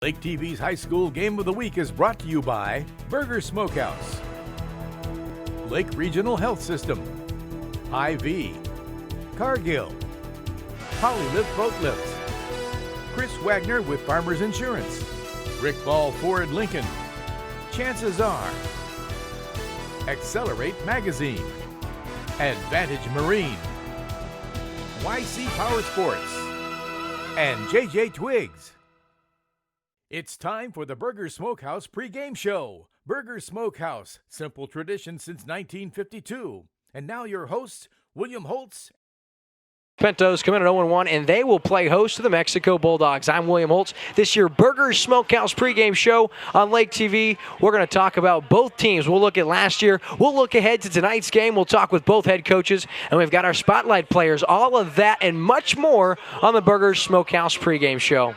Lake TV's High School Game of the Week is brought to you by Burger Smokehouse, Lake Regional Health System, Hy-Vee, Cargill, Polylift Boat Lifts, Chris Wagner with Farmers Insurance, Rick Ball Ford Lincoln, Chances Are, Accelerate Magazine, Advantage Marine, YC Power Sports, and JJ Twigs. It's time for the Burger Smokehouse pregame show. Burger Smokehouse, simple tradition since 1952. And now your hosts, William Holtz. Pintos come in at 0-1, and they will play host to the Mexico Bulldogs. I'm William Holtz. This year, Burger Smokehouse pregame show on Lake TV. We're going to talk about both teams. We'll look at last year. We'll look ahead to tonight's game. We'll talk with both head coaches, and we've got our spotlight players. All of that and much more on the Burger Smokehouse pregame show.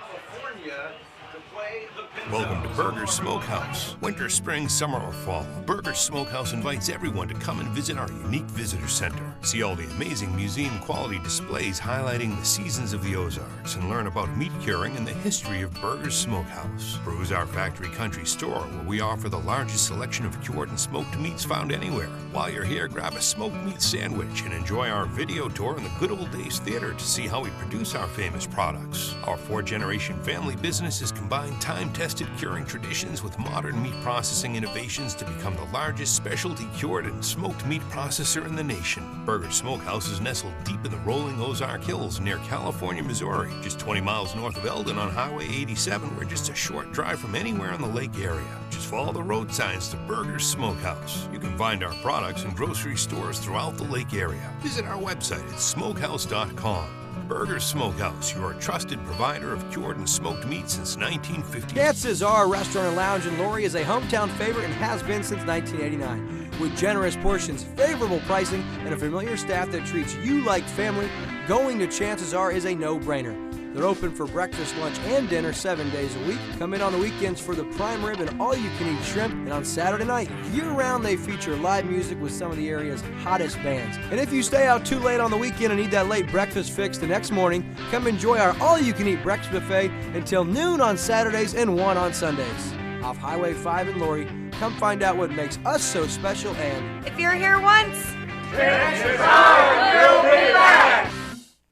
Welcome to Burger Smokehouse. Winter, spring, summer, or fall, Burger Smokehouse invites everyone to come and visit our unique visitor center. See all the amazing museum-quality displays highlighting the seasons of the Ozarks and learn about meat curing and the history of Burger Smokehouse. Peruse our factory country store where we offer the largest selection of cured and smoked meats found anywhere. While you're here, grab a smoked meat sandwich and enjoy our video tour in the Good Old Days Theater to see how we produce our famous products. Our four-generation family business has combined time-tested curing traditions with modern meat processing innovations to become the largest specialty cured and smoked meat processor in the nation. Burger Smokehouse is nestled deep in the rolling Ozark Hills near California, Missouri, just 20 miles north of Eldon on Highway 87. We're just a short drive from anywhere in the lake area. Just follow the road signs to Burger Smokehouse. You can find our products in grocery stores throughout the lake area. Visit our website at smokehouse.com. Burger Smokehouse, your trusted provider of cured and smoked meat since 1950. Chances Are Restaurant and Lounge in Laurie is a hometown favorite and has been since 1989. With generous portions, favorable pricing, and a familiar staff that treats you like family, going to Chances Are is a no-brainer. They're open for breakfast, lunch, and dinner 7 days a week. Come in on the weekends for the prime rib and all-you-can-eat shrimp. And on Saturday night, year-round, they feature live music with some of the area's hottest bands. And if you stay out too late on the weekend and need that late breakfast fix the next morning, come enjoy our all-you-can-eat breakfast buffet until noon on Saturdays and 1 on Sundays. Off Highway 5 in Laurie, come find out what makes us so special and... If you're here once, chances are you'll be back!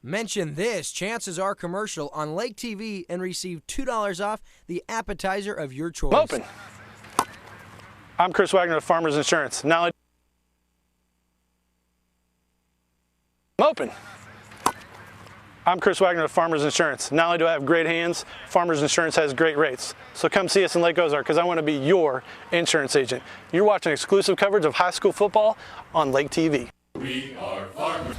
Mention this Chances Are commercial on Lake TV and receive $2 off the appetizer of your choice. Open. I'm Chris Wagner of Farmers Insurance. Now open. I'm Chris Wagner of Farmers Insurance. Not only do I have great hands, Farmers Insurance has great rates. So come see us in Lake Ozark because I want to be your insurance agent. You're watching exclusive coverage of high school football on Lake TV. We are farmers.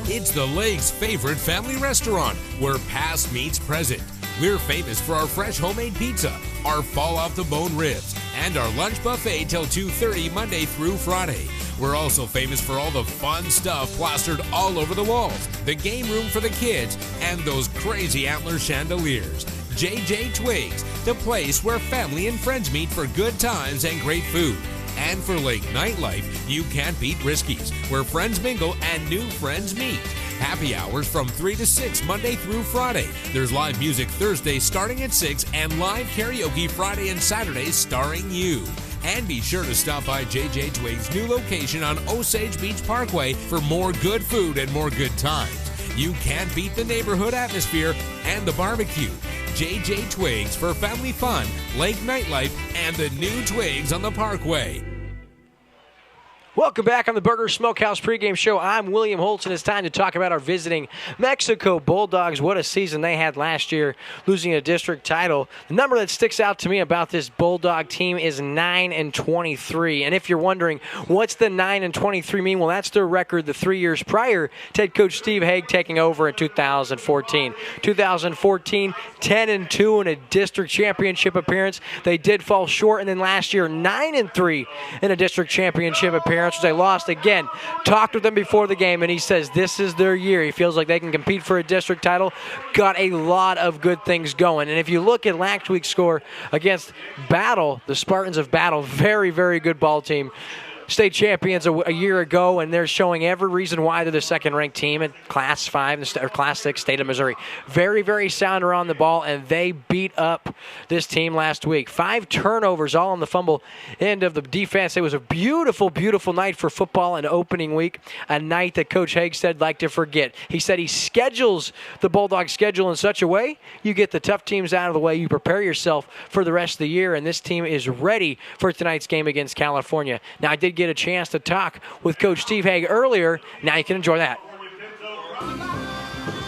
It's the Lake's favorite family restaurant, where past meets present. We're famous for our fresh homemade pizza, our fall-off-the-bone ribs, and our lunch buffet till 2:30 Monday through Friday. We're also famous for all the fun stuff plastered all over the walls, the game room for the kids, and those crazy antler chandeliers. JJ Twigs, the place where family and friends meet for good times and great food. And for Lake nightlife, you can't beat Risky's, where friends mingle and new friends meet. Happy hours from 3 to 6 Monday through Friday. There's live music Thursday starting at 6 and live karaoke Friday and Saturday starring you. And be sure to stop by JJ Twigs' new location on Osage Beach Parkway for more good food and more good times. You can't beat the neighborhood atmosphere and the barbecue. JJ Twigs for family fun, lake nightlife, and the new Twigs on the Parkway. Welcome back on the Burger Smokehouse pregame show. I'm William Holtz, and it's time to talk about our visiting Mexico Bulldogs. What a season they had last year, losing a district title. The number that sticks out to me about this Bulldog team is 9-23. And if you're wondering, what's the 9-23 mean? Well, that's their record the 3 years prior to head coach Steve Haig taking over in 2014. 2014, 10-2 in a district championship appearance. They did fall short, and then last year, 9-3 in a district championship appearance, which they lost again. Talked with him before the game, and he says this is their year. He feels like they can compete for a district title. Got a lot of good things going. And if you look at last week's score against Battle, the Spartans of Battle, very, very good ball team. State champions a year ago, and they're showing every reason why they're the second-ranked team in Class 5 or Class 6 state of Missouri. Very, very sound around the ball, and they beat up this team last week. 5 turnovers, all on the fumble end of the defense. It was a beautiful, beautiful night for football and opening week, a night that Coach Haig said like to forget. He said he schedules the Bulldog schedule in such a way you get the tough teams out of the way, you prepare yourself for the rest of the year, and this team is ready for tonight's game against California. Now, I did get a chance to talk with Coach Steve Haig earlier. Now you can enjoy that.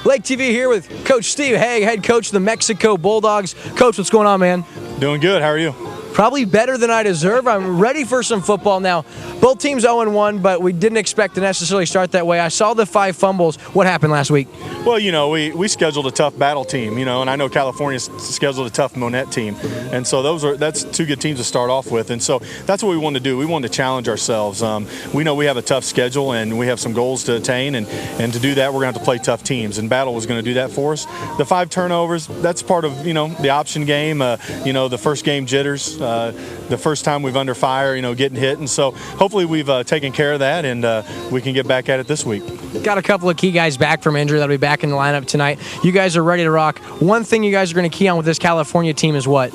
LakeTV here with Coach Steve Haig, head coach of the Mexico Bulldogs. Coach, what's going on, man? Doing good. How are you? Probably better than I deserve. I'm ready for some football now. Both teams 0-1, but we didn't expect to necessarily start that way. I saw the 5 fumbles. What happened last week? Well, we scheduled a tough Battle team, and I know California scheduled a tough Monette team. And so that's 2 good teams to start off with. And so that's what we wanted to do. We wanted to challenge ourselves. We know we have a tough schedule, and we have some goals to attain. And to do that, we're going to have to play tough teams. And Battle was going to do that for us. The 5 turnovers, that's part of, the option game, the first game jitters. The first time we've under fire, getting hit. And so hopefully we've taken care of that, and we can get back at it this week. Got a couple of key guys back from injury that'll be back in the lineup tonight. You guys are ready to rock. One thing you guys are going to key on with this California team is what?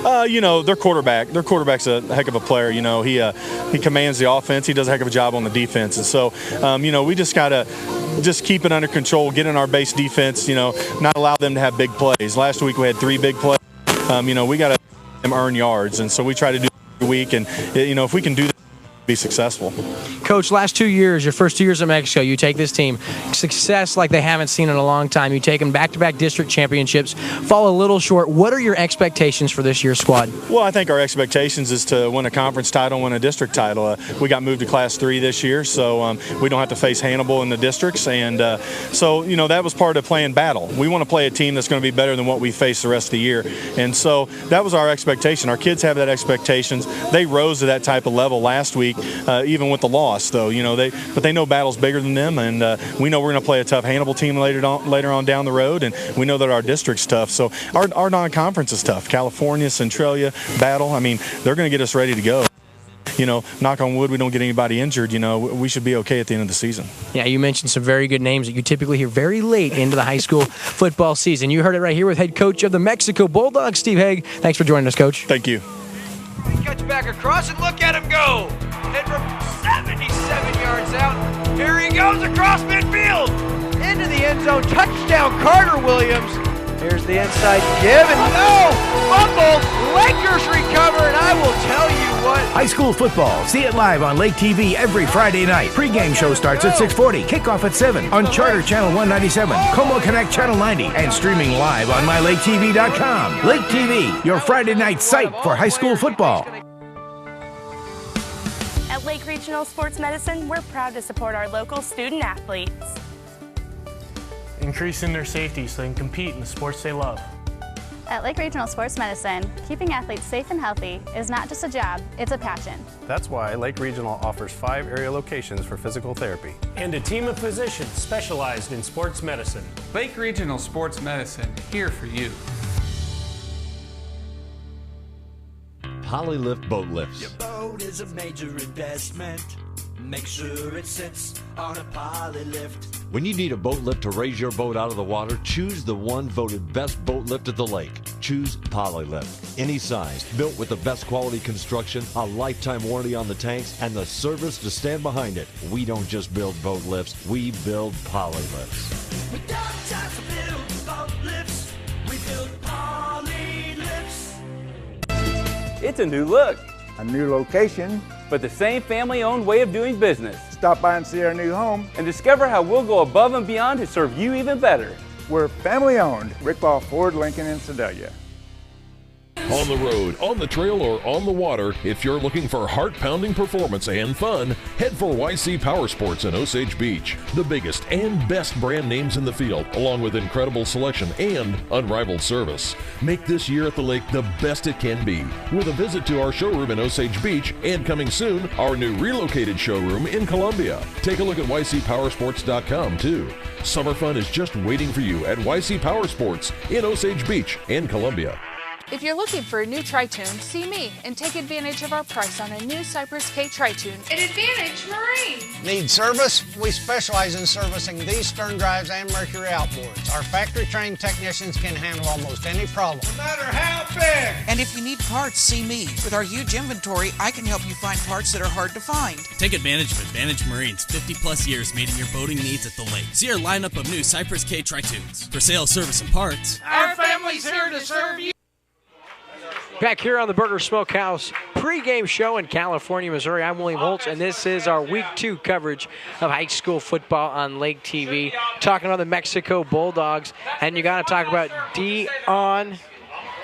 Their quarterback. Their quarterback's a heck of a player. He commands the offense. He does a heck of a job on the defense. And so, we just got to just keep it under control, get in our base defense, not allow them to have big plays. Last week we had 3 big plays. We got to earn yards, and so we try to do it every week, and if we can do that, be successful. Coach, last 2 years, your first 2 years in Mexico, you take this team, success like they haven't seen in a long time. You take them back-to-back district championships, fall a little short. What are your expectations for this year's squad? Well, I think our expectations is to win a conference title, win a district title. We got moved to Class 3 this year, so we don't have to face Hannibal in the districts, and so that was part of playing Battle. We want to play a team that's going to be better than what we face the rest of the year, and so that was our expectation. Our kids have that expectations. They rose to that type of level last week. Even with the loss, though, but they know Battle's bigger than them, and we know we're going to play a tough Hannibal team later on down the road, and we know that our district's tough. So our non-conference is tough. California, Centralia, Battle. They're going to get us ready to go. Knock on wood, we don't get anybody injured. We should be okay at the end of the season. Yeah, you mentioned some very good names that you typically hear very late into the high school football season. You heard it right here with head coach of the Mexico Bulldogs, Steve Haig. Thanks for joining us, Coach. Thank you. Cuts back across, and look at him go. And from 77 yards out, here he goes across midfield. Into the end zone, touchdown Carter Williams. Here's the inside give, and no! Fumble! Lakers recover, and I will tell you what. High school football. See it live on Lake TV every Friday night. Pre-game show starts at 6:40. Kickoff at 7 on Charter Channel 197, Como Connect Channel 90, and streaming live on MyLakeTV.com. Lake TV, your Friday night site for high school football. At Lake Regional Sports Medicine, we're proud to support our local student athletes. Increasing their safety so they can compete in the sports they love. At Lake Regional Sports Medicine, keeping athletes safe and healthy is not just a job, it's a passion. That's why Lake Regional offers 5 area locations for physical therapy. And a team of physicians specialized in sports medicine. Lake Regional Sports Medicine, here for you. Polylift boat lifts. Your boat is a major investment. Make sure it sits on a Polylift. When you need a boat lift to raise your boat out of the water, choose the one voted best boat lift at the lake. Choose Polylift. Any size, built with the best quality construction, a lifetime warranty on the tanks, and the service to stand behind it. We don't just build boat lifts, we build Polylifts. We don't just build boat lifts, we build Polylifts. It's a new look, a new location, but the same family-owned way of doing business. Stop by and see our new home and discover how we'll go above and beyond to serve you even better. We're family-owned. Rick Ball Ford, Lincoln, and Sedalia. On the road, on the trail, or on the water, if you're looking for heart-pounding performance and fun, head for YC Power Sports in Osage Beach. The biggest and best brand names in the field, along with incredible selection and unrivaled service. Make this year at the lake the best it can be, with a visit to our showroom in Osage Beach, and coming soon, our new relocated showroom in Columbia. Take a look at ycpowersports.com too. Summer fun is just waiting for you at YC Power Sports in Osage Beach and Columbia. If you're looking for a new tri-tune, see me and take advantage of our price on a new Cypress K tri-tune at Advantage Marine. Need service? We specialize in servicing these stern drives and Mercury outboards. Our factory-trained technicians can handle almost any problem. No matter how big! And if you need parts, see me. With our huge inventory, I can help you find parts that are hard to find. Take advantage of Advantage Marine's 50-plus years meeting your boating needs at the lake. See our lineup of new Cypress K tri-tunes. For sale, service, and parts, our family's here to serve you. Back here on the Burger Smokehouse pregame show in California, Missouri. I'm William Holtz, and this is our Week 2 coverage of high school football on Lake TV. Talking about the Mexico Bulldogs, and you got to talk about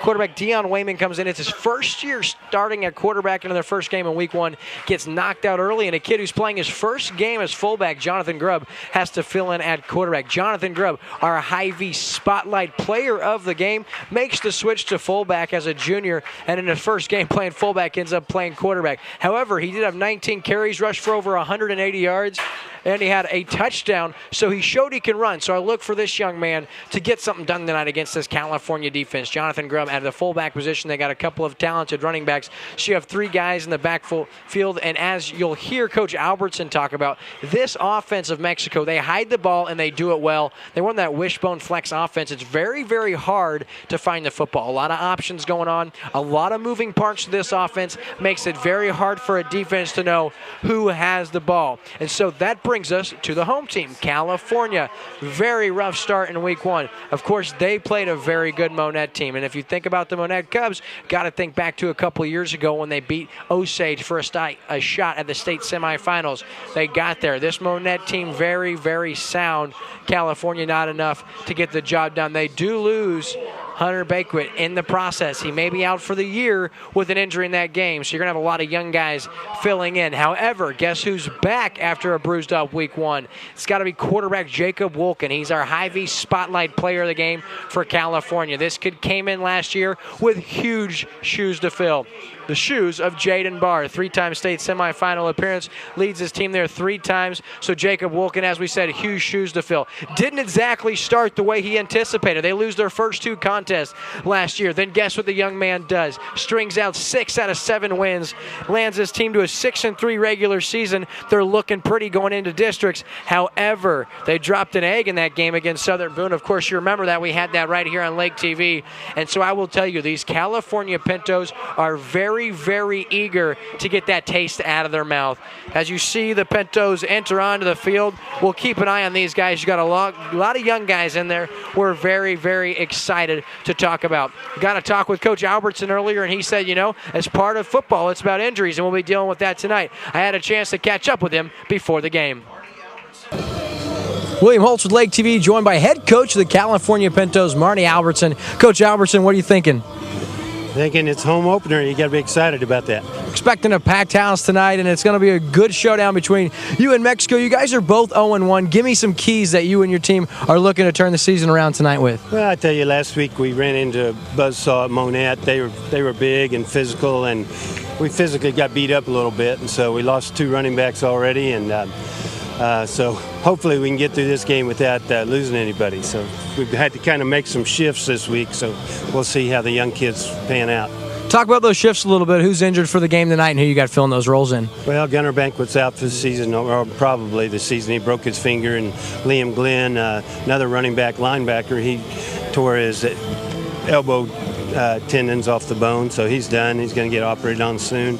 quarterback Dion Wayman comes in. It's his first year starting at quarterback into their first game in Week 1. Gets knocked out early, and a kid who's playing his first game as fullback, Jonathan Grubb, has to fill in at quarterback. Jonathan Grubb, our Hy-Vee Spotlight player of the game, makes the switch to fullback as a junior, and in his first game playing fullback ends up playing quarterback. However, he did have 19 carries, rushed for over 180 yards, and he had a touchdown, so he showed he can run. So I look for this young man to get something done tonight against this California defense. Jonathan Grubb at the fullback position. They got a couple of talented running backs. So you have 3 guys in the backfield, and as you'll hear Coach Albertson talk about, this offense of Mexico, they hide the ball and they do it well. They run that wishbone flex offense. It's very, very hard to find the football. A lot of options going on, a lot of moving parts to this offense, makes it very hard for a defense to know who has the ball. And so that brings us to the home team, California. Very rough start in Week 1. Of course, they played a very good Monette team, and if you think about the Monette Cubs, got to think back to a couple years ago when they beat Osage for a shot at the state semifinals. They got there. This Monette team, very, very sound. California, not enough to get the job done. They do lose Hunter Bakewit in the process. He may be out for the year with an injury in that game, so you're going to have a lot of young guys filling in. However, guess who's back after a bruised up Week 1? It's got to be quarterback Jacob Wolken. He's our Hy-Vee Spotlight player of the game for California. This kid came in last year with huge shoes to fill. The shoes of Jaden Barr, 3-time state semifinal appearance, leads his team there 3 times. So Jacob Wolken, as we said, huge shoes to fill. Didn't exactly start the way he anticipated. They lose their first 2 contests last year. Then guess what the young man does? Strings out 6 out of 7 wins, lands his team to a 6-3 regular season. They're looking pretty going into districts. However, they dropped an egg in that game against Southern Boone. Of course, you remember that. We had that right here on Lake TV. And so I will tell you, these California Pintos are very, very eager to get that taste out of their mouth. As you see the Pintos enter onto the field, we'll keep an eye on these guys. You got a lot of young guys in there we're very, very excited to talk about. Got to talk with Coach Albertson earlier, and he said, you know, as part of football, it's about injuries, and we'll be dealing with that tonight. I had a chance to catch up with him before the game. William Holtz with Lake TV, joined by head coach of the California Pintos, Marty Albertson. Coach Albertson, what are you thinking? Thinking it's home opener. You got to be excited about that. Expecting a packed house tonight, and it's going to be a good showdown between you and Mexico. You guys are both 0-1. Give me some keys that you and your team are looking to turn the season around tonight with. Well, I tell you, last week we ran into Buzzsaw at Monette. They were big and physical, and we physically got beat up a little bit, and so we lost 2 running backs already, and so hopefully we can get through this game without losing anybody. So we've had to kind of make some shifts this week, so we'll see how the young kids pan out. Talk about those shifts a little bit. Who's injured for the game tonight and who you got filling those roles in? Well, Gunnar Banquet's out for the season, or probably the season. He broke his finger, and Liam Glenn, another running back linebacker, he tore his elbow tendons off the bone, so he's done. He's going to get operated on soon.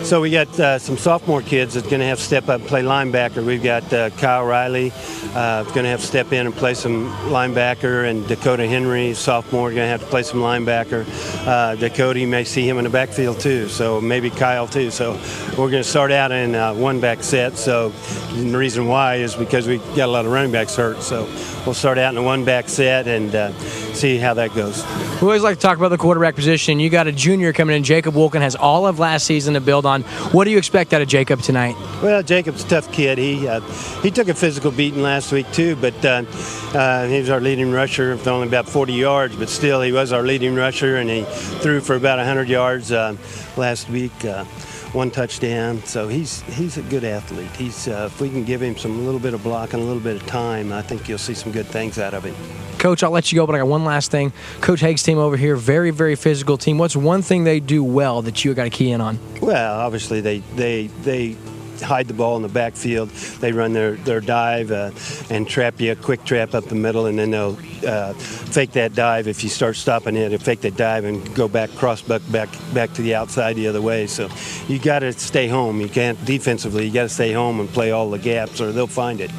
So we got some sophomore kids that's going to have to step up and play linebacker. We've got Kyle Riley, going to have to step in and play some linebacker, and Dakota Henry, sophomore, going to have to play some linebacker. Dakota, you may see him in the backfield too, so maybe Kyle too. So we're going to start out in one-back set. So the reason why is because we got a lot of running backs hurt. So we'll start out in a one-back set and see how that goes. We always like to talk about the quarterback position. You got a junior coming in. Jacob Wolken has all of last season to build on. What do you expect out of Jacob tonight? Well, Jacob's a tough kid. He took a physical beating last week too, but he was our leading rusher with only about 40 yards, but still he was our leading rusher, and he threw for about 100 yards last week. One touchdown, so he's a good athlete. If we can give him a little bit of block and a little bit of time, I think you'll see some good things out of him. Coach, I'll let you go, but I got one last thing. Coach Haig's team over here, very, very physical team. What's one thing they do well that you got to key in on? Well, obviously they hide the ball in the backfield. They run their dive and trap you, a quick trap up the middle, and then they'll fake that dive. If you start stopping it, they'll fake that dive and go back, cross-buck back to the outside the other way. So you got to stay home. You can't defensively. You got to stay home and play all the gaps, or they'll find it.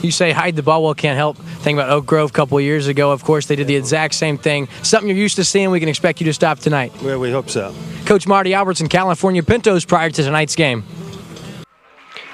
You say hide the ball. Well, can't help. Think about Oak Grove a couple of years ago. Of course, they did the exact same thing. Something you're used to seeing. We can expect you to stop tonight. Well, we hope so. Coach Marty Albertson, California Pintos, prior to tonight's game.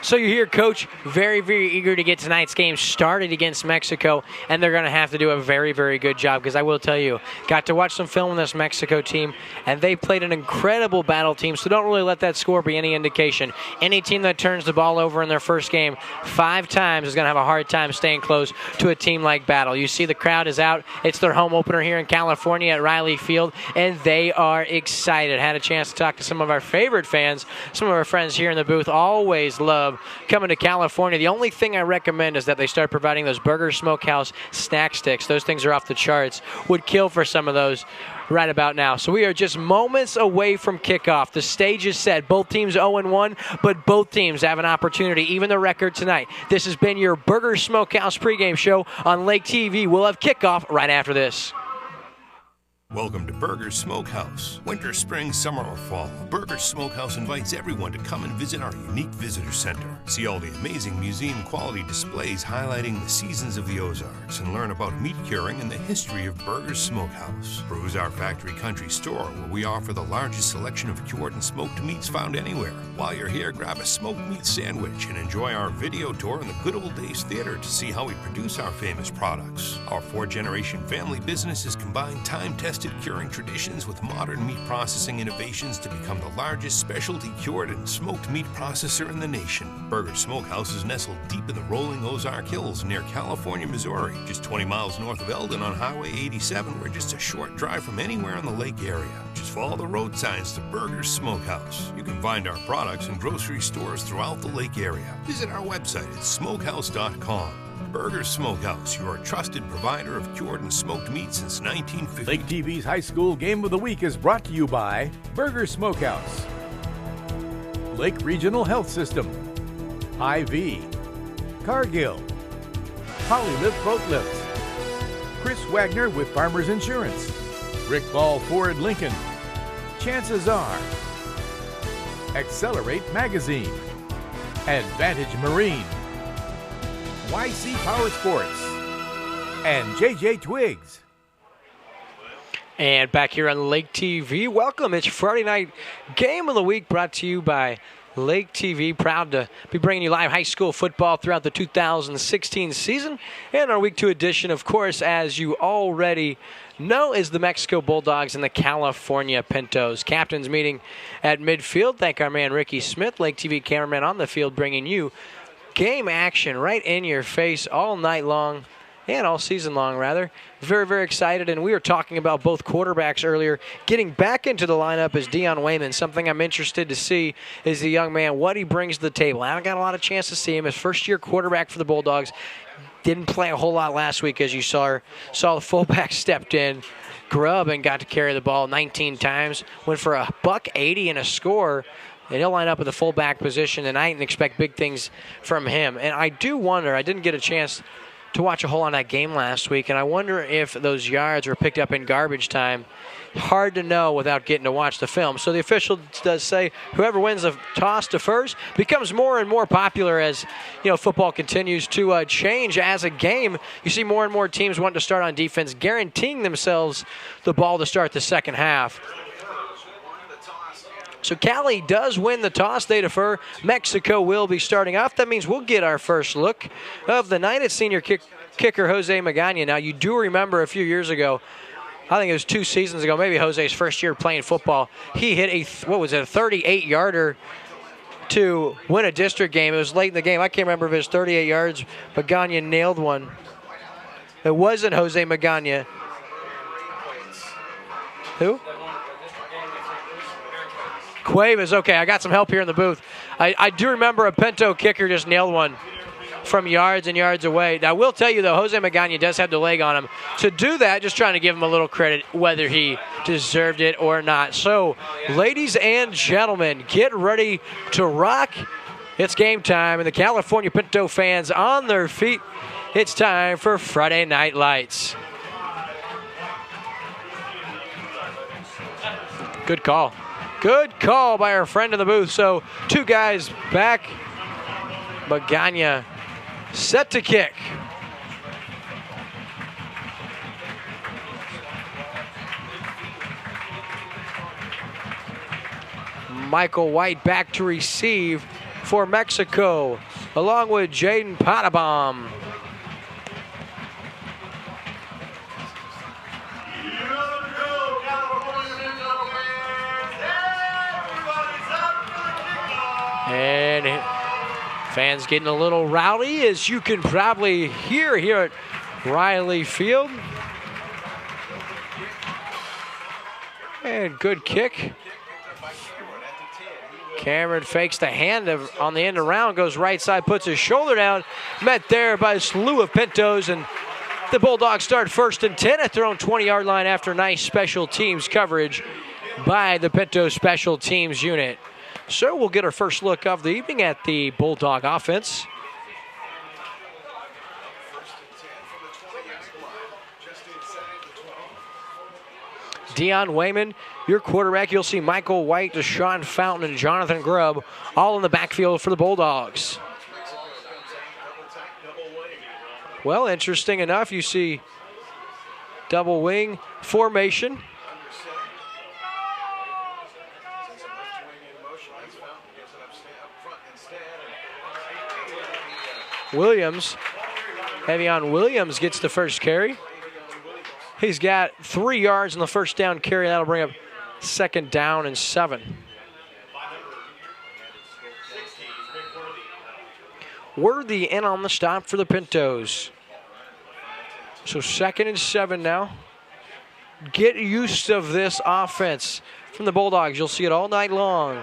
So you hear Coach very, very eager to get tonight's game started against Mexico, and they're going to have to do a very, very good job, because I will tell you, got to watch some film on this Mexico team, and they played an incredible battle team, so don't really let that score be any indication. Any team that turns the ball over in their first game 5 times is going to have a hard time staying close to a team like Battle. You see the crowd is out. It's their home opener here in California at Riley Field, and they are excited. Had a chance to talk to some of our favorite fans, some of our friends here in the booth. Always love coming to California. The only thing I recommend is that they start providing those Burger Smokehouse snack sticks. Those things are off the charts. Would kill for some of those right about now. So we are just moments away from kickoff. The stage is set. Both teams 0-1, but both teams have an opportunity, even the record tonight. This has been your Burger Smokehouse pregame show on Lake TV. We'll have kickoff right after this. Welcome to Burger Smokehouse. Winter, spring, summer, or fall, Burger Smokehouse invites everyone to come and visit our unique visitor center. See all the amazing museum-quality displays highlighting the seasons of the Ozarks, and learn about meat curing and the history of Burger Smokehouse. Peruse our factory country store, where we offer the largest selection of cured and smoked meats found anywhere. While you're here, grab a smoked meat sandwich and enjoy our video tour in the Good Old Days Theater to see how we produce our famous products. Our 4-generation family business has combined time-tested curing traditions with modern meat processing innovations to become the largest specialty cured and smoked meat processor in the nation. Burger Smokehouse is nestled deep in the rolling Ozark Hills near California, Missouri, just 20 miles north of Eldon on Highway 87. We're just a short drive from anywhere in the lake area. Just follow the road signs to Burger Smokehouse. You can find our products in grocery stores throughout the lake area. Visit our website at smokehouse.com. Burger Smokehouse, your trusted provider of cured and smoked meat since 1950. Lake TV's High School Game of the Week is brought to you by Burger Smokehouse, Lake Regional Health System, IV, Cargill, Polylift Boat Lifts, Chris Wagner with Farmers Insurance, Rick Ball Ford Lincoln, Chances Are, Accelerate Magazine, Advantage Marine, YC Power Sports, and JJ Twigs. And back here on Lake TV, welcome. It's Friday night game of the week brought to you by Lake TV. Proud to be bringing you live high school football throughout the 2016 season. And our Week 2 edition, of course, as you already know, is the Mexico Bulldogs and the California Pintos. Captains meeting at midfield. Thank our man Ricky Smith, Lake TV cameraman on the field, bringing you game action right in your face all night long, and all season long, rather. Very, very excited, and we were talking about both quarterbacks earlier. Getting back into the lineup is Dion Wayman. Something I'm interested to see is the young man, what he brings to the table. I haven't got a lot of chance to see him. His first-year quarterback for the Bulldogs. Didn't play a whole lot last week, as you saw the fullback stepped in, Grubb, and got to carry the ball 19 times. Went for $180 and a score. And he'll line up at the fullback position tonight and expect big things from him. And I do wonder, I didn't get a chance to watch a whole lot of that game last week, and I wonder if those yards were picked up in garbage time. Hard to know without getting to watch the film. So the official does say whoever wins the toss defers. Becomes more and more popular as football continues to change as a game. You see more and more teams want to start on defense, guaranteeing themselves the ball to start the second half. So Cali does win the toss. They defer. Mexico will be starting off. That means we'll get our first look of the night at senior kicker Jose Magana. Now, you do remember a few years ago, I think it was 2 seasons ago, maybe Jose's first year playing football, he hit a 38-yarder to win a district game. It was late in the game. I can't remember if it was 38 yards. Magana nailed one. It wasn't Jose Magana. Who? Cuevas. Okay, I got some help here in the booth. I do remember a Pinto kicker just nailed one from yards and yards away. Now, I will tell you, though, Jose Magana does have the leg on him. To do that, just trying to give him a little credit, whether he deserved it or not. So, ladies and gentlemen, get ready to rock. It's game time, and the California Pinto fans on their feet. It's time for Friday Night Lights. Good call. Good call by our friend in the booth. So, 2 guys back. Magana set to kick. Michael White back to receive for Mexico, along with Jaden Pottebaum. And fans getting a little rowdy, as you can probably hear here at Riley Field. And good kick. Cameron fakes the hand on the end around, goes right side, puts his shoulder down. Met there by a slew of Pintos, and the Bulldogs start 1st and 10 at their own 20-yard line after nice special teams coverage by the Pinto special teams unit. So we'll get our first look of the evening at the Bulldog offense. Dion Wayman, your quarterback. You'll see Michael White, Deshaun Fountain, and Jonathan Grubb all in the backfield for the Bulldogs. Well, interesting enough, you see double wing formation. Williams, Hevion Williams gets the first carry. He's got 3 yards in the first down carry. That'll bring up 2nd down and 7. Worthy in on the stop for the Pintos. So 2nd and 7 now. Get used of this offense from the Bulldogs. You'll see it all night long.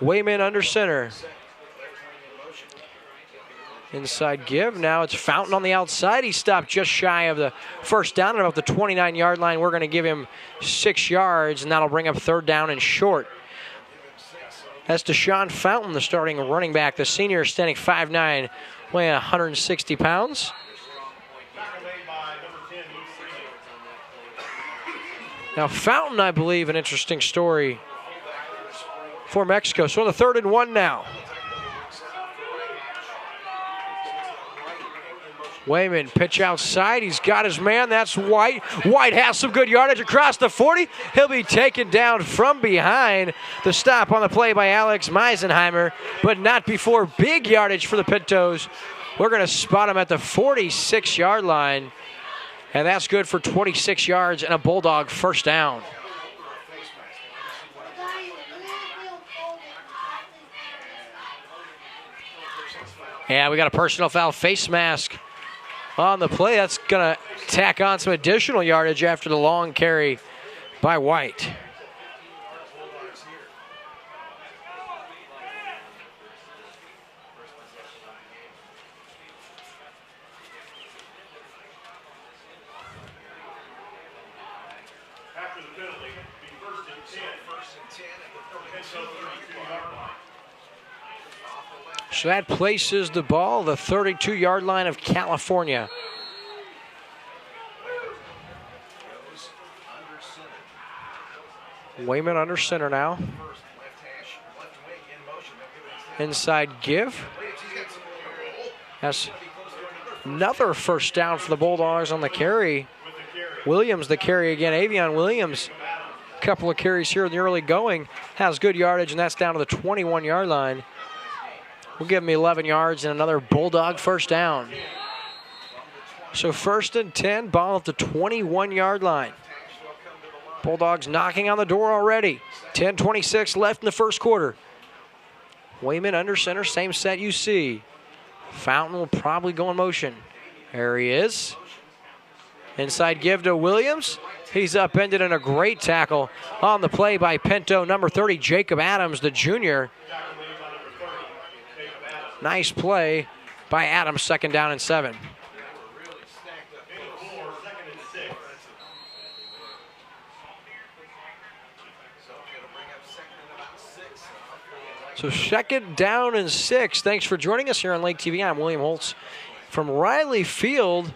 Wayman under center. Inside give. Now it's Fountain on the outside. He stopped just shy of the first down at about the 29-yard line. We're going to give him 6 yards, and that'll bring up 3rd down and short. That's Deshaun Fountain, the starting running back. The senior standing 5'9", weighing 160 pounds. Now Fountain, I believe, an interesting story for Mexico. So on the 3rd and 1 now. Wayman, pitch outside. He's got his man. That's White. White has some good yardage across the 40. He'll be taken down from behind. The stop on the play by Alex Meisenheimer, but not before big yardage for the Pintos. We're going to spot him at the 46-yard line, and that's good for 26 yards and a Bulldog first down. Yeah, we got a personal foul, face mask on the play. That's going to tack on some additional yardage after the long carry by White. So that places the ball, the 32-yard line of California. Wayman under center now. Inside give. That's another first down for the Bulldogs on the carry. Williams the carry again. Avion Williams, a couple of carries here in the early going, has good yardage, and that's down to the 21-yard line. We'll give him 11 yards and another Bulldog first down. So 1st and 10, ball at the 21-yard line. Bulldogs knocking on the door already. 10:26 left in the first quarter. Wayman under center, same set you see. Fountain will probably go in motion. There he is. Inside give to Williams. He's upended in a great tackle on the play by Pinto, number 30, Jacob Adams, the junior. Nice play by Adams, 2nd down and 7. So 2nd down and 6. Thanks for joining us here on Lake TV. I'm William Holtz from Riley Field.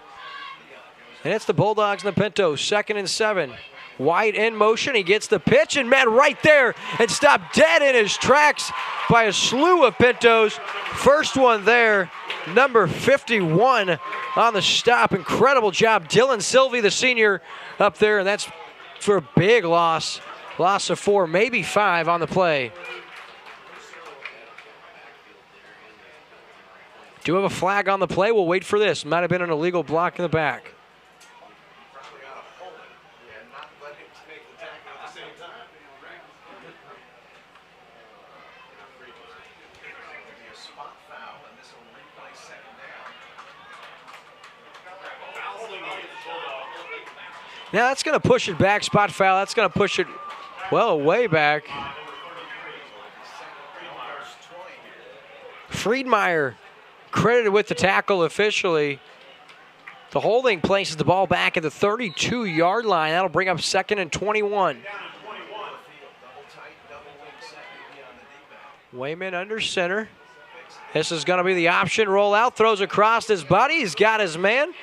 And it's the Bulldogs and the Pinto, 2nd and 7. White in motion, he gets the pitch and met right there and stopped dead in his tracks by a slew of Pintos. First one there, number 51 on the stop. Incredible job. Dylan Sylvie, the senior, up there, and that's for a big loss. Loss of 4, maybe 5 on the play. Do have a flag on the play. We'll wait for this. Might have been an illegal block in the back. Now that's going to push it back. Spot foul. That's going to push it, well, way back. Friedmeier credited with the tackle officially. The holding places the ball back at the 32-yard line. That'll bring up 2nd and 21. Wayman under center. This is going to be the option. Roll out, throws across his body. He's got his man.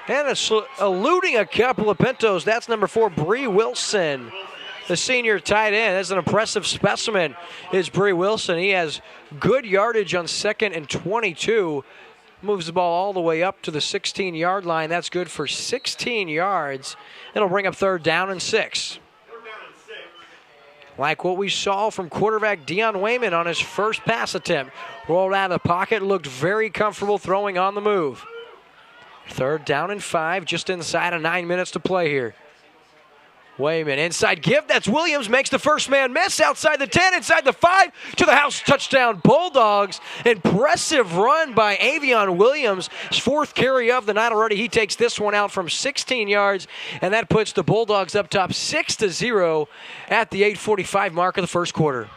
And eluding a couple of Pintos. That's number 4, Bree Wilson, the senior tight end. That's an impressive specimen, is Bree Wilson. He has good yardage on 2nd and 22. Moves the ball all the way up to the 16-yard line. That's good for 16 yards. It'll bring up 3rd down and 6. Like what we saw from quarterback Dion Wayman on his first pass attempt. Rolled out of the pocket, looked very comfortable throwing on the move. 3rd down and 5, just inside of 9 minutes to play here. Wayman, inside give, that's Williams, makes the first man miss, outside the 10, inside the 5, to the house, touchdown Bulldogs. Impressive run by Avion Williams, his 4th carry of the night already. He takes this one out from 16 yards, and that puts the Bulldogs up top 6-0 at the 8:45 mark of the first quarter.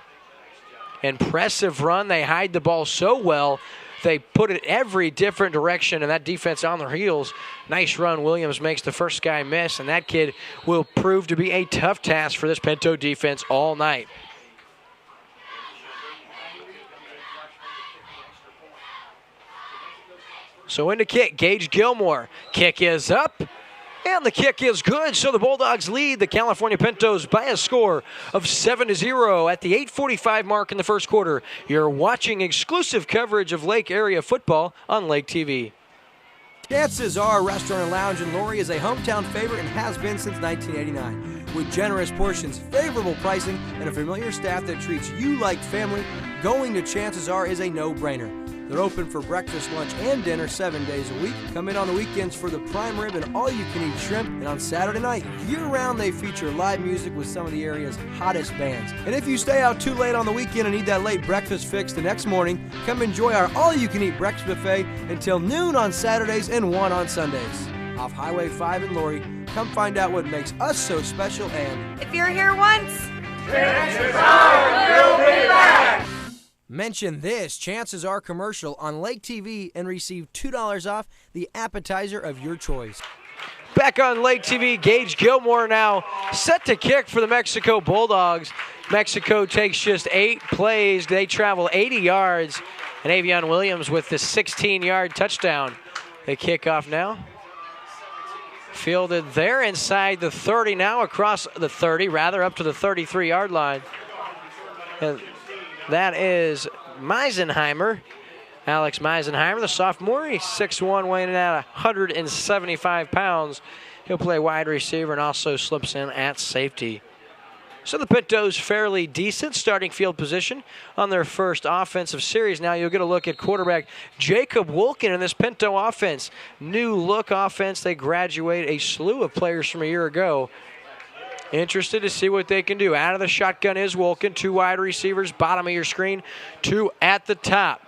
Impressive run, they hide the ball so well. They put it every different direction, and that defense on their heels. Nice run. Williams makes the first guy miss, and that kid will prove to be a tough task for this Pinto defense all night. So into kick, Gage Gilmore. Kick is up. And the kick is good, so the Bulldogs lead the California Pintos by a score of 7-0 at the 8:45 mark in the first quarter. You're watching exclusive coverage of Lake area football on Lake TV. Chances Are Restaurant and Lounge in Laurie is a hometown favorite and has been since 1989. With generous portions, favorable pricing, and a familiar staff that treats you like family, going to Chances Are is a no-brainer. They're open for breakfast, lunch, and dinner 7 days a week. Come in on the weekends for the prime rib and all-you-can-eat shrimp. And on Saturday night, year-round, they feature live music with some of the area's hottest bands. And if you stay out too late on the weekend and need that late breakfast fix the next morning, come enjoy our all-you-can-eat breakfast buffet until noon on Saturdays and 1 on Sundays. Off Highway 5 in Laurie, come find out what makes us so special and... If you're here once, chances are you'll be back! Mention this Chances Are commercial on Lake TV and receive $2 off the appetizer of your choice. Back on Lake TV, Gage Gilmore now set to kick for the Mexico Bulldogs. Mexico takes just 8 plays. They travel 80 yards. And Avion Williams with the 16-yard touchdown. They kick off now. Fielded there inside the 30 now, across the 30, rather up to the 33-yard line. And that is Meisenheimer. Alex Meisenheimer, the sophomore. He's 6'1", weighing in at 175 pounds. He'll play wide receiver and also slips in at safety. So the Pintos fairly decent starting field position on their first offensive series. Now you'll get a look at quarterback Jacob Wolken in this Pinto offense. New look offense. They graduate a slew of players from a year ago. Interested to see what they can do. Out of the shotgun is Wolken. 2 wide receivers, bottom of your screen, 2 at the top.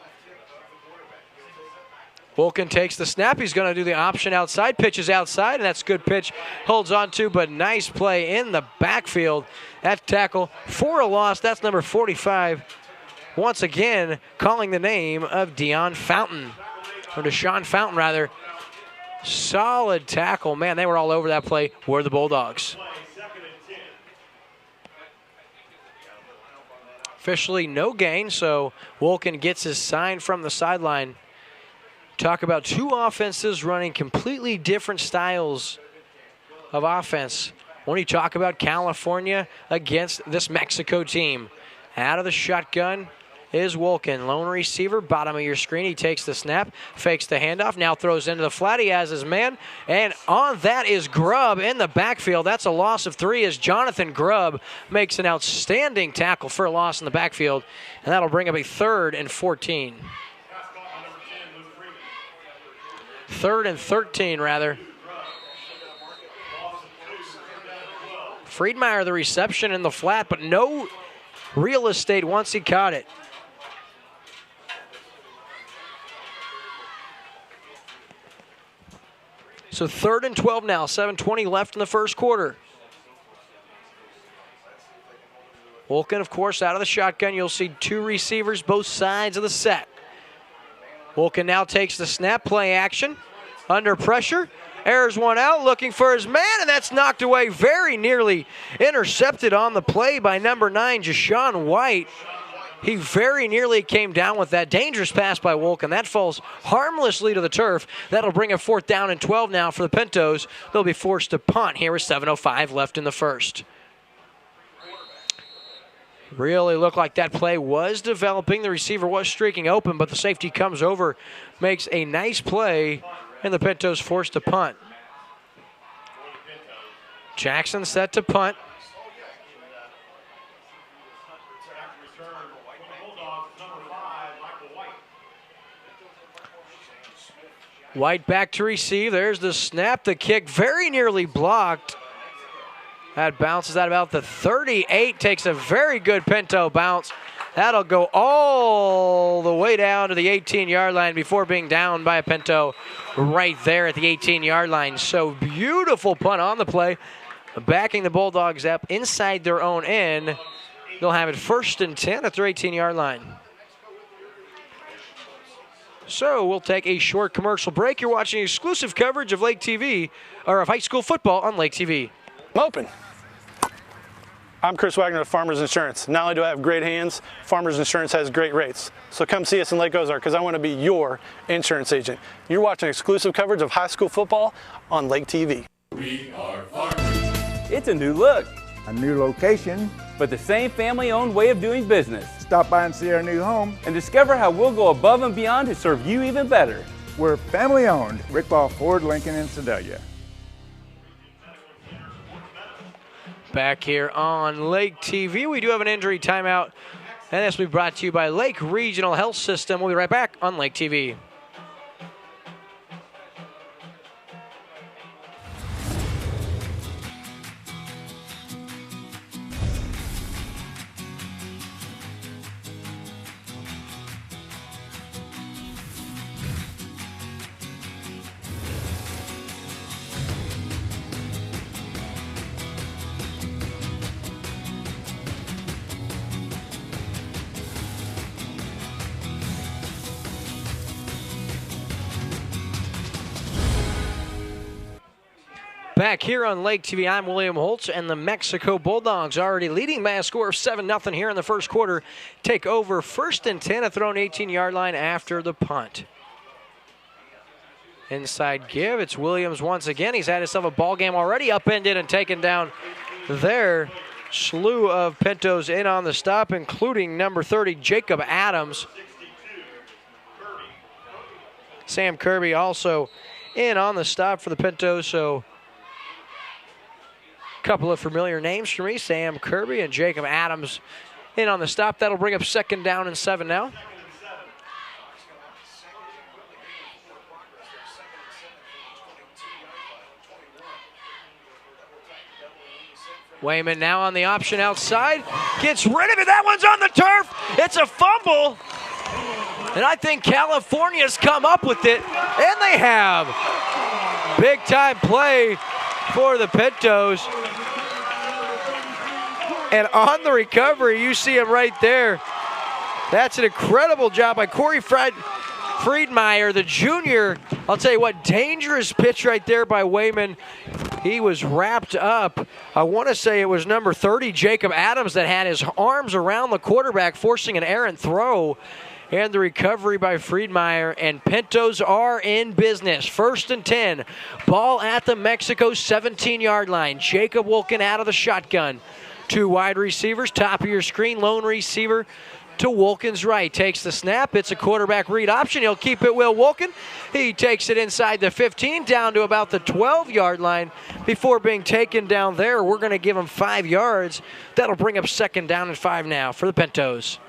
Wolken takes the snap. He's going to do the option outside. Pitches outside, and that's a good pitch. Holds on to, but nice play in the backfield. That tackle for a loss. That's number 45. Once again, calling the name of Deshaun Fountain, rather. Solid tackle. Man, they were all over that play. Were the Bulldogs. Officially no gain, so Wolken gets his sign from the sideline. Talk about 2 offenses running completely different styles of offense. When you talk about California against this Mexico team, out of the shotgun is Wolken. Lone receiver, bottom of your screen. He takes the snap, fakes the handoff, now throws into the flat. He has his man, and on that is Grubb in the backfield. That's a loss of 3 as Jonathan Grubb makes an outstanding tackle for a loss in the backfield, and that'll bring up a 3rd and 14. 3rd and 13, rather. Friedmeier, the reception in the flat, but no real estate once he caught it. So 3rd and 12 now, 7:20 left in the first quarter. Wolken, of course, out of the shotgun. You'll see 2 receivers both sides of the set. Wolken now takes the snap, play action, under pressure, airs one out, looking for his man, and that's knocked away, very nearly intercepted on the play by number 9, Jashawn White. He very nearly came down with that dangerous pass by Wolken. That falls harmlessly to the turf. That'll bring a 4th down and 12 now for the Pintos. They'll be forced to punt here with 7:05 left in the first. Really looked like that play was developing. The receiver was streaking open, but the safety comes over, makes a nice play, and the Pintos forced to punt. Jackson set to punt. White back to receive. There's the snap. The kick very nearly blocked. That bounces at about the 38, takes a very good Pinto bounce. That'll go all the way down to the 18-yard line before being down by a Pinto right there at the 18-yard line. So beautiful punt on the play, backing the Bulldogs up inside their own end. They'll have it 1st and 10 at their 18-yard line. So we'll take a short commercial break. You're watching exclusive coverage of LakeTV, or of high school football on LakeTV. Open. I'm Chris Wagner of Farmers Insurance. Not only do I have great hands, Farmers Insurance has great rates. So come see us in Lake Ozark because I want to be your insurance agent. You're watching exclusive coverage of high school football on LakeTV. We are farmers. It's a new look, A new location. but the same family-owned way of doing business. Stop by and see our new home. And discover how we'll go above and beyond to serve you even better. We're family owned. Rick Ball Ford, Lincoln, and Sedalia. Back here on Lake TV, we do have an injury timeout, and this will be brought to you by Lake Regional Health System. We'll be right back on Lake TV. Back here on Lake TV, I'm William Holtz, and the Mexico Bulldogs already leading by a score of 7-0 here in the first quarter. Take over 1st and 10 at their own 18-yard line after the punt. Inside give. It's Williams once again. He's had himself a ball game already, upended and taken down there. Slew of Pintos in on the stop, including number 30, Jacob Adams. Sam Kirby also in on the stop for the Pintos, so a couple of familiar names for me, Sam Kirby and Jacob Adams in on the stop. That'll bring up 2nd down and 7 now. Wayman now on the option outside, gets rid of it. That one's on the turf. It's a fumble. And I think California's come up with it, and they have. Big time play for the Pintos. And on the recovery, you see him right there. That's an incredible job by Corey Friedmeier, the junior. I'll tell you what, dangerous pitch right there by Wayman. He was wrapped up. I want to say it was number 30, Jacob Adams, that had his arms around the quarterback, forcing an errant throw. And the recovery by Friedmeier, and Pintos are in business. 1st and 10. Ball at the Mexico 17-yard line. Jacob Wolken out of the shotgun. 2 wide receivers, top of your screen. Lone receiver to Wolken's right. Takes the snap. It's a quarterback read option. He'll keep it, Will Wolken. He takes it inside the 15, down to about the 12-yard line before being taken down there. We're going to give him 5 yards. That'll bring up 2nd down and 5 now for the Pintos.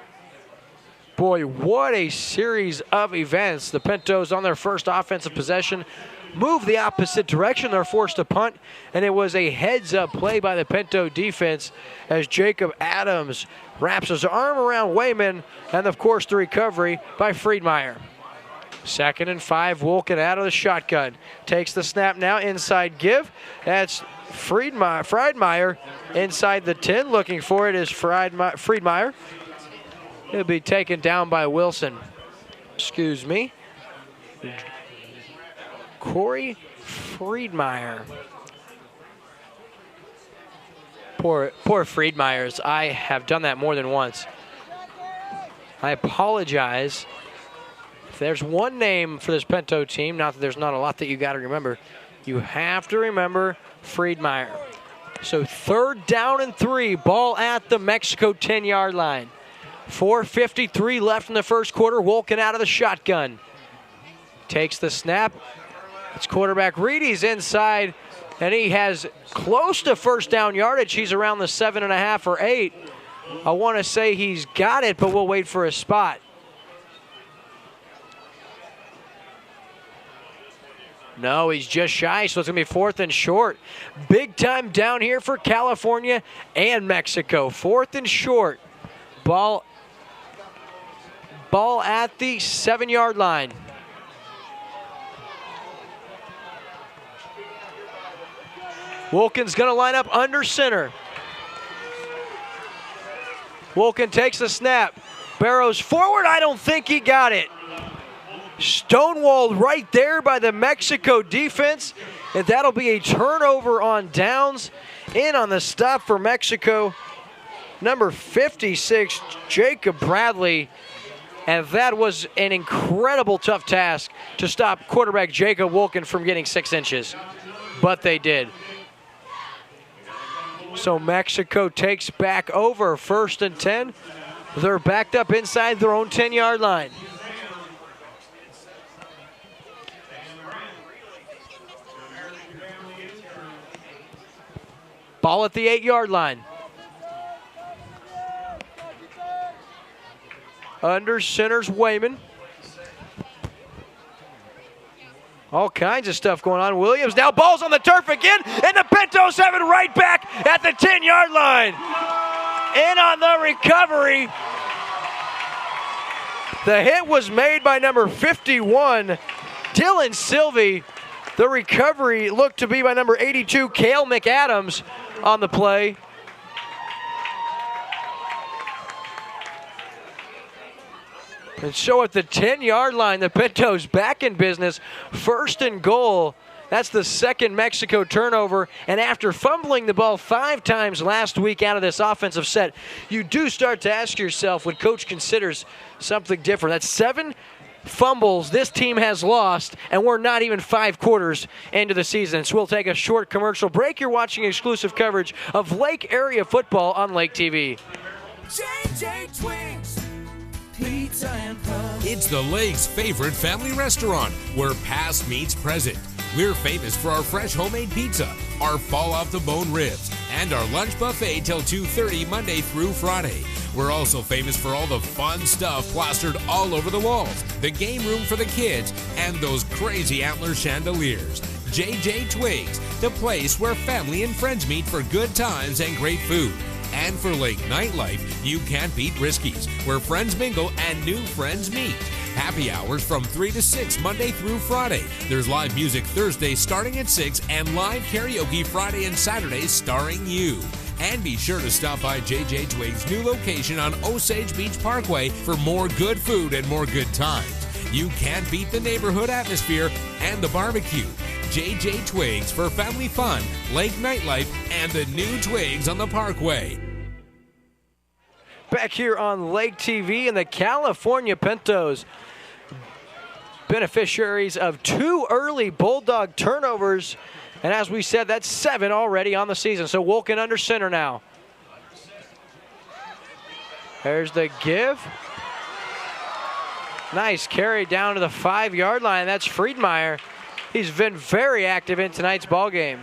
Boy, what a series of events. The Pintos on their first offensive possession move the opposite direction. They're forced to punt, and it was a heads-up play by the Pinto defense as Jacob Adams wraps his arm around Wayman, and of course the recovery by Friedmeier. 2nd and 5, Wolken out of the shotgun. Takes the snap now, inside give. That's Friedmeier inside the 10. Looking for it is Friedmeier. He'll be taken down by Wilson. Excuse me. Corey Friedmeier. Poor Friedmeiers. I have done that more than once. I apologize. If there's one name for this Pinto team, not that there's not a lot that you got to remember, you have to remember Friedmeier. So 3rd down and 3, ball at the Mexico 10-yard line. 4:53 left in the first quarter. Wolken out of the shotgun. Takes the snap. It's quarterback Reed. He's inside, and he has close to 1st down yardage. He's around the 7.5 or 8. I want to say he's got it, but we'll wait for a spot. No, he's just shy, so it's going to be 4th and short. Big time down here for California and Mexico. 4th and short. Ball at the 7-yard line. Wolken's going to line up under center. Wolken takes the snap. Barrows forward. I don't think he got it. Stonewalled right there by the Mexico defense. And that'll be a turnover on downs. In on the stop for Mexico. Number 56, Jacob Bradley. And that was an incredible tough task to stop quarterback Jacob Wolken from getting 6 inches. But they did. So Mexico takes back over. 1st and 10. They're backed up inside their own 10-yard line. Ball at the 8-yard line. Under center's Wayman. All kinds of stuff going on. Williams now ball's on the turf again, and the Pintos have it right back at the 10-yard line. In on the recovery. The hit was made by number 51, Dylan Sylvie. The recovery looked to be by number 82, Cale McAdams on the play. And so at the 10-yard line, the Pintos back in business. 1st and goal. That's the 2nd Mexico turnover. And after fumbling the ball 5 times last week out of this offensive set, you do start to ask yourself when coach considers something different. That's 7 fumbles this team has lost, and we're not even 5 quarters into the season. So we'll take a short commercial break. You're watching exclusive coverage of Lake area football on Lake TV. JJ Twigs, pizza and fun. It's the Lake's favorite family restaurant where past meets present. We're famous for our fresh homemade pizza, our fall-off-the-bone ribs, and our lunch buffet till 2:30 Monday through Friday. We're also famous for all the fun stuff plastered all over the walls, the game room for the kids, and those crazy antler chandeliers. JJ Twigs, the place where family and friends meet for good times and great food. And for Lake nightlife, you can't beat Risky's, where friends mingle and new friends meet. Happy hours from 3 to 6 Monday through Friday. There's live music Thursday starting at 6 and live karaoke Friday and Saturday starring you. And be sure to stop by JJ Twigs' new location on Osage Beach Parkway for more good food and more good times. You can't beat the neighborhood atmosphere and the barbecue. JJ Twigs for family fun, lake nightlife, and the new Twigs on the Parkway. Back here on Lake TV, and the California Pintos, beneficiaries of 2 early Bulldog turnovers. And as we said, that's 7 already on the season. So Wolken under center now. There's the give. Nice carry down to the 5-yard line. That's Friedmeier. He's been very active in tonight's ball game.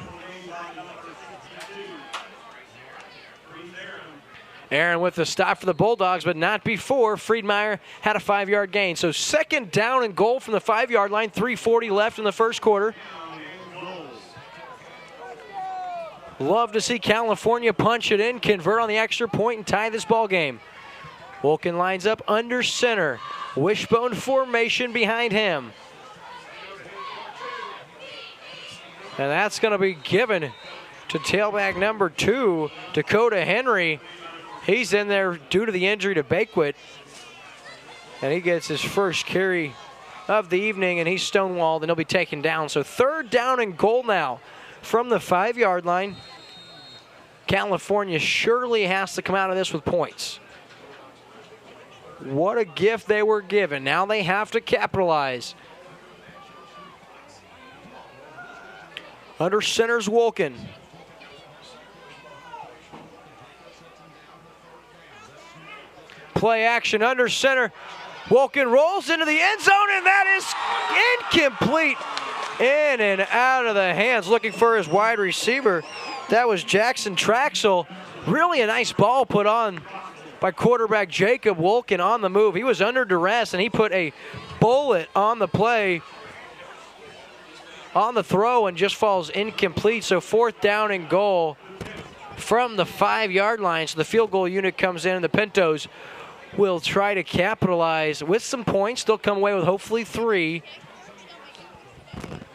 Aaron with the stop for the Bulldogs, but not before Friedmeier had a 5-yard gain. So 2nd down and goal from the 5-yard line, 3:40 left in the first quarter. Love to see California punch it in, convert on the extra point, and tie this ball game. Wolken lines up under center. Wishbone formation behind him. And that's going to be given to tailback number 2, Dakota Henry. He's in there due to the injury to Bakewit. And he gets his first carry of the evening, and he's stonewalled, and he'll be taken down. So 3rd down and goal now from the 5-yard line. California surely has to come out of this with points. What a gift they were given. Now they have to capitalize. Under center's Wolken. Play action under center. Wolken rolls into the end zone, and that is incomplete. In and out of the hands, looking for his wide receiver. That was Jackson Traxel. Really a nice ball put on by quarterback Jacob Wolken on the move. He was under duress, and he put a bullet on the play, on the throw, and just falls incomplete. So 4th down and goal from the 5-yard line. So the field goal unit comes in, and the Pintos will try to capitalize with some points. They'll come away with hopefully 3.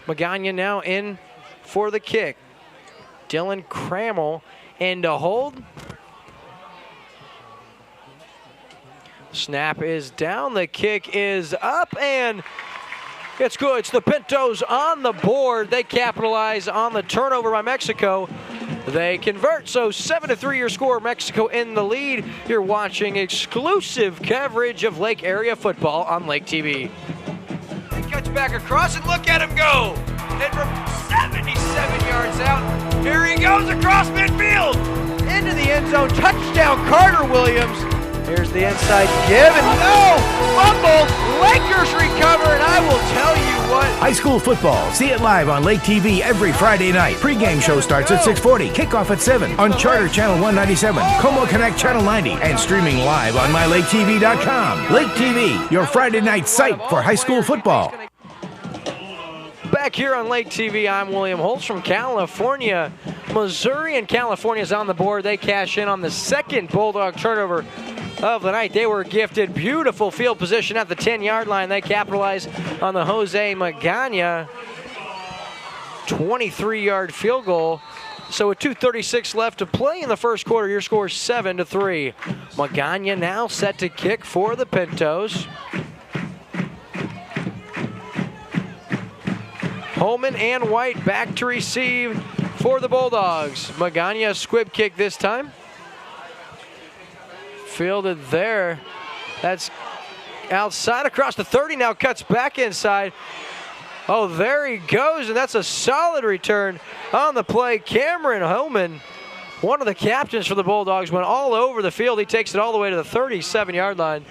Magana now in for the kick. Dylan Crammel in to hold. Snap is down, the kick is up, and it's good. It's the Pintos on the board. They capitalize on the turnover by Mexico. They convert, so 7-3 your score. Mexico in the lead. You're watching exclusive coverage of Lake area football on Lake TV. He cuts back across, and look at him go. And from 77 yards out, here he goes across midfield. Into the end zone, touchdown Carter Williams. Here's the inside give, and no! Fumble! Lakers recover, and I will tell you what. High school football. See it live on Lake TV every Friday night. Pre-game show starts at 6:40. Kickoff at 7 on Charter Channel 197, Como Connect Channel 90, and streaming live on MyLakeTV.com. Lake TV, your Friday night site for high school football. Back here on Lake TV, I'm William Holtz from California. Missouri and California is on the board. They cash in on the 2nd Bulldog turnover of the night. They were gifted beautiful field position at the 10-yard line. They capitalize on the Jose Magana 23-yard field goal. So with 2:36 left to play in the first quarter, your score is 7-3. Magana now set to kick for the Pintos. Holman and White back to receive for the Bulldogs. Magana squib kick this time. Fielded there. That's outside across the 30, now cuts back inside. Oh, there he goes, and that's a solid return on the play. Cameron Homan, one of the captains for the Bulldogs, went all over the field. He takes it all the way to the 37-yard line.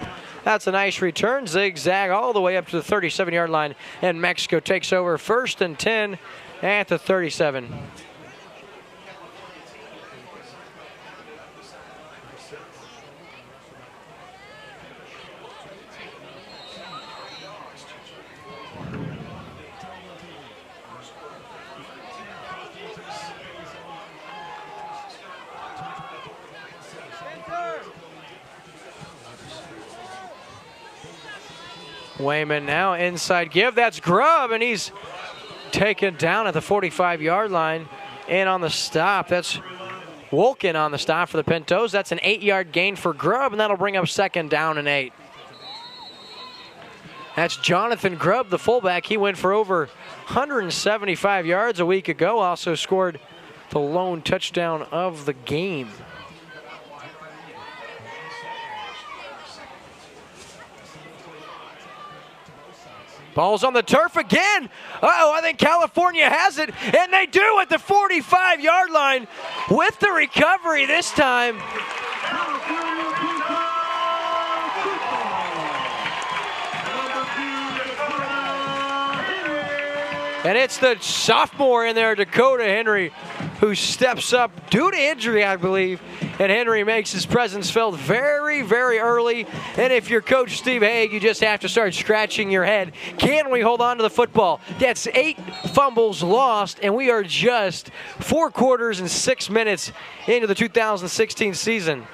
That's a nice return, zigzag all the way up to the 37-yard line, and Mexico takes over 1st and 10 at the 37. Wayman now inside give. That's Grubb, and he's taken down at the 45-yard line. And on the stop, that's Wolken on the stop for the Pintos. That's an 8-yard gain for Grubb, and that'll bring up 2nd down and 8. That's Jonathan Grubb, the fullback. He went for over 175 yards a week ago. Also scored the lone touchdown of the game. Ball's on the turf again. Uh-oh, I think California has it, and they do at the 45-yard line with the recovery this time. And it's the sophomore in there, Dakota Henry, who steps up due to injury, I believe. And Henry makes his presence felt very, very early. And if you're Coach Steve Haig, you just have to start scratching your head. Can we hold on to the football? That's 8 fumbles lost, and we are just 4 quarters and 6 minutes into the 2016 season.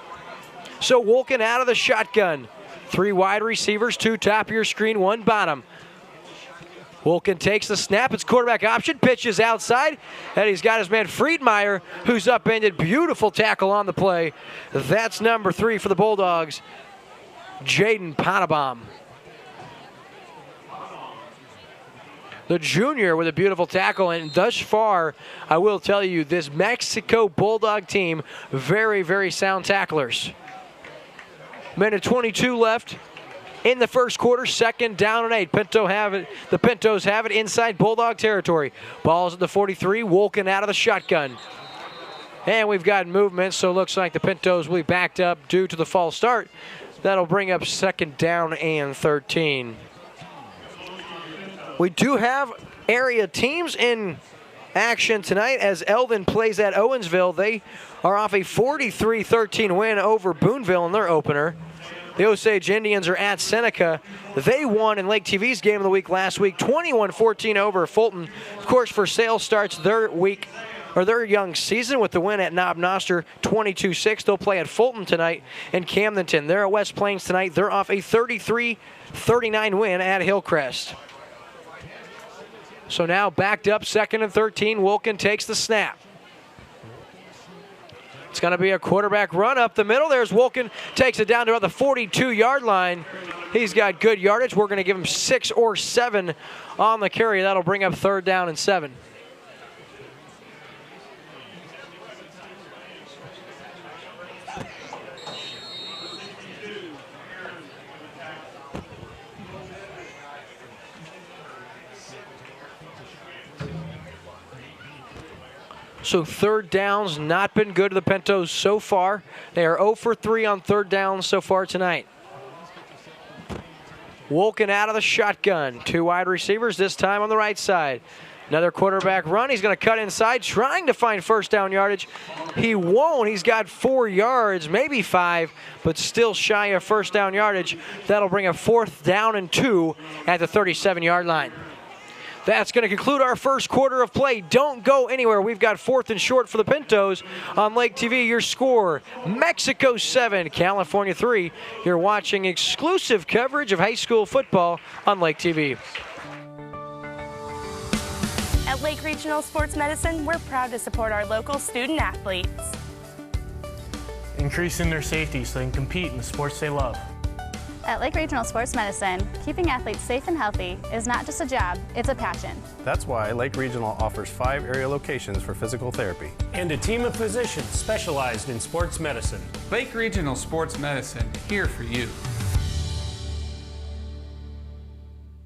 So Wolken out of the shotgun. 3 wide receivers, 2 top of your screen, 1 bottom. Wolken takes the snap. It's quarterback option. Pitches outside. And he's got his man Friedmeier, who's upended. Beautiful tackle on the play. That's number 3 for the Bulldogs, Jaden Potabom. The junior with a beautiful tackle. And thus far, I will tell you, this Mexico Bulldog team, very, very sound tacklers. Minute 22 left in the first quarter, 2nd down and 8. The Pintos have it inside Bulldog territory. Ball's at the 43, Wolken out of the shotgun. And we've got movement, so it looks like the Pintos will be backed up due to the false start. That'll bring up 2nd down and 13. We do have area teams in action tonight as Eldon plays at Owensville. They are off a 43-13 win over Boonville in their opener. The Osage Indians are at Seneca. They won in LakeTV's game of the week last week, 21-14 over Fulton. Of course, Versailles starts their young season with the win at Knob Noster, 22-6. They'll play at Fulton tonight and Camdenton. They're at West Plains tonight. They're off a 33-39 win at Hillcrest. So now backed up, 2nd and 13. Wolken takes the snap. It's going to be a quarterback run up the middle. There's Wolken, takes it down to about the 42-yard line. He's got good yardage. We're going to give him 6 or 7 on the carry. That'll bring up 3rd down and 7. So 3rd down's not been good to the Pintos so far. They are 0 for 3 on 3rd down so far tonight. Wolken out of the shotgun. 2 wide receivers, this time on the right side. Another quarterback run. He's going to cut inside, trying to find 1st down yardage. He won't. He's got 4 yards, maybe 5, but still shy of 1st down yardage. That'll bring a 4th down and 2 at the 37-yard line. That's going to conclude our first quarter of play. Don't go anywhere. We've got 4th and short for the Pintos on Lake TV. Your score, Mexico 7, California 3. You're watching exclusive coverage of high school football on Lake TV. At Lake Regional Sports Medicine, we're proud to support our local student athletes, increasing their safety so they can compete in the sports they love. At Lake Regional Sports Medicine, keeping athletes safe and healthy is not just a job, it's a passion. That's why Lake Regional offers 5 area locations for physical therapy. And a team of physicians specialized in sports medicine. Lake Regional Sports Medicine, here for you.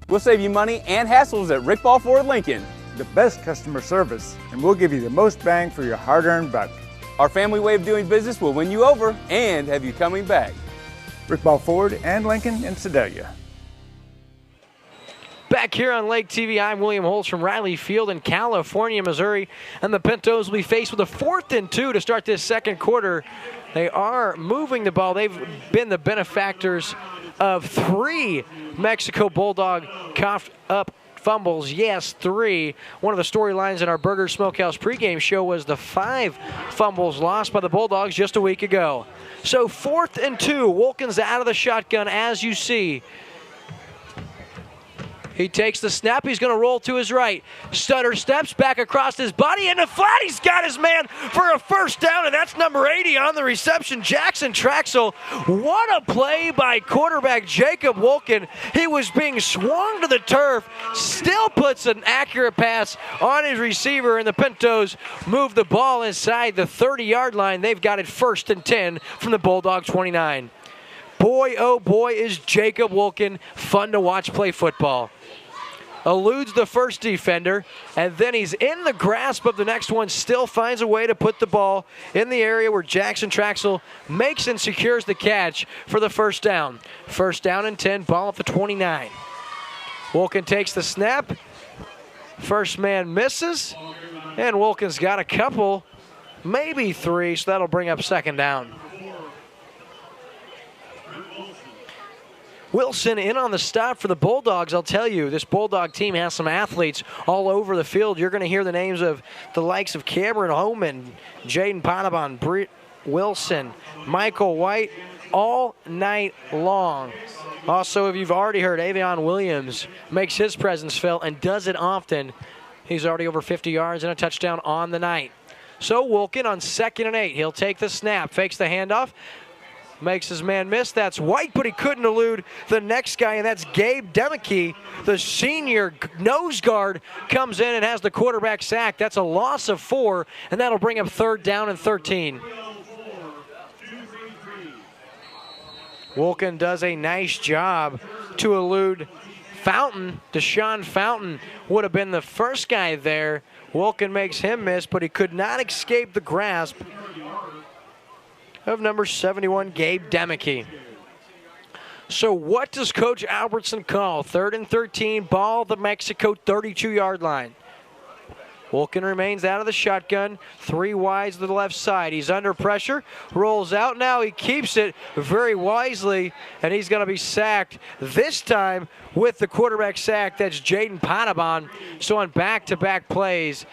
We'll save you money and hassles at Rick Ball Ford Lincoln. The best customer service, and we'll give you the most bang for your hard-earned buck. Our family way of doing business will win you over and have you coming back. Rick Ball Ford and Lincoln in Sedalia. Back here on Lake TV, I'm William Holtz from Riley Field in California, Missouri. And the Pintos will be faced with a 4th and 2 to start this second quarter. They are moving the ball. They've been the benefactors of 3 Mexico Bulldog coughed up fumbles. Yes, 3. One of the storylines in our Burger Smokehouse pregame show was the 5 fumbles lost by the Bulldogs just a week ago. So 4th and 2. Wilkins out of the shotgun, as you see. He takes the snap. He's going to roll to his right. Stutter steps back across his body, and the flat. He's got his man for a first down, and that's number 80 on the reception, Jackson Traxel. What a play by quarterback Jacob Wilkin. He was being swung to the turf, still puts an accurate pass on his receiver, and the Pintos move the ball inside the 30-yard line. They've got it 1st and 10 from the Bulldog 29. Boy, oh boy, is Jacob Wilkin fun to watch play football. Eludes the first defender, and then he's in the grasp of the next one, still finds a way to put the ball in the area where Jackson Traxel makes and secures the catch for the first down. 1st down and 10, ball at the 29. Wilkin takes the snap. First man misses, and Wilkin's got a couple, maybe 3, so that'll bring up 2nd down. Wilson in on the stop for the Bulldogs. I'll tell you, this Bulldog team has some athletes all over the field. You're going to hear the names of the likes of Cameron Homan, Jaden Potabon, Britt Wilson, Michael White, all night long. Also, if you've already heard, Avion Williams makes his presence felt and does it often. He's already over 50 yards and a touchdown on the night. So Wilkin on 2nd and 8. He'll take the snap, fakes the handoff, makes his man miss. That's White, but he couldn't elude the next guy, and that's Gabe Demeke. The senior nose guard comes in and has the quarterback sacked. That's a loss of 4, and that'll bring up 3rd down and 13. Wilkin does a nice job to elude Fountain. Deshaun Fountain would have been the first guy there. Wilkin makes him miss, but he could not escape the grasp of number 71, Gabe Demeke. So what does Coach Albertson call? 3rd and 13, ball the Mexico 32-yard line. Wilkin remains out of the shotgun, 3 wides to the left side. He's under pressure, rolls out now. He keeps it very wisely, and he's going to be sacked this time with the quarterback sack. That's Jaden Potabon. So on back-to-back plays,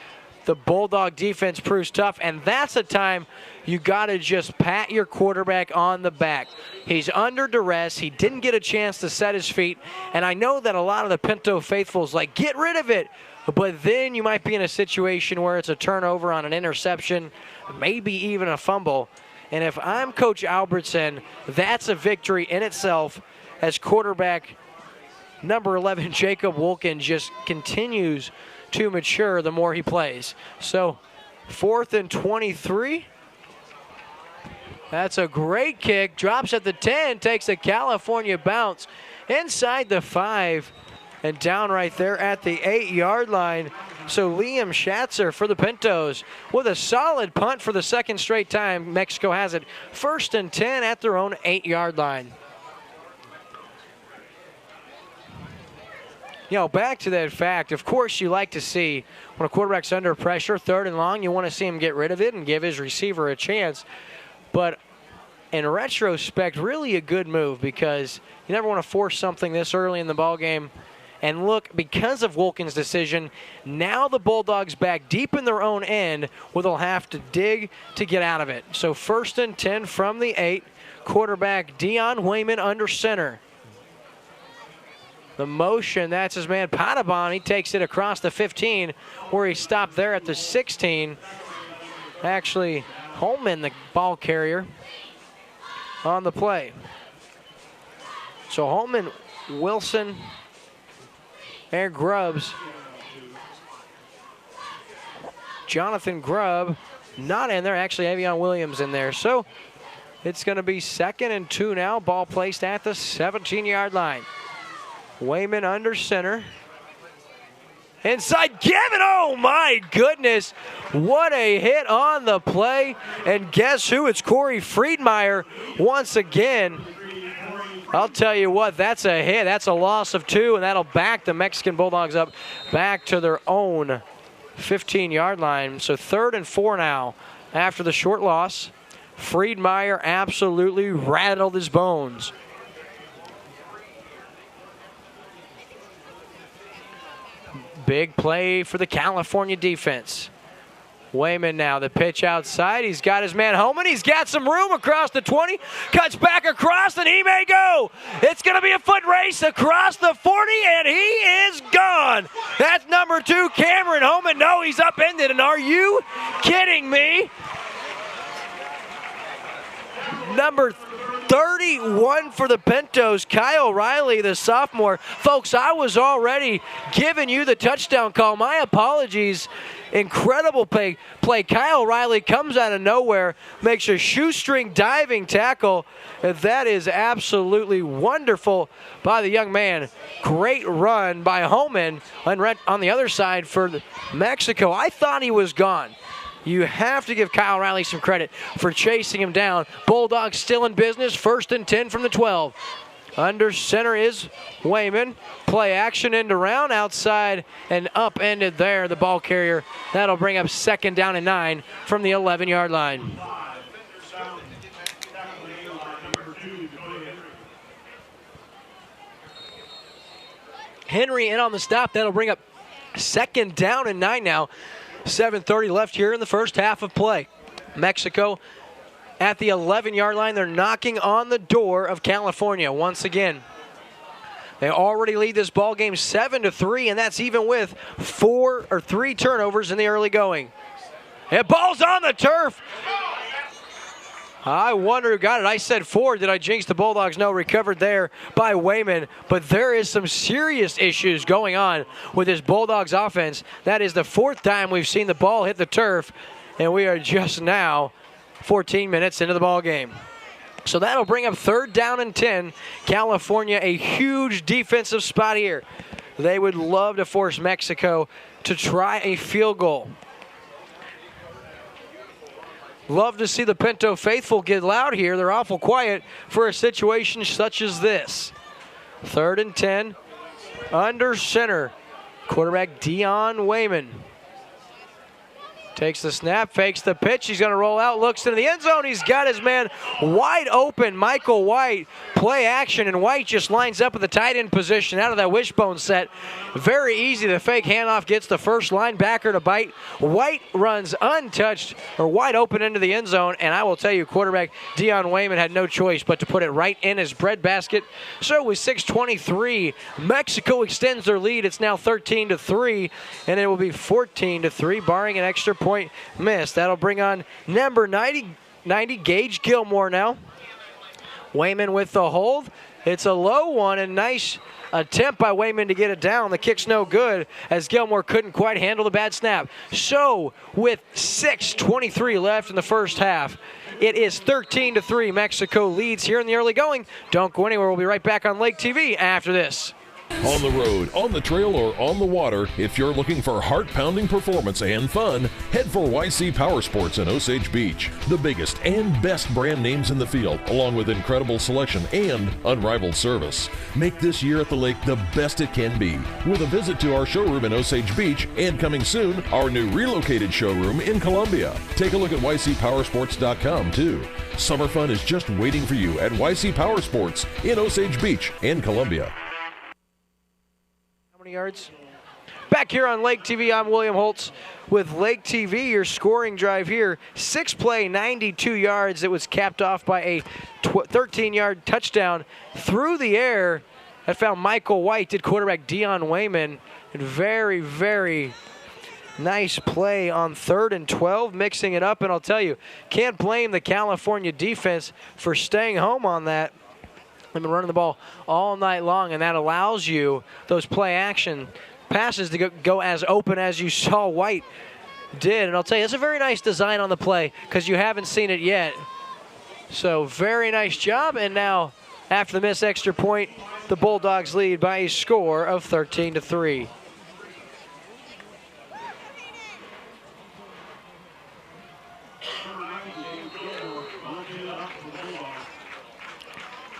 the Bulldog defense proves tough, and that's a time you got to just pat your quarterback on the back. He's under duress. He didn't get a chance to set his feet, and I know that a lot of the Pinto faithfuls like, get rid of it. But then you might be in a situation where it's a turnover on an interception, maybe even a fumble. And if I'm Coach Albertson, that's a victory in itself as quarterback number 11, Jacob Wilkin, just continues to mature the more he plays. So 4th and 23. That's a great kick. Drops at the 10, takes a California bounce inside the 5. And down right there at the 8-yard line. So Liam Schatzer for the Pintos with a solid punt for the 2nd straight time. Mexico has it 1st and 10 at their own 8-yard line. You know, back to that fact, of course you like to see when a quarterback's under pressure, 3rd and long, you want to see him get rid of it and give his receiver a chance. But in retrospect, really a good move because you never want to force something this early in the ballgame. And look, because of Wilkin's decision, now the Bulldogs back deep in their own end where they'll have to dig to get out of it. So 1st and 10 from the 8. Quarterback Dion Wayman under center. The motion, that's his man Potabon. He takes it across the 15 where he stopped there at the 16. Actually, Holman, the ball carrier, on the play. So Holman, Wilson, and Grubbs. Jonathan Grubb not in there. Actually, Avion Williams in there. So it's going to be 2nd and 2 now. Ball placed at the 17-yard line. Wayman under center. Inside, Gavin, oh my goodness. What a hit on the play. And guess who? It's Corey Friedmeier once again. I'll tell you what, that's a hit. That's a loss of 2, and that'll back the Mexican Bulldogs up back to their own 15-yard line. So 3rd and 4 now after the short loss. Friedmeier absolutely rattled his bones. Big play for the California defense. Wayman now, the pitch outside. He's got his man Homan. He's got some room across the 20. Cuts back across, and he may go. It's going to be a foot race across the 40, and he is gone. That's number 2, Cameron Homan. No, he's upended, and are you kidding me? Number 31 for the Pintos, Kyle Riley, the sophomore. Folks, I was already giving you the touchdown call. My apologies. Incredible play. Kyle Riley comes out of nowhere, makes a shoestring diving tackle. That is absolutely wonderful by the young man. Great run by Homan on the other side for Mexico. I thought he was gone. You have to give Kyle Riley some credit for chasing him down. Bulldogs still in business, 1st and 10 from the 12. Under center is Wayman. Play action into round, outside and upended there, the ball carrier. That'll bring up 2nd down and 9 from the 11-yard line. Henry in on the stop. That'll bring up 2nd down and 9 now. 7:30 left here in the first half of play. Mexico at the 11-yard line. They're knocking on the door of California once again. They already lead this ball game 7-3, and that's even with 3 turnovers in the early going. And ball's on the turf. I wonder who got it. I said 4. Did I jinx the Bulldogs? No, recovered there by Wayman. But there is some serious issues going on with this Bulldogs offense. That is the 4th time we've seen the ball hit the turf, and we are just now 14 minutes into the ball game. So that'll bring up 3rd down and 10. California, a huge defensive spot here. They would love to force Mexico to try a field goal. Love to see the Pinto faithful get loud here. They're awful quiet for a situation such as this. 3rd and 10, under center. Quarterback Dion Wayman takes the snap, fakes the pitch. He's going to roll out, looks into the end zone. He's got his man wide open, Michael White. Play action, and White just lines up at the tight end position out of that wishbone set. Very easy. The fake handoff gets the first linebacker to bite. White runs untouched or wide open into the end zone, and I will tell you, quarterback Dion Wayman had no choice but to put it right in his breadbasket. So with 6:23, Mexico extends their lead. It's now 13-3, and it will be 14-3, barring an extra point miss. That'll bring on number 90 Gage Gilmore now. Wayman with the hold. It's a low one, and nice attempt by Wayman to get it down. The kick's no good as Gilmore couldn't quite handle the bad snap. So with 6:23 left in the first half, it is 13-3. Mexico leads here in the early going. Don't go anywhere. We'll be right back on Lake TV after this. On the road, on the trail, or on the water, if you're looking for heart-pounding performance and fun, head for YC Power Sports in Osage Beach. The biggest and best brand names in the field, along with incredible selection and unrivaled service. Make this year at the lake the best it can be, with a visit to our showroom in Osage Beach, and coming soon, our new relocated showroom in Columbia. Take a look at ycpowersports.com too. Summer fun is just waiting for you at YC Power Sports in Osage Beach and Columbia. Yards. Back here on Lake TV, I'm William Holtz with Lake TV, your scoring drive here. 6-play, 92 yards. It was capped off by a 13-yard touchdown through the air that found Michael White, did quarterback Dion Wayman. And very, very nice play on 3rd and 12, mixing it up. And I'll tell you, can't blame the California defense for staying home on that. They've been running the ball all night long, and that allows you those play-action passes to go as open as you saw White did. And I'll tell you, it's a very nice design on the play because you haven't seen it yet. So very nice job, and now After the missed extra point, the Bulldogs lead by a score of 13-3.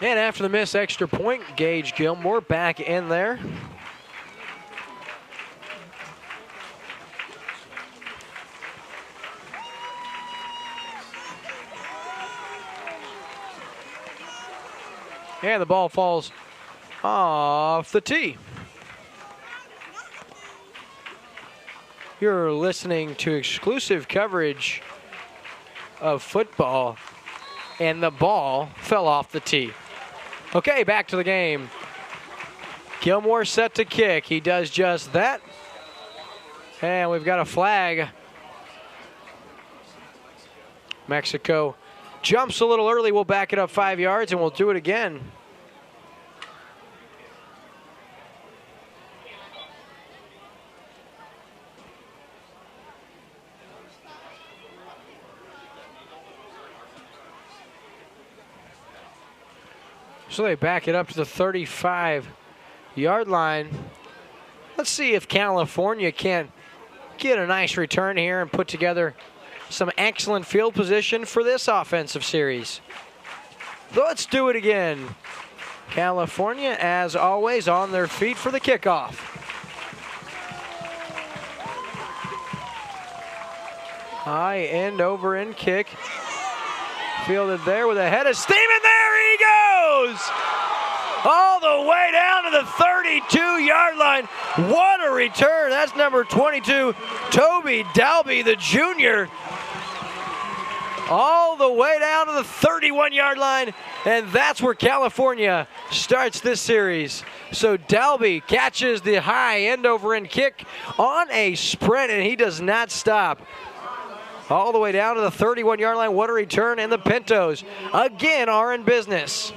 And after the missed extra point, Gage Gilmore back in there. And the ball falls off the tee. You're listening to exclusive coverage of football, and the ball fell off the tee. Okay, back to the game. Gilmore set to kick. He does just that. And we've got a flag. Mexico jumps a little early. We'll back it up 5 yards, and we'll do it again. So they back it up to the 35-yard line. Let's see if California can get a nice return here and put together some excellent field position for this offensive series. Let's do it again. California, as always, on their feet for the kickoff. High end over end kick. Fielded there with a head of steam, and there he goes! All the way down to the 32-yard line. What a return. That's number 22, Toby Dalby, the junior. All the way down to the 31-yard line, and that's where California starts this series. So Dalby catches the high end over end kick on a sprint, and he does not stop. All the way down to the 31-yard line. What a return, and the Pintos again are in business.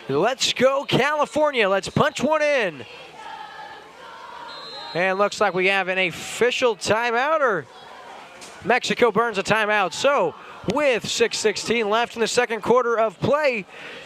Let's go California. Let's punch one in. And looks like we have an official timeout, or Mexico burns a timeout. So with 6:16 left in the second quarter of play,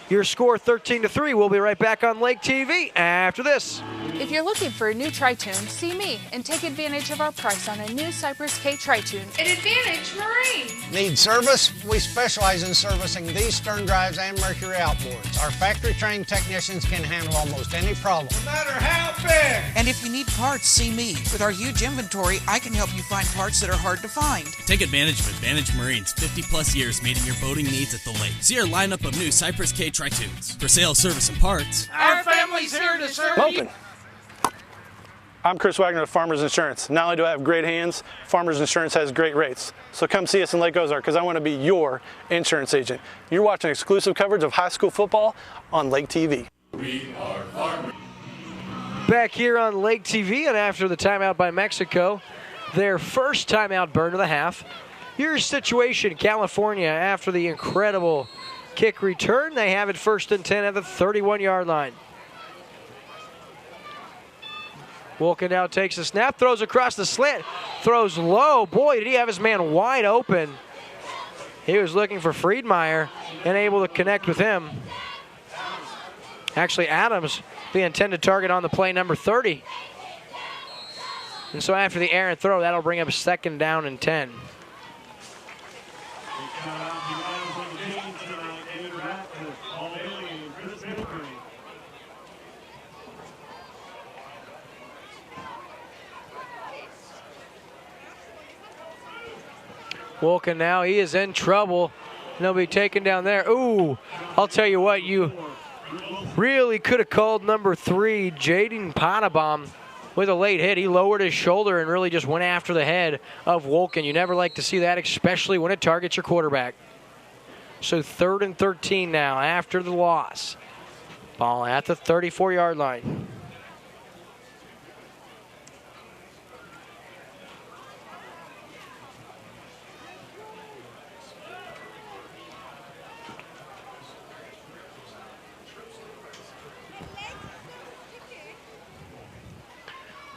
your score 13-3. We'll be right back on Lake TV after this. If you're looking for a new tri-tune, see me and take advantage of our price on a new Cypress K tri-tune at Advantage Marine. Need service? We specialize in servicing these stern drives and Mercury outboards. Our factory-trained technicians can handle almost any problem, no matter how big. And if you need parts, see me. With our huge inventory, I can help you find parts that are hard to find. Take advantage of Advantage Marine's 50-plus years meeting your boating needs at the lake. See our lineup of new Cypress K tri-tunes. For sale, service, and parts, our family's here to serve you. I'm Chris Wagner of Farmers Insurance. Not only do I have great hands, Farmers Insurance has great rates. So come see us in Lake Ozark, because I want to be your insurance agent. You're watching exclusive coverage of high school football on Lake TV. We are Farmers. Back here on Lake TV, and after the timeout by Mexico, their first timeout burn of the half. Your situation, California, after the incredible kick return, they have it 1st and 10 at the 31-yard line. Wolken now takes the snap, throws across the slant, throws low. Boy, did he have his man wide open. He was looking for Friedmeier and able to connect with him. Actually, Adams, the intended target on the play, number 30. And so after the errant throw, that'll bring up 2nd down and 10. Wolken now, he is in trouble. And he'll be taken down there. Ooh, I'll tell you what, you really could have called number 3, Jaden Potabom, with a late hit. He lowered his shoulder and really just went after the head of Wolken. You never like to see that, especially when it targets your quarterback. So 3rd and 13 now after the loss. Ball at the 34-yard line.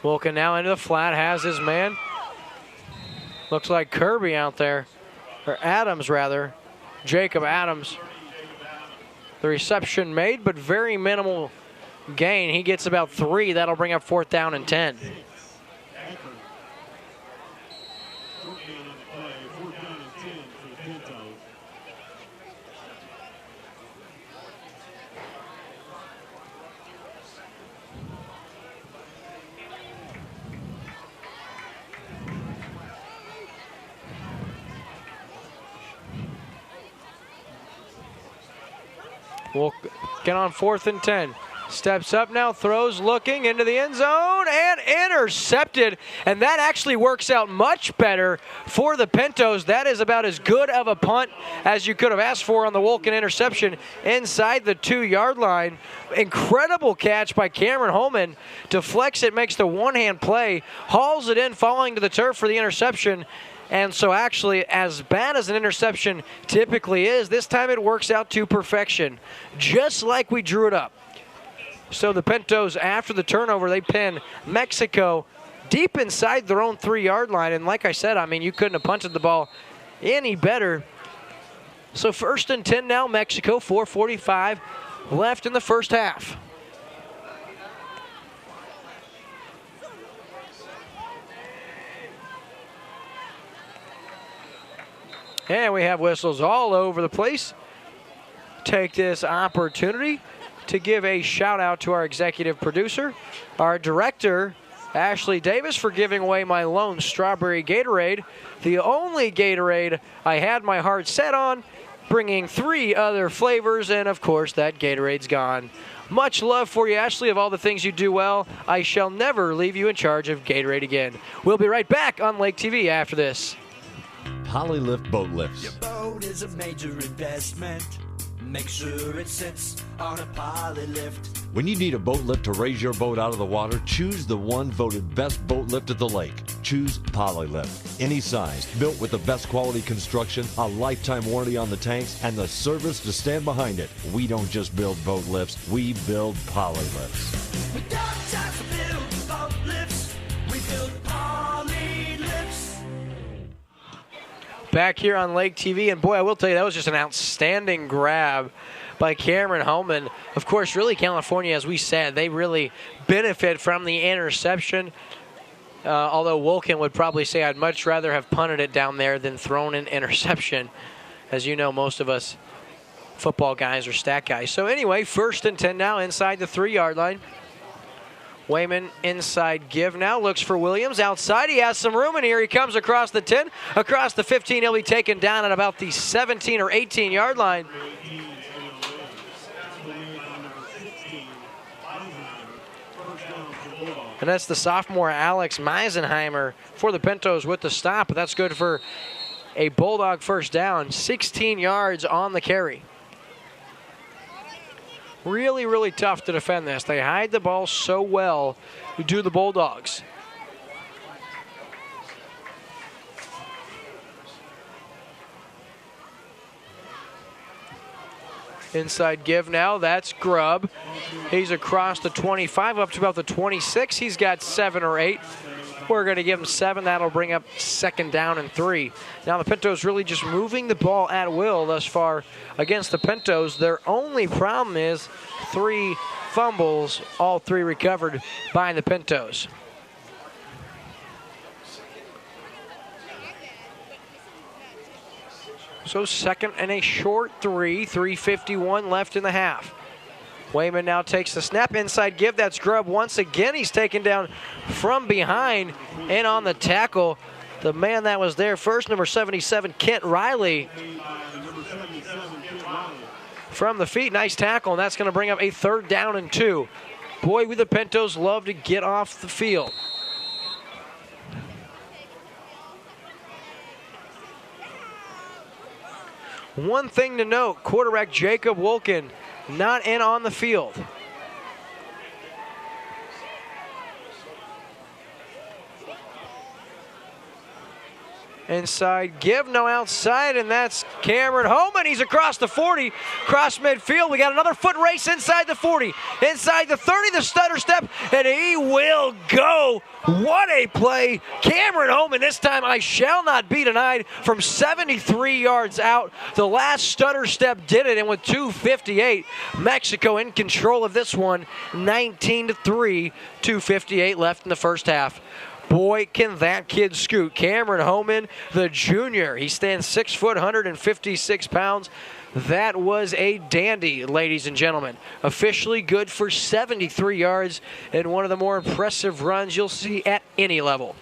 Wolken now into the flat, has his man. Looks like Kirby out there. or Adams rather, Jacob Adams. The reception made, but very minimal gain. He gets about 3. That'll bring up 4th down and 10. We'll get on 4th and 10. Steps up now, throws, looking into the end zone, and intercepted. And that actually works out much better for the Pintos. That is about as good of a punt as you could have asked for on the Wolken interception inside the 2-yard line. Incredible catch by Cameron Holman. Deflects it, makes the one-hand play, hauls it in, falling to the turf for the interception. And so actually, as bad as an interception typically is, this time it works out to perfection, just like we drew it up. So the Pintos, after the turnover, they pin Mexico deep inside their own 3-yard line. And like I said, I mean, you couldn't have punted the ball any better. So 1st and 10 now, Mexico, 4:45 left in the first half. And we have whistles all over the place. Take this opportunity to give a shout out to our executive producer, our director, Ashley Davis, for giving away my lone strawberry Gatorade, the only Gatorade I had my heart set on, bringing 3 other flavors, and of course that Gatorade's gone. Much love for you, Ashley. Of all the things you do well, I shall never leave you in charge of Gatorade again. We'll be right back on Lake TV after this. Polylift boat lifts. Your boat is a major investment. Make sure it sits on a poly lift. When you need a boat lift to raise your boat out of the water, choose the one voted best boat lift at the lake. Choose Polylift. Any size, built with the best quality construction, a lifetime warranty on the tanks, and the service to stand behind it. We don't just build boat lifts, we build Polylifts. We don't just build boat lifts, we build poly lifts. Back here on Lake TV, and boy, I will tell you, that was just an outstanding grab by Cameron Holman. Of course, really, California, as we said, they really benefit from the interception. Although Wolken would probably say, I'd much rather have punted it down there than thrown an interception. As you know, most of us football guys are stat guys. So anyway, 1st and 10 now inside the 3-yard line. Wayman inside give now, looks for Williams outside. He has some room, and here he comes across the 10, across the 15. He'll be taken down at about the 17 or 18-yard line. And that's the sophomore Alex Meisenheimer for the Pintos with the stop. But that's good for a Bulldog 1st down, 16 yards on the carry. Really, really tough to defend this. They hide the ball so well, do the Bulldogs. Inside give now, that's Grubb. He's across the 25 up to about the 26. He's got 7 or 8. We're going to give him 7. That'll bring up 2nd down and 3. Now the Pintos really just moving the ball at will thus far against the Pintos. Their only problem is 3 fumbles, all 3 recovered by the Pintos. So 2nd and a short 3, 3:51 left in the half. Wayman now takes the snap, inside give, that's Grubb once again. He's taken down from behind, and on the tackle, the man that was there first, number 77, Kent Riley. From the feet, nice tackle, and that's going to bring up a 3rd down and 2. Boy, we the Pintos love to get off the field. One thing to note, quarterback Jacob Wolken not in on the field. Inside give, no outside, and that's Cameron Homan. He's across the 40, cross midfield. We got another foot race inside the 40, inside the 30, the stutter step, and he will go. What a play. Cameron Homan, this time I shall not be denied, from 73 yards out. The last stutter step did it, and with 2:58, Mexico in control of this one, 19-3, 2:58 left in the first half. Boy, can that kid scoot. Cameron Homan, the junior. He stands 6 foot, 156 pounds. That was a dandy, ladies and gentlemen. Officially good for 73 yards and one of the more impressive runs you'll see at any level.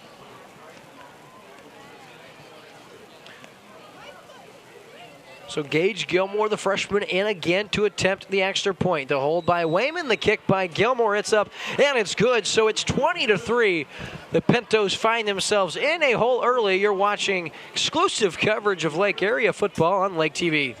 So Gage Gilmore, the freshman, in again to attempt the extra point. The hold by Wayman, the kick by Gilmore. It's up, and it's good. So it's 20-3. The Pintos find themselves in a hole early. You're watching exclusive coverage of Lake area football on Lake TV.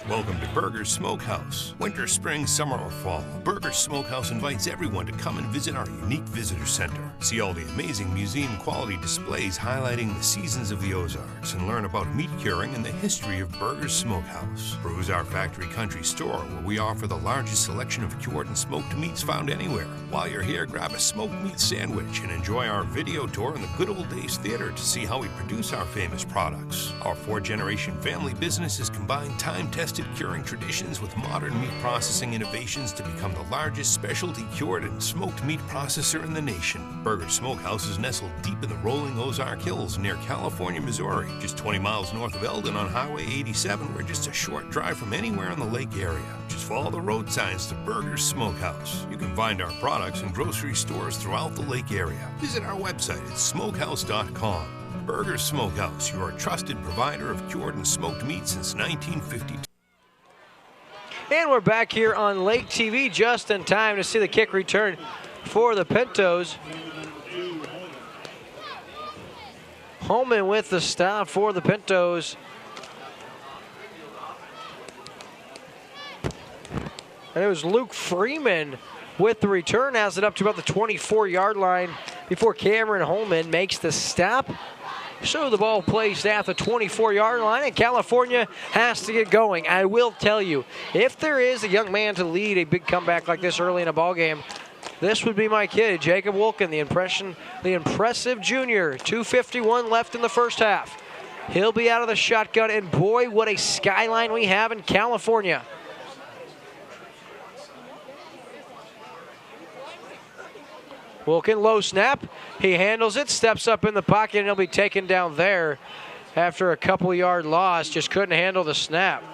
Welcome to Burger's Smokehouse. Winter, spring, summer, or fall, Burger's Smokehouse invites everyone to come and visit our unique visitor center. See all the amazing museum-quality displays highlighting the seasons of the Ozarks and learn about meat curing and the history of Burger's Smokehouse. Peruse our factory country store where we offer the largest selection of cured and smoked meats found anywhere. While you're here, grab a smoked meat sandwich and enjoy our video tour in the Good Old Days Theater to see how we produce our famous products. Our 4-generation family business has combined time-tested curing traditions with modern meat processing innovations to become the largest specialty cured and smoked meat processor in the nation. Burger Smokehouse is nestled deep in the rolling Ozark Hills near California, Missouri, just 20 miles north of Eldon on Highway 87. We're just a short drive from anywhere in the lake area. Just follow the road signs to Burger's Smokehouse. You can find our products in grocery stores throughout the lake area. Visit our website at smokehouse.com. Burger's Smokehouse, your trusted provider of cured and smoked meat since 1952. And we're back here on Lake TV just in time to see the kick return for the Pintos. Holman with the stop for the Pintos. And it was Luke Freeman with the return, has it up to about the 24-yard line before Cameron Holman makes the stop. So the ball placed at the 24-yard line, and California has to get going. I will tell you, if there is a young man to lead a big comeback like this early in a ball game, this would be my kid, Jacob Wilkin, the impressive junior. 2:51 left in the first half. He'll be out of the shotgun, and boy, what a skyline we have in California. Wilkin, low snap. He handles it, steps up in the pocket, and he'll be taken down there after a couple-yard loss. Just couldn't handle the snap.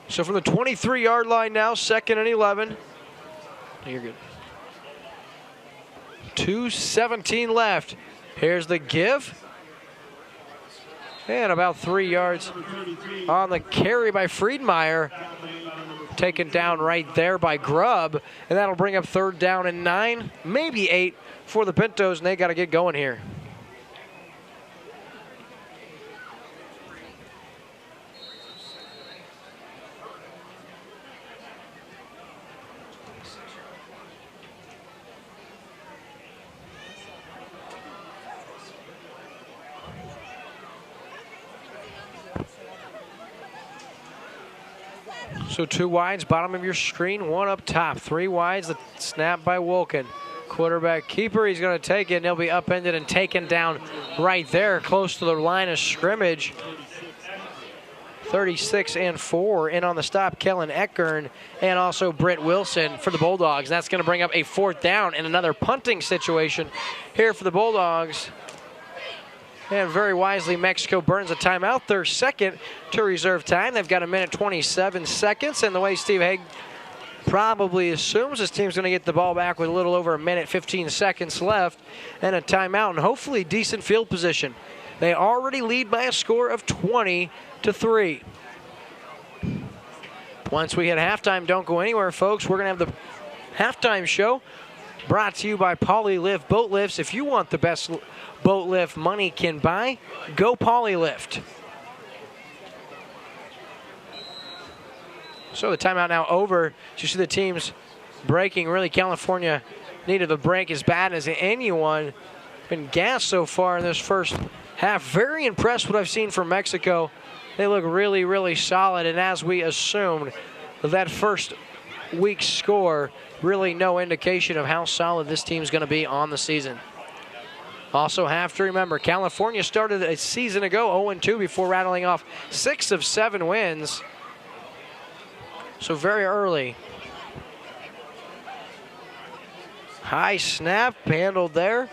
So from the 23-yard line now, 2nd and 11. You're good. 2:17 left. Here's the give. And about 3 yards on the carry by Friedmeier. Taken down right there by Grubb. And that'll bring up 3rd down and 9, maybe 8 for the Pintos, and they got to get going here. So 2 wides, bottom of your screen, 1 up top. 3 wides, the snap by Wilkin. Quarterback keeper, he's going to take it, and he'll be upended and taken down right there, close to the line of scrimmage. 36 and 4, and on the stop, Kellen Eckern and also Britt Wilson for the Bulldogs. That's going to bring up a 4th down and another punting situation here for the Bulldogs. And very wisely, Mexico burns a timeout, their second to reserve time. They've got 1:27 seconds, and the way Steve Haig probably assumes his team's going to get the ball back with a little over 1:15 seconds left and a timeout and hopefully decent field position. They already lead by a score of 20-3. Once we hit halftime, don't go anywhere, folks. We're going to have the halftime show Brought to you by Polylift Boat Lifts. If you want the best boat lift money can buy, go Polylift. So the timeout now over. You see the teams breaking. Really, California needed a break as bad as anyone. Been gassed so far in this first half. Very impressed what I've seen from Mexico. They look really, really solid. And as we assumed, that first week's score, really no indication of how solid this team's going to be on the season. Also have to remember, California started a season ago 0-2 before rattling off 6 of 7 wins. So very early. High snap handled there.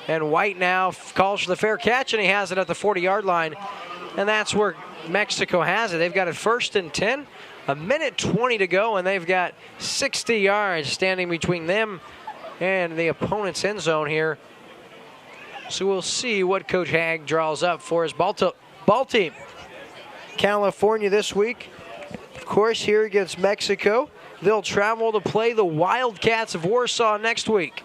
And White now calls for the fair catch, and he has it at the 40-yard line. And that's where Mexico has it. They've got it 1st and 10, a minute 20 to go, and they've got 60 yards standing between them and the opponent's end zone here. So we'll see what Coach Hag draws up for his ball team. California this week, of course, here against Mexico. They'll travel to play the Wildcats of Warsaw next week.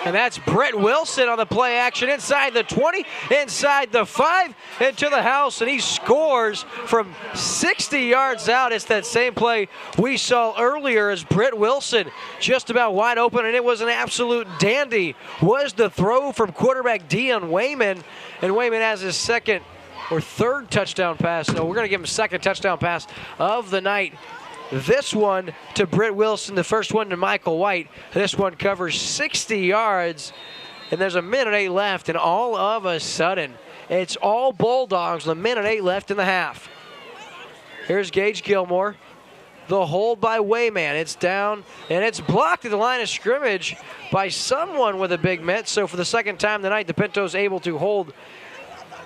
And that's Brett Wilson on the play action inside the 20, inside the 5, into the house, and he scores from 60 yards out. It's that same play we saw earlier as Brett Wilson just about wide open, and it was an absolute dandy. Was the throw from quarterback Dion Wayman, and Wayman has his second or third touchdown pass. So we're going to give him a second touchdown pass of the night. This one to Britt Wilson, the first one to Michael White. This one covers 60 yards, and there's a minute 8 left, and all of a sudden, it's all Bulldogs with a minute 8 left in the half. Here's Gage Gilmore. The hold by Wayman. It's down, and it's blocked at the line of scrimmage by someone with a big mitt. So for the second time tonight, the Pintos able to hold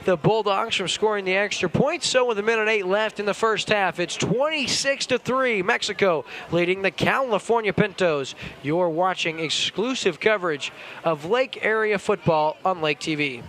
the Bulldogs from scoring the extra point. So with a minute 8 left in the first half, it's 26-3, Mexico leading the California Pintos. You're watching exclusive coverage of Lake area football on Lake TV.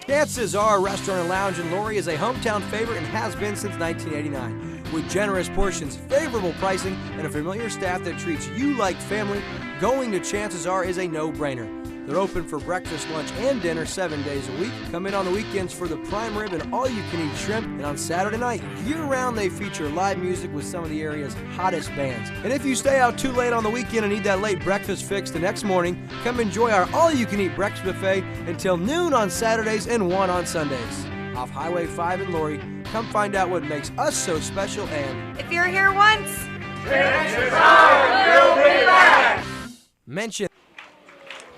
Chances are Restaurant and Lounge in Laurie is a hometown favorite and has been since 1989. With generous portions, favorable pricing, and a familiar staff that treats you like family, going to Chances Are is a no-brainer. They're open for breakfast, lunch, and dinner 7 days a week. Come in on the weekends for the prime rib and all-you-can-eat shrimp. And on Saturday night, year-round, they feature live music with some of the area's hottest bands. And if you stay out too late on the weekend and need that late breakfast fix the next morning, come enjoy our all-you-can-eat breakfast buffet until noon on Saturdays and 1 on Sundays. Off Highway 5 in Laurie, come find out what makes us so special and... If you're here once, chances are you'll be back. Mention...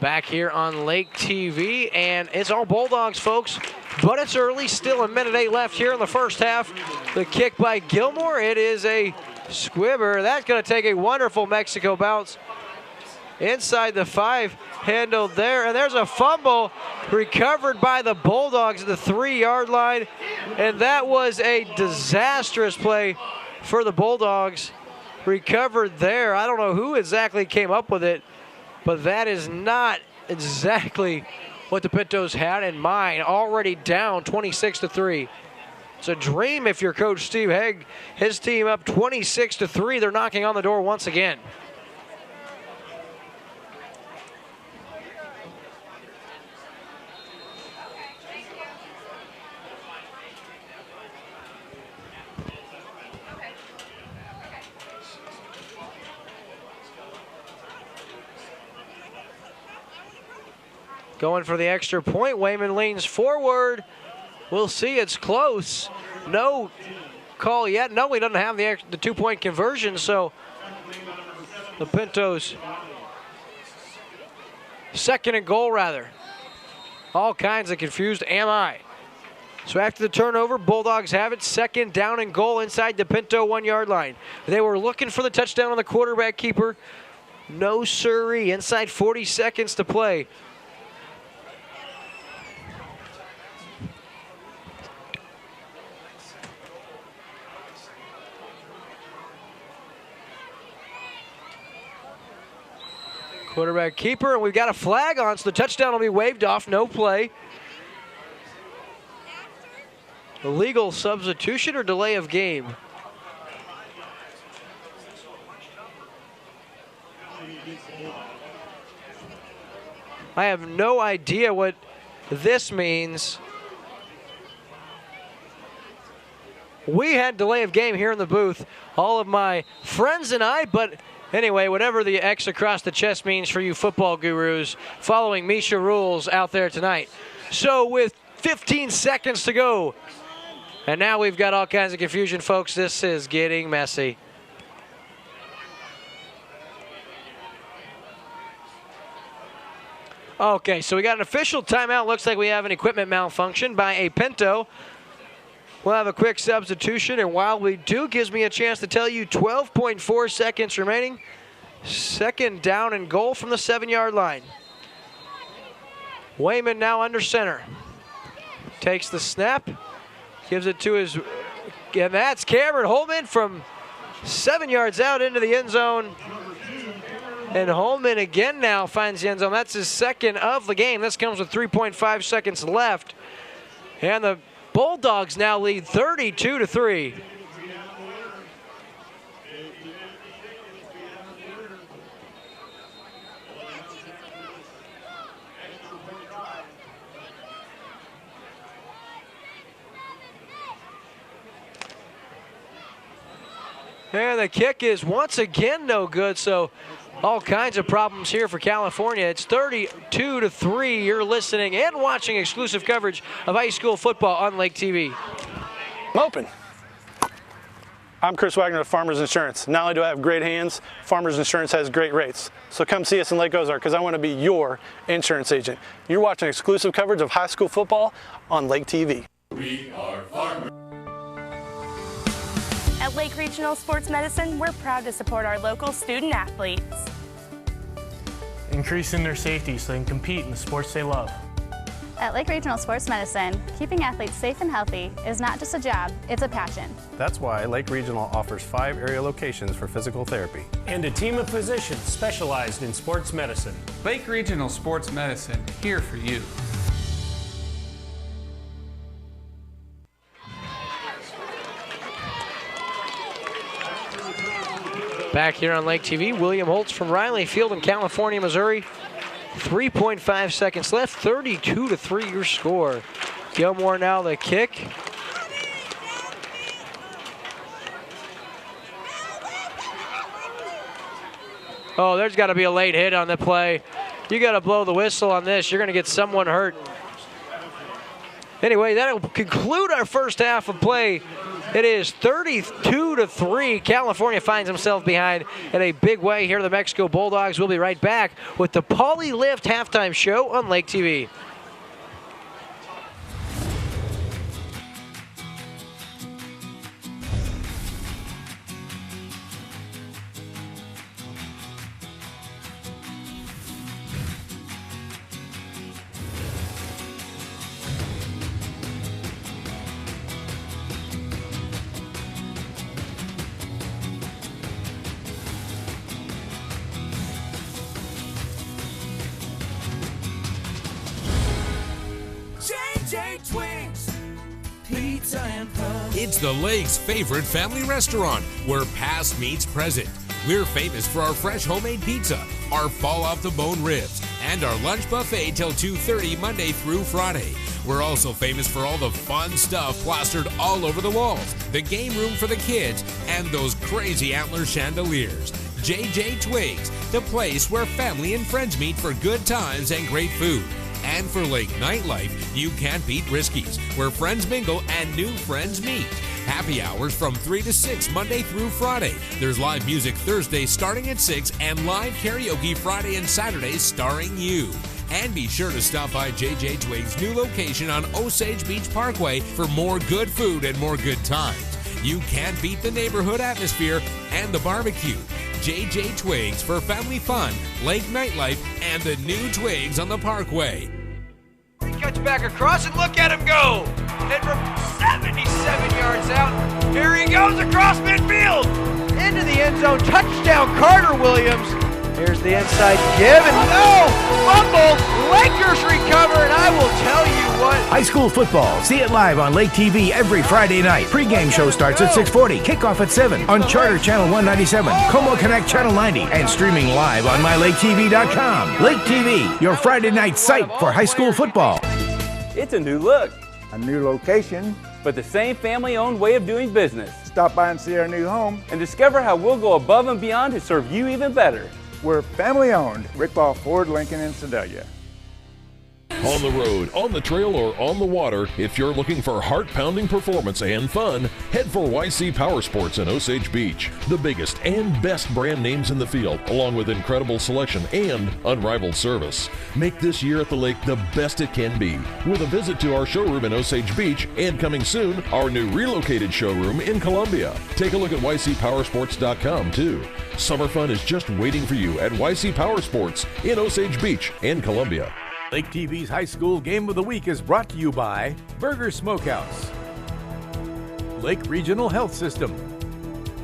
Back here on Lake TV, and it's all Bulldogs, folks, but it's early, still a minute 8 left here in the first half. The kick by Gilmore, it is a squibber. That's going to take a wonderful Mexico bounce inside the 5, handled there, and there's a fumble recovered by the Bulldogs at the 3-yard line, and that was a disastrous play for the Bulldogs. Recovered there. I don't know who exactly came up with it, but that is not exactly what the Pintos had in mind. Already down 26-3. It's a dream if you're Coach Steve Hegg. His team up 26-3. They're knocking on the door once again. Going for the extra point. Wayman leans forward. We'll see. It's close. No call yet. No, he doesn't have the 2-point conversion, so the Pintos, second and goal, rather. All kinds of confused am I. So after the turnover, Bulldogs have it. Second down and goal inside the Pinto 1-yard line. They were looking for the touchdown on the quarterback keeper. No siree. Inside 40 seconds to play. Quarterback keeper, and we've got a flag on, so the touchdown will be waved off. No play. Illegal substitution or delay of game? I have no idea what this means. We had delay of game here in the booth, all of my friends and I, but anyway, whatever the X across the chest means for you football gurus following Misha rules out there tonight. So with 15 seconds to go, and now we've got all kinds of confusion, folks. This is getting messy. Okay, so we got an official timeout. Looks like we have an equipment malfunction by a Pinto. We'll have a quick substitution, and while we do, gives me a chance to tell you 12.4 seconds remaining. Second down and goal from the 7-yard line. Wayman now under center. Takes the snap, gives it to his, and that's Cameron Holman from 7 yards out into the end zone. And Holman again now finds the end zone. That's his second of the game. This comes with 3.5 seconds left. And the Bulldogs now lead 32-3. And the kick is once again no good, so all kinds of problems here for California. It's 32-3. You're listening and watching exclusive coverage of high school football on Lake TV. I'm open. I'm Chris Wagner of Farmers Insurance. Not only do I have great hands, Farmers Insurance has great rates. So come see us in Lake Ozark because I want to be your insurance agent. You're watching exclusive coverage of high school football on Lake TV. We are farmers. At Lake Regional Sports Medicine, we're proud to support our local student athletes. Increasing their safety so they can compete in the sports they love. At Lake Regional Sports Medicine, keeping athletes safe and healthy is not just a job, it's a passion. That's why Lake Regional offers 5 area locations for physical therapy. And a team of physicians specialized in sports medicine. Lake Regional Sports Medicine, here for you. Back here on Lake TV, William Holtz from Riley Field in California, Missouri. 3.5 seconds left, 32-3 your score. Gilmore now the kick. Oh, there's got to be a late hit on the play. You got to blow the whistle on this. You're going to get someone hurt. Anyway, that'll conclude our first half of play. It is 32-3. California finds himself behind in a big way here. The Mexico Bulldogs will be right back with the Pauly Lift halftime show on Lake TV. It's the Lake's favorite family restaurant, where past meets present. We're famous for our fresh homemade pizza, our fall-off-the-bone ribs, and our lunch buffet till 2:30 Monday through Friday. We're also famous for all the fun stuff plastered all over the walls, the game room for the kids, and those crazy antler chandeliers. JJ Twigs, the place where family and friends meet for good times and great food. And for Lake nightlife, you can't beat Risky's, where friends mingle and new friends meet. Happy hours from 3 to 6 Monday through Friday. There's live music Thursday starting at 6 and live karaoke Friday and Saturdays starring you. And be sure to stop by JJ Twig's new location on Osage Beach Parkway for more good food and more good times. You can't beat the neighborhood atmosphere and the barbecue. JJ Twigs for family fun, lake nightlife, and the new Twigs on the Parkway. Cuts back across and look at him go. And from 77 yards out, here he goes across midfield. Into the end zone, touchdown Carter Williams. Here's the inside give, and no! Fumble! Lakers recover, and I will tell you what. High school football. See it live on Lake TV every Friday night. Pre-game show starts at 6:40. Kickoff at 7 on Charter Channel 197, Como Connect Channel 90, and streaming live on MyLakeTV.com. Lake TV, your Friday night site for high school football. It's a new look. A new location. But the same family-owned way of doing business. Stop by and see our new home. And discover how we'll go above and beyond to serve you even better. We're family-owned. Rick Ball Ford, Lincoln, and Sedalia. On the road, on the trail, or on the water, if you're looking for heart-pounding performance and fun, head for YC Power Sports in Osage Beach. The biggest and best brand names in the field, along with incredible selection and unrivaled service. Make this year at the lake the best it can be, with a visit to our showroom in Osage Beach, and coming soon, our new relocated showroom in Columbia. Take a look at YCPowersports.com too. Summer fun is just waiting for you at YC Power Sports in Osage Beach and Columbia. Lake TV's High School Game of the Week is brought to you by Burger Smokehouse, Lake Regional Health System,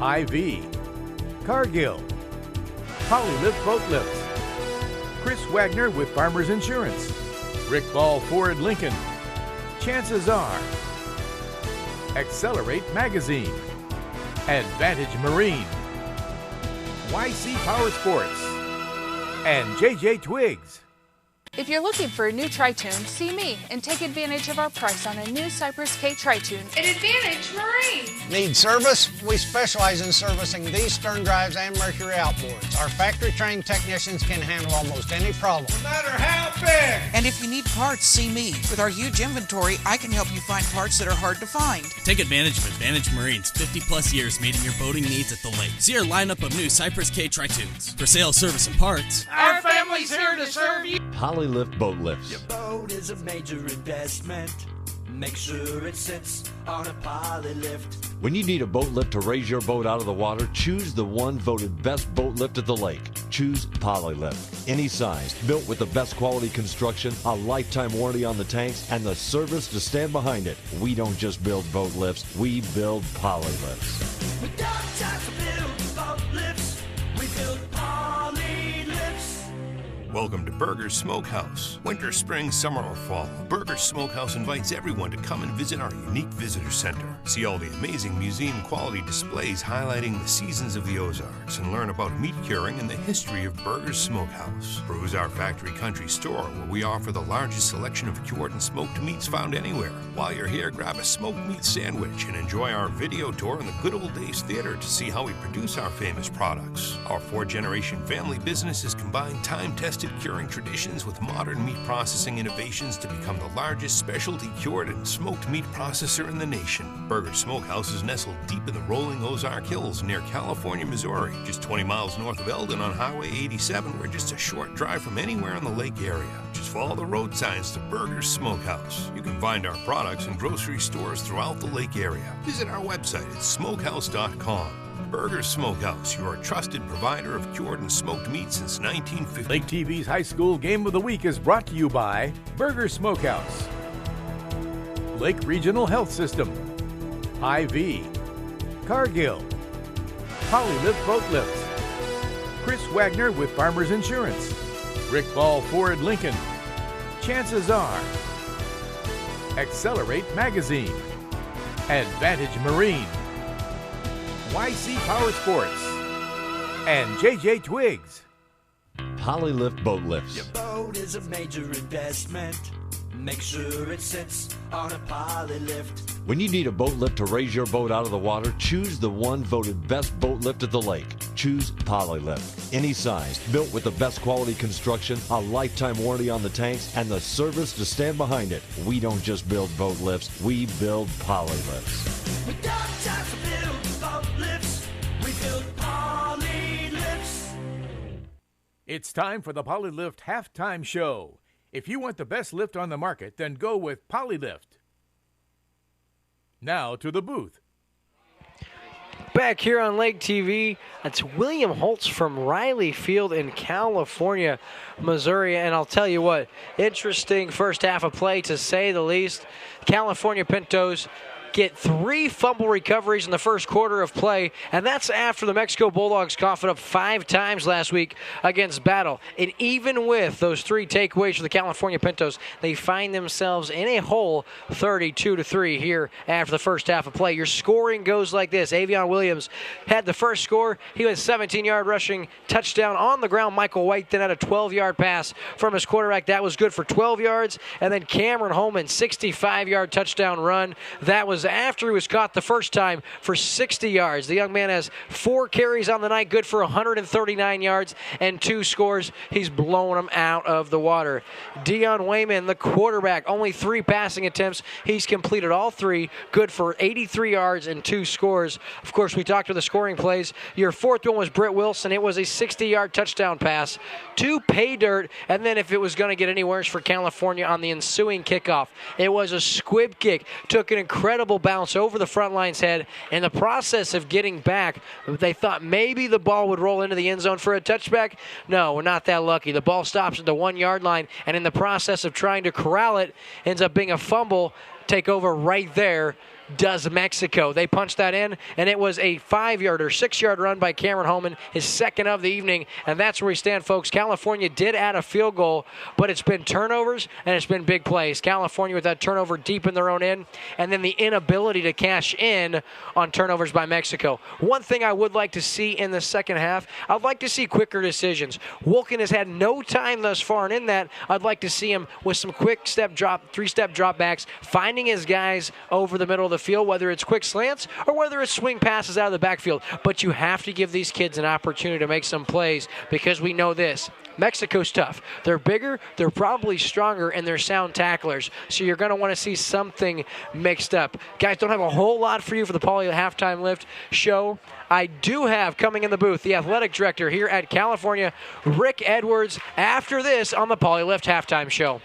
IV, Cargill, Polylift Boat Lifts, Chris Wagner with Farmers Insurance, Rick Ball Ford Lincoln, Chances Are, Accelerate Magazine, Advantage Marine, YC Power Sports, and JJ Twigs. If you're looking for a new tri-tune, see me and take advantage of our price on a new Cypress K tri-tune at Advantage Marine. Need service? We specialize in servicing these stern drives and Mercury outboards. Our factory-trained technicians can handle almost any problem, no matter how big. And if you need parts, see me. With our huge inventory, I can help you find parts that are hard to find. Take advantage of Advantage Marine's 50-plus years meeting your boating needs at the lake. See our lineup of new Cypress K tri-tunes. For sale, service, and parts, our family's here to serve you. Polylift Boat Lifts. Your boat is a major investment. Make sure it sits on a Polylift. When you need a boat lift to raise your boat out of the water, choose the one voted best boat lift at the lake. Choose Polylift. Any size, built with the best quality construction, a lifetime warranty on the tanks, and the service to stand behind it. We don't just build boat lifts, we build Polylifts. We don't just build boat lifts, we build Polylifts. Welcome to Burger's Smokehouse. Winter, spring, summer, or fall, Burger's Smokehouse invites everyone to come and visit our unique visitor center. See all the amazing museum quality displays highlighting the seasons of the Ozarks and learn about meat curing and the history of Burger's Smokehouse. Peruse our factory country store where we offer the largest selection of cured and smoked meats found anywhere. While you're here, grab a smoked meat sandwich and enjoy our video tour in the Good Old Days Theater to see how we produce our famous products. Our four-generation family business has combined time-tested curing traditions with modern meat processing innovations to become the largest specialty cured and smoked meat processor in the nation. Burger's Smokehouse is nestled deep in the rolling Ozark Hills near California, Missouri, just 20 miles north of Eldon on Highway 87. We're just a short drive from anywhere in the lake area. Just follow the road signs to Burger's Smokehouse. You can find our products in grocery stores throughout the lake area. Visit our website at smokehouse.com. Burger's Smokehouse, your trusted provider of cured and smoked meat since 1950. Lake TV's High School Game of the Week is brought to you by Burger Smokehouse, Lake Regional Health System, IV, Cargill, Polylift Boat Lifts, Chris Wagner with Farmers Insurance, Rick Ball Ford Lincoln, Chances Are, Accelerate Magazine, Advantage Marine, YC Power Sports, and JJ Twigs. Polylift Boat Lifts. Your boat is a major investment. Make sure it sits on a Polylift. When you need a boat lift to raise your boat out of the water, choose the one voted best boat lift at the lake. Choose Polylift. Any size, built with the best quality construction, a lifetime warranty on the tanks, and the service to stand behind it. We don't just build boat lifts, we build Polylifts. We don't just build boat lifts, we build Polylifts. It's time for the Polylift Halftime Show. If you want the best lift on the market, then go with Polylift. Now to the booth. Back here on Lake TV, that's William Holtz from Riley Field in California, Missouri. And I'll tell you what, interesting first half of play to say the least. California Pintos get 3 fumble recoveries in the first quarter of play, and that's after the Mexico Bulldogs coughed it up 5 times last week against Battle. And even with those 3 takeaways for the California Pintos, they find themselves in a hole 32-3 here after the first half of play. Your scoring goes like this. Avion Williams had the first score. He was 17-yard rushing touchdown on the ground. Michael White then had a 12-yard pass from his quarterback. That was good for 12 yards. And then Cameron Holman, 65-yard touchdown run. That was after he was caught the first time for 60 yards. The young man has 4 carries on the night, good for 139 yards and 2 scores. He's blown them out of the water. Dion Wayman, the quarterback, only 3 passing attempts. He's completed all 3, good for 83 yards and 2 scores. Of course, we talked to the scoring plays. Your 4th one was Britt Wilson. It was a 60-yard touchdown pass to pay dirt, and then if it was going to get any worse for California on the ensuing kickoff, it was a squib kick. Took an incredible bounce over the front line's head. In the process of getting back, they thought maybe the ball would roll into the end zone for a touchback. No, we're not that lucky. The ball stops at the 1-yard line, and in the process of trying to corral it, ends up being a fumble. Take over right there does Mexico. They punched that in, and it was a 5-yard or 6-yard run by Cameron Holman, his second of the evening, and that's where we stand, folks. California did add a field goal, but it's been turnovers, and it's been big plays. California with that turnover deep in their own end, and then the inability to cash in on turnovers by Mexico. One thing I would like to see in the second half, I'd like to see quicker decisions. Wilkin has had no time thus far, and in that, I'd like to see him with some quick 3-step drop backs, finding his guys over the middle of the field, whether it's quick slants or whether it's swing passes out of the backfield. But you have to give these kids an opportunity to make some plays, because we know this. Mexico's tough. They're bigger, they're probably stronger, and they're sound tacklers. So you're going to want to see something mixed up. Guys, don't have a whole lot for you for the Poly Halftime Lift show. I do have coming in the booth the athletic director here at California, Rick Edwards, after this on the Poly Lift Halftime Show.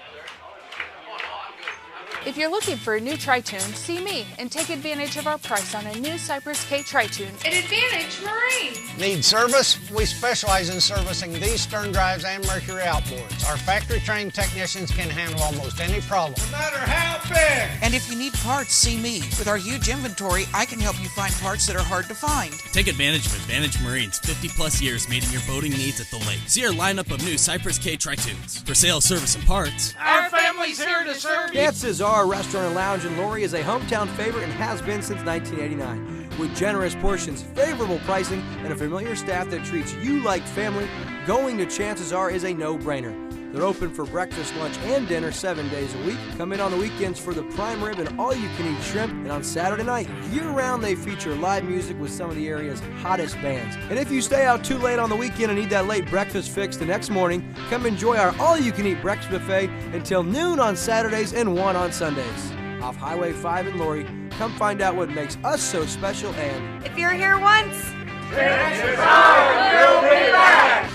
If you're looking for a new tri-tune, see me and take advantage of our price on a new Cypress K tri-tune at Advantage Marine. Need service? We specialize in servicing these stern drives and Mercury outboards. Our factory-trained technicians can handle almost any problem, no matter how big. And if you need parts, see me. With our huge inventory, I can help you find parts that are hard to find. Take advantage of Advantage Marine's 50-plus years meeting your boating needs at the lake. See our lineup of new Cypress K tri-tunes. For sales, service, and parts, our family's here to serve you. Chances are Restaurant and Lounge in Lori is a hometown favorite and has been since 1989. With generous portions, favorable pricing, and a familiar staff that treats you like family, going to Chances Are is a no-brainer. They're open for breakfast, lunch, and dinner 7 days a week. Come in on the weekends for the prime rib and all-you-can-eat shrimp. And on Saturday night, year-round, they feature live music with some of the area's hottest bands. And if you stay out too late on the weekend and need that late breakfast fix the next morning, come enjoy our all-you-can-eat breakfast buffet until noon on Saturdays and 1 on Sundays. Off Highway 5 in Lori, come find out what makes us so special and... if you're here once, chances are you'll be back!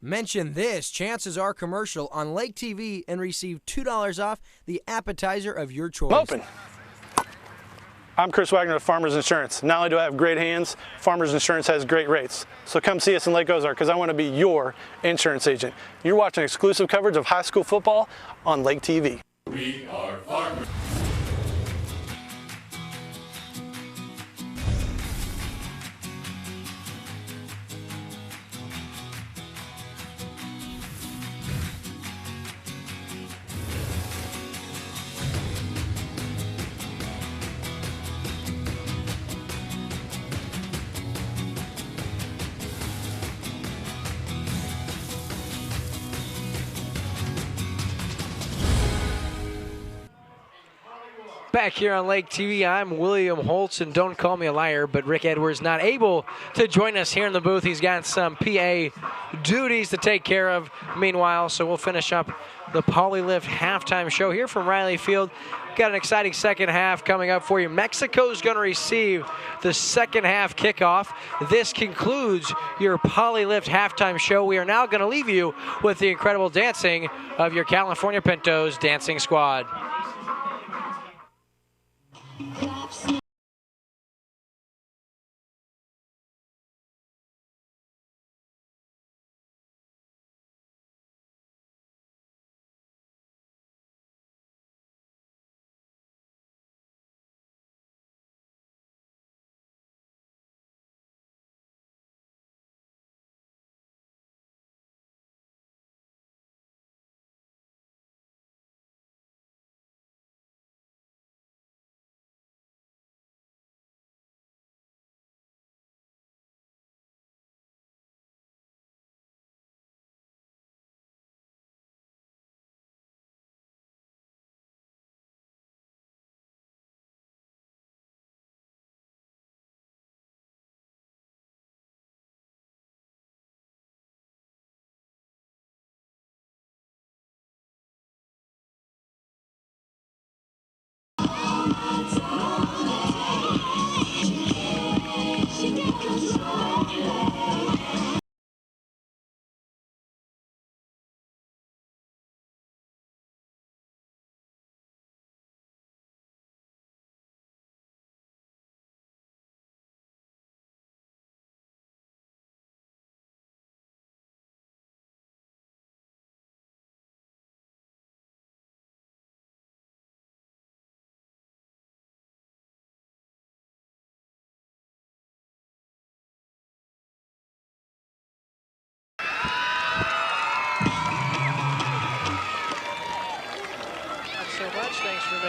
Mention this Chances Are commercial on LakeTV and receive $2 off the appetizer of your choice. Open. I'm Chris Wagner of Farmers Insurance. Not only do I have great hands, Farmers Insurance has great rates. So come see us in Lake Ozark, because I want to be your insurance agent. You're watching exclusive coverage of high school football on LakeTV. We are farmers. Back here on Lake TV, I'm William Holtz, and don't call me a liar, but Rick Edwards not able to join us here in the booth. He's got some PA duties to take care of meanwhile, so we'll finish up the Polylift halftime show here from Riley Field. Got an exciting second half coming up for you. Mexico's going to receive the second half kickoff. This concludes your Polylift halftime show. We are now going to leave you with the incredible dancing of your California Pintos dancing squad.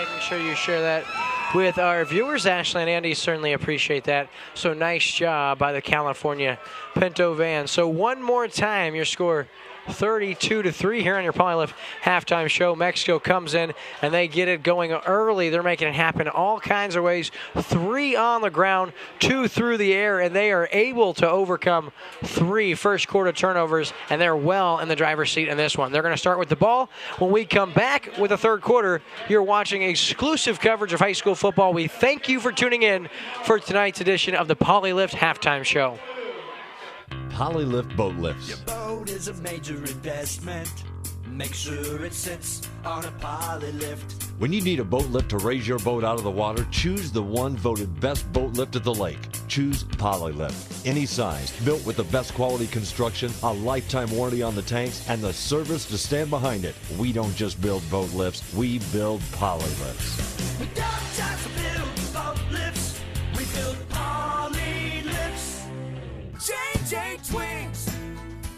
making sure you share that with our viewers. Ashley and Andy certainly appreciate that. So nice job by the California Pinto van. So one more time, your score 32-3 here on your Polylift halftime show. Mexico comes in and they get it going early. They're making it happen all kinds of ways. 3 on the ground, 2 through the air, and they are able to overcome 3 first quarter turnovers, and they're well in the driver's seat in this one. They're going to start with the ball. When we come back with the third quarter, you're watching exclusive coverage of high school football. We thank you for tuning in for tonight's edition of the Polylift halftime show. Polylift boat lifts. Your boat is a major investment. Make sure it sits on a Polylift. When you need a boat lift to raise your boat out of the water, choose the one voted best boat lift at the lake. Choose Polylift. Any size, built with the best quality construction, a lifetime warranty on the tanks, and the service to stand behind it. We don't just build boat lifts, we build Polylifts. We don't just build boat lifts, we build Polylifts. JJ Twigs,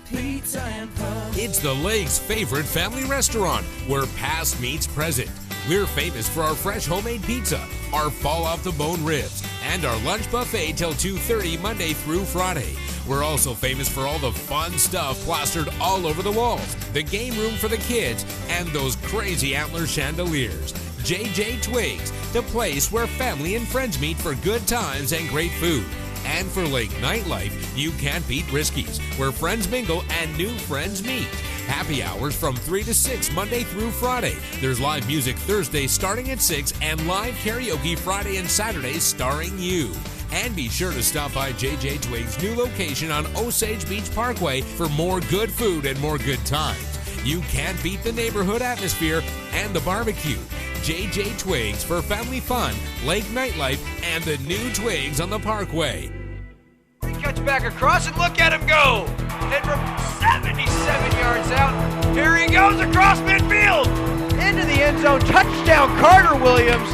pizza and fun. It's the Lake's favorite family restaurant, where past meets present. We're famous for our fresh homemade pizza, our fall-off-the-bone ribs, and our lunch buffet till 2:30 Monday through Friday. We're also famous for all the fun stuff plastered all over the walls, the game room for the kids, and those crazy antler chandeliers. JJ Twigs, the place where family and friends meet for good times and great food. And for Lake nightlife, you can't beat Risky's, where friends mingle and new friends meet. Happy hours from 3 to 6 Monday through Friday. There's live music Thursday starting at 6 and live karaoke Friday and Saturday starring you. And be sure to stop by JJ Twigs' new location on Osage Beach Parkway for more good food and more good times. You can't beat the neighborhood atmosphere and the barbecue. JJ Twigs for family fun, lake nightlife, and the new Twigs on the Parkway. Cuts back across and look at him go. And from 77 yards out, here he goes across midfield. Into the end zone, touchdown Carter Williams.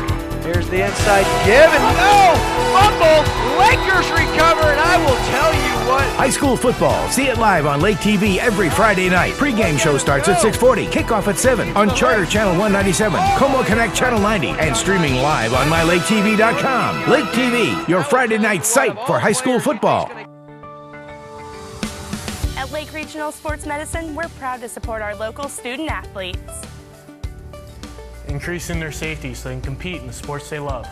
Here's the inside give, and no! Fumble! Lakers recover, and I will tell you what. High school football. See it live on LakeTV every Friday night. Pre-game show starts at 6:40. Kickoff at 7 on Charter Channel 197, Como Connect Channel 90, and streaming live on MyLakeTV.com. Lake TV, your Friday night site for high school football. At Lake Regional Sports Medicine, we're proud to support our local student athletes, increasing their safety so they can compete in the sports they love.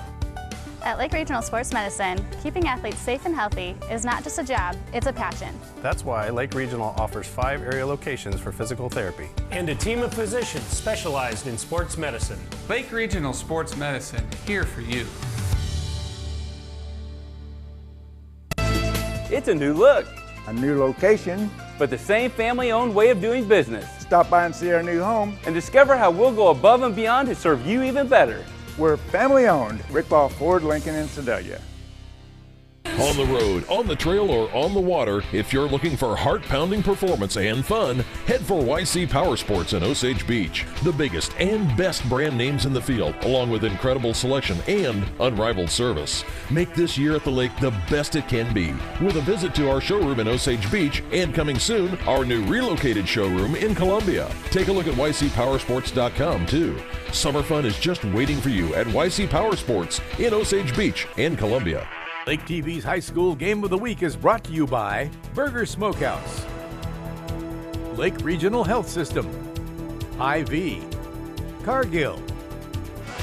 At Lake Regional Sports Medicine, keeping athletes safe and healthy is not just a job, it's a passion. That's why Lake Regional offers 5 area locations for physical therapy. And a team of physicians specialized in sports medicine. Lake Regional Sports Medicine, here for you. It's a new look. A new location. But the same family-owned way of doing business. Stop by and see our new home. And discover how we'll go above and beyond to serve you even better. We're family-owned. Rick Ball Ford, Lincoln, and Sedalia. On the road, on the trail, or on the water, if you're looking for heart-pounding performance and fun, head for YC Power Sports in Osage Beach. The biggest and best brand names in the field, along with incredible selection and unrivaled service. Make this year at the lake the best it can be, with a visit to our showroom in Osage Beach, and coming soon, our new relocated showroom in Columbia. Take a look at YCPowersports.com too. Summer fun is just waiting for you at YC Power Sports in Osage Beach and Columbia. Lake TV's High School Game of the Week is brought to you by Burger Smokehouse, Lake Regional Health System, IV, Cargill,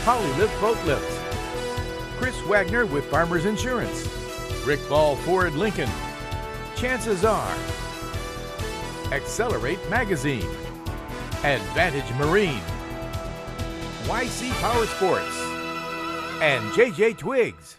Polylift Boat Lifts, Chris Wagner with Farmers Insurance, Rick Ball Ford Lincoln, Chances Are, Accelerate Magazine, Advantage Marine, YC Power Sports, and JJ Twigs.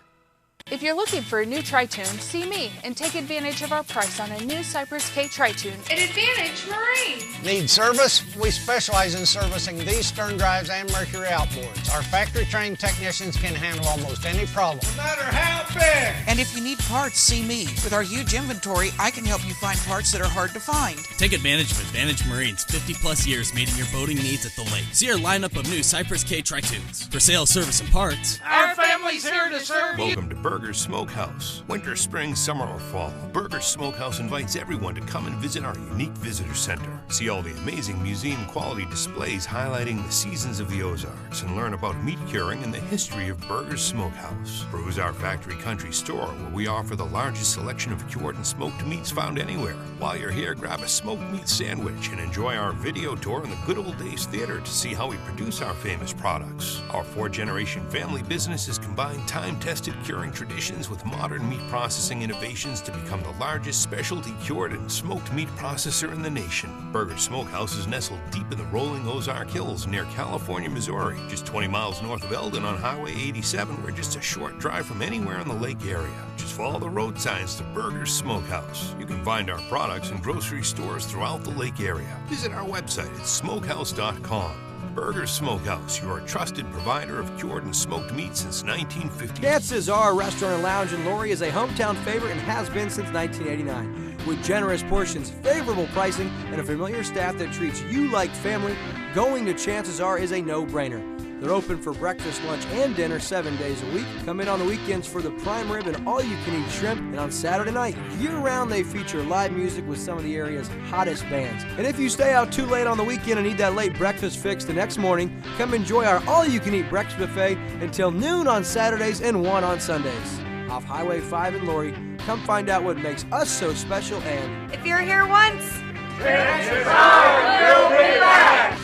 If you're looking for a new tri-tune, see me and take advantage of our price on a new Cypress K tri-tune at Advantage Marine. Need service? We specialize in servicing these stern drives and Mercury outboards. Our factory-trained technicians can handle almost any problem. No matter how big! And if you need parts, see me. With our huge inventory, I can help you find parts that are hard to find. Take advantage of Advantage Marine's 50-plus years meeting your boating needs at the lake. See our lineup of new Cypress K tri-tunes. For sale, service, and parts, our family family's here to serve you. Welcome to Burger's Smokehouse. Winter, spring, summer, or fall, Burger's Smokehouse invites everyone to come and visit our unique visitor center. See all the amazing museum-quality displays highlighting the seasons of the Ozarks and learn about meat curing and the history of Burger's Smokehouse. Peruse our factory country store where we offer the largest selection of cured and smoked meats found anywhere. While you're here, grab a smoked meat sandwich and enjoy our video tour in the Good Old Days Theater to see how we produce our famous products. Our 4-generation family business has combined time-tested curing traditions with modern meat processing innovations to become the largest specialty cured and smoked meat processor in the nation. Burger's Smokehouse is nestled deep in the rolling Ozark Hills near California, Missouri, just 20 miles north of Eldon on Highway 87. We're just a short drive from anywhere in the lake area. Just follow the road signs to Burger's Smokehouse. You can find our products in grocery stores throughout the lake area. Visit our website at smokehouse.com. Burger's Smokehouse, your trusted provider of cured and smoked meat since 1950. Chances Are Restaurant and Lounge in Lori is a hometown favorite and has been since 1989. With generous portions, favorable pricing, and a familiar staff that treats you like family, going to Chances Are is a no-brainer. They're open for breakfast, lunch, and dinner 7 days a week. Come in on the weekends for the prime rib and all-you-can-eat shrimp. And on Saturday night, year-round, they feature live music with some of the area's hottest bands. And if you stay out too late on the weekend and need that late breakfast fix the next morning, come enjoy our all-you-can-eat breakfast buffet until noon on Saturdays and 1 on Sundays. Off Highway 5 in Lori, come find out what makes us so special and... If you're here once, chances are you'll be back.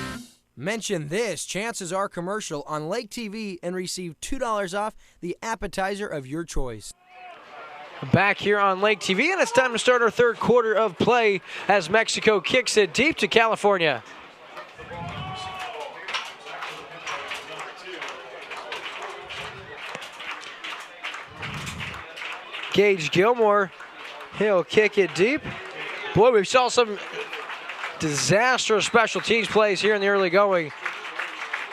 Mention this Chances Are commercial on LakeTV and receive $2 off the appetizer of your choice. Back here on LakeTV, and it's time to start our third quarter of play as Mexico kicks it deep to California. Gage Gilmore, he'll kick it deep. Boy, we saw some disastrous special teams plays here in the early going.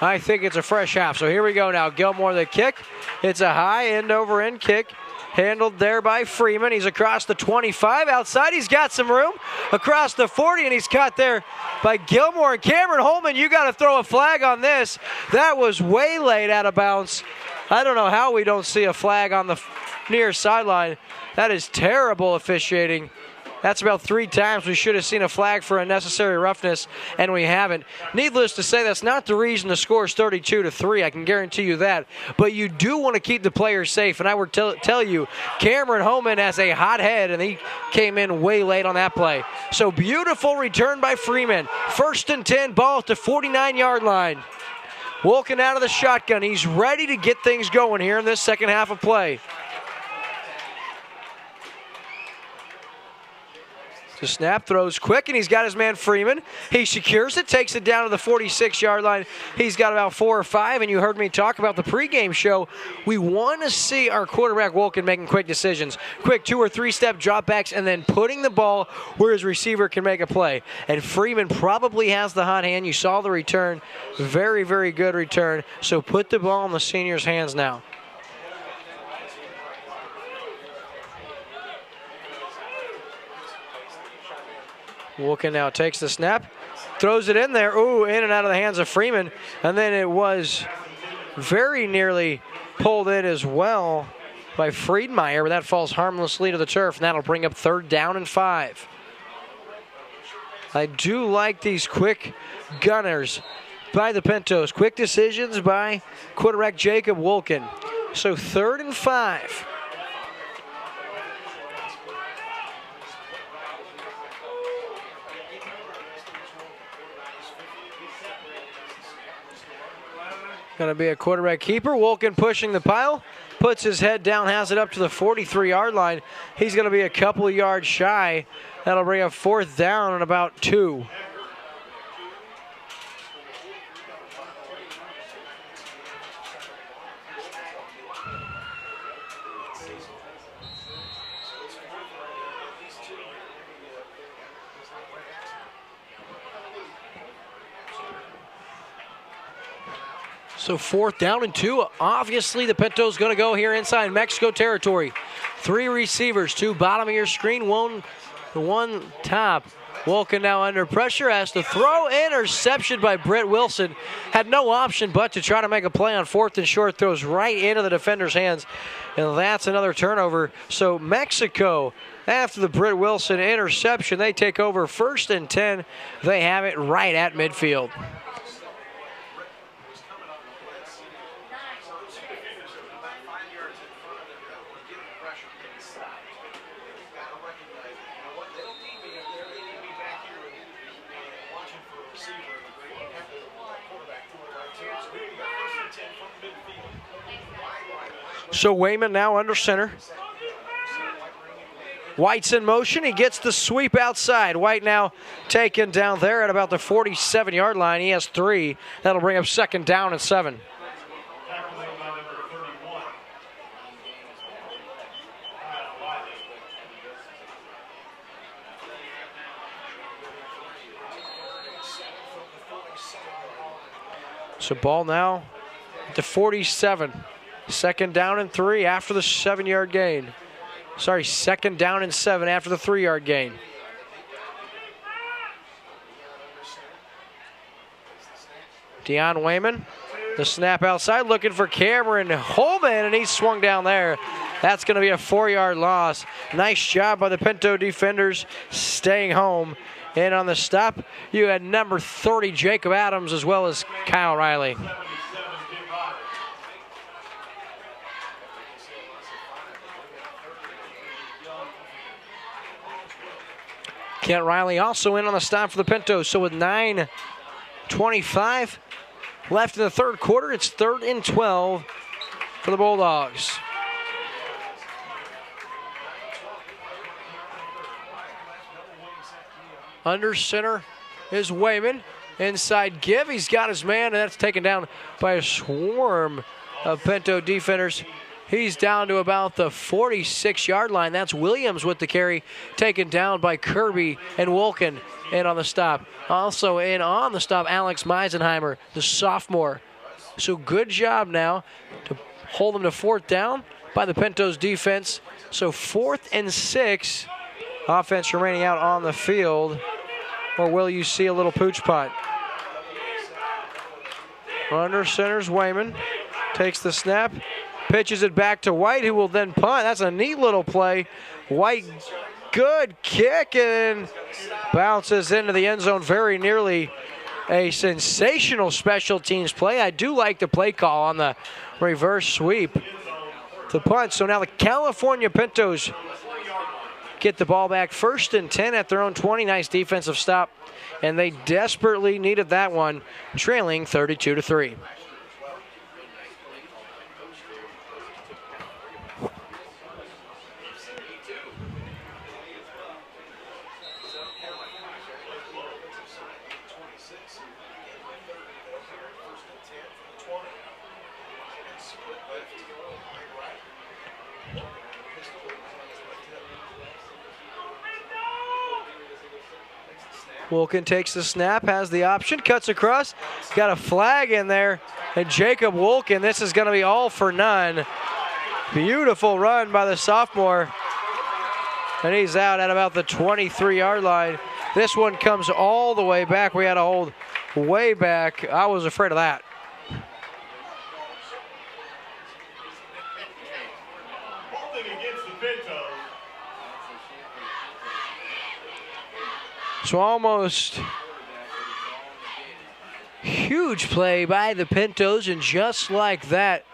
I think it's a fresh half. So here we go now. Gilmore the kick. It's a high end-over-end kick. Handled there by Freeman. He's across the 25. Outside, he's got some room. Across the 40, and he's caught there by Gilmore. And Cameron Holman, you got to throw a flag on this. That was way late out of bounds. I don't know how we don't see a flag on the near sideline. That is terrible officiating. That's about 3 times we should have seen a flag for unnecessary roughness, and we haven't. Needless to say, that's not the reason the score is 32-3. I can guarantee you that. But you do want to keep the players safe, and I would tell you, Cameron Holman has a hot head, and he came in way late on that play. So beautiful return by Freeman. 1st and 10, ball at the 49-yard line. Wilkin out of the shotgun. He's ready to get things going here in this second half of play. The snap, throws quick, and he's got his man Freeman. He secures it, takes it down to the 46-yard line. He's got about 4 or 5, and you heard me talk about the pregame show. We want to see our quarterback Wilkin making quick decisions. Quick 2 or 3 step dropbacks, and then putting the ball where his receiver can make a play. And Freeman probably has the hot hand. You saw the return. Very, very good return. So put the ball in the senior's hands now. Wilkin now takes the snap, throws it in there. Ooh, in and out of the hands of Freeman. And then it was very nearly pulled in as well by Friedmeier, but that falls harmlessly to the turf, and that'll bring up 3rd down and 5. I do like these quick gunners by the Pintos. Quick decisions by quarterback Jacob Wilkin. So 3rd and 5. Going to be a quarterback keeper. Wilkin pushing the pile, puts his head down, has it up to the 43-yard line. He's going to be a couple of yards shy. That'll bring up 4th down and about 2. So 4th down and 2. Obviously, the Pinto's going to go here inside Mexico territory. 3 receivers, 2 bottom of your screen, one top. Wilkin now under pressure, has to throw, interception by Britt Wilson. Had no option but to try to make a play on 4th and short, throws right into the defender's hands, and that's another turnover. So Mexico, after the Britt Wilson interception, they take over 1st and 10. They have it right at midfield. So Wayman now under center. White's in motion. He gets the sweep outside. White now taken down there at about the 47-yard line. He has 3. That'll bring up 2nd down and 7. So ball now at the 47. 2nd down and 3 after the 7-yard gain. Sorry, 2nd down and 7 after the 3-yard gain. Deion Wayman, the snap outside, looking for Cameron Holman, and he's swung down there. That's going to be a 4-yard loss. Nice job by the Pinto defenders staying home. And on the stop, you had number 30, Jacob Adams, as well as Kyle Riley. Kent Riley also in on the stop for the Pintos. So with 9:25 left in the 3rd quarter, it's 3rd and 12 for the Bulldogs. Under center is Wayman. Inside give, he's got his man, and that's taken down by a swarm of Pinto defenders. He's down to about the 46-yard line. That's Williams with the carry, taken down by Kirby and Wilkin in on the stop. Also in on the stop, Alex Meisenheimer, the sophomore. So good job now to hold them to 4th down by the Pintos defense. So 4th and 6, offense remaining out on the field. Or will you see a little pooch punt? Under center's Wayman, takes the snap, pitches it back to White, who will then punt. That's a neat little play. White, good kick, and bounces into the end zone very nearly. A sensational special teams play. I do like the play call on the reverse sweep to punt. So now the California Pintos get the ball back 1st and 10 at their own 20. Nice defensive stop, and they desperately needed that one, trailing 32-3. Wilkin takes the snap, has the option, cuts across, got a flag in there, and Jacob Wilkin, this is going to be all for none. Beautiful run by the sophomore, and he's out at about the 23-yard line. This one comes all the way back. We had to hold way back. I was afraid of that. So almost huge play by the Pintos, and just like that,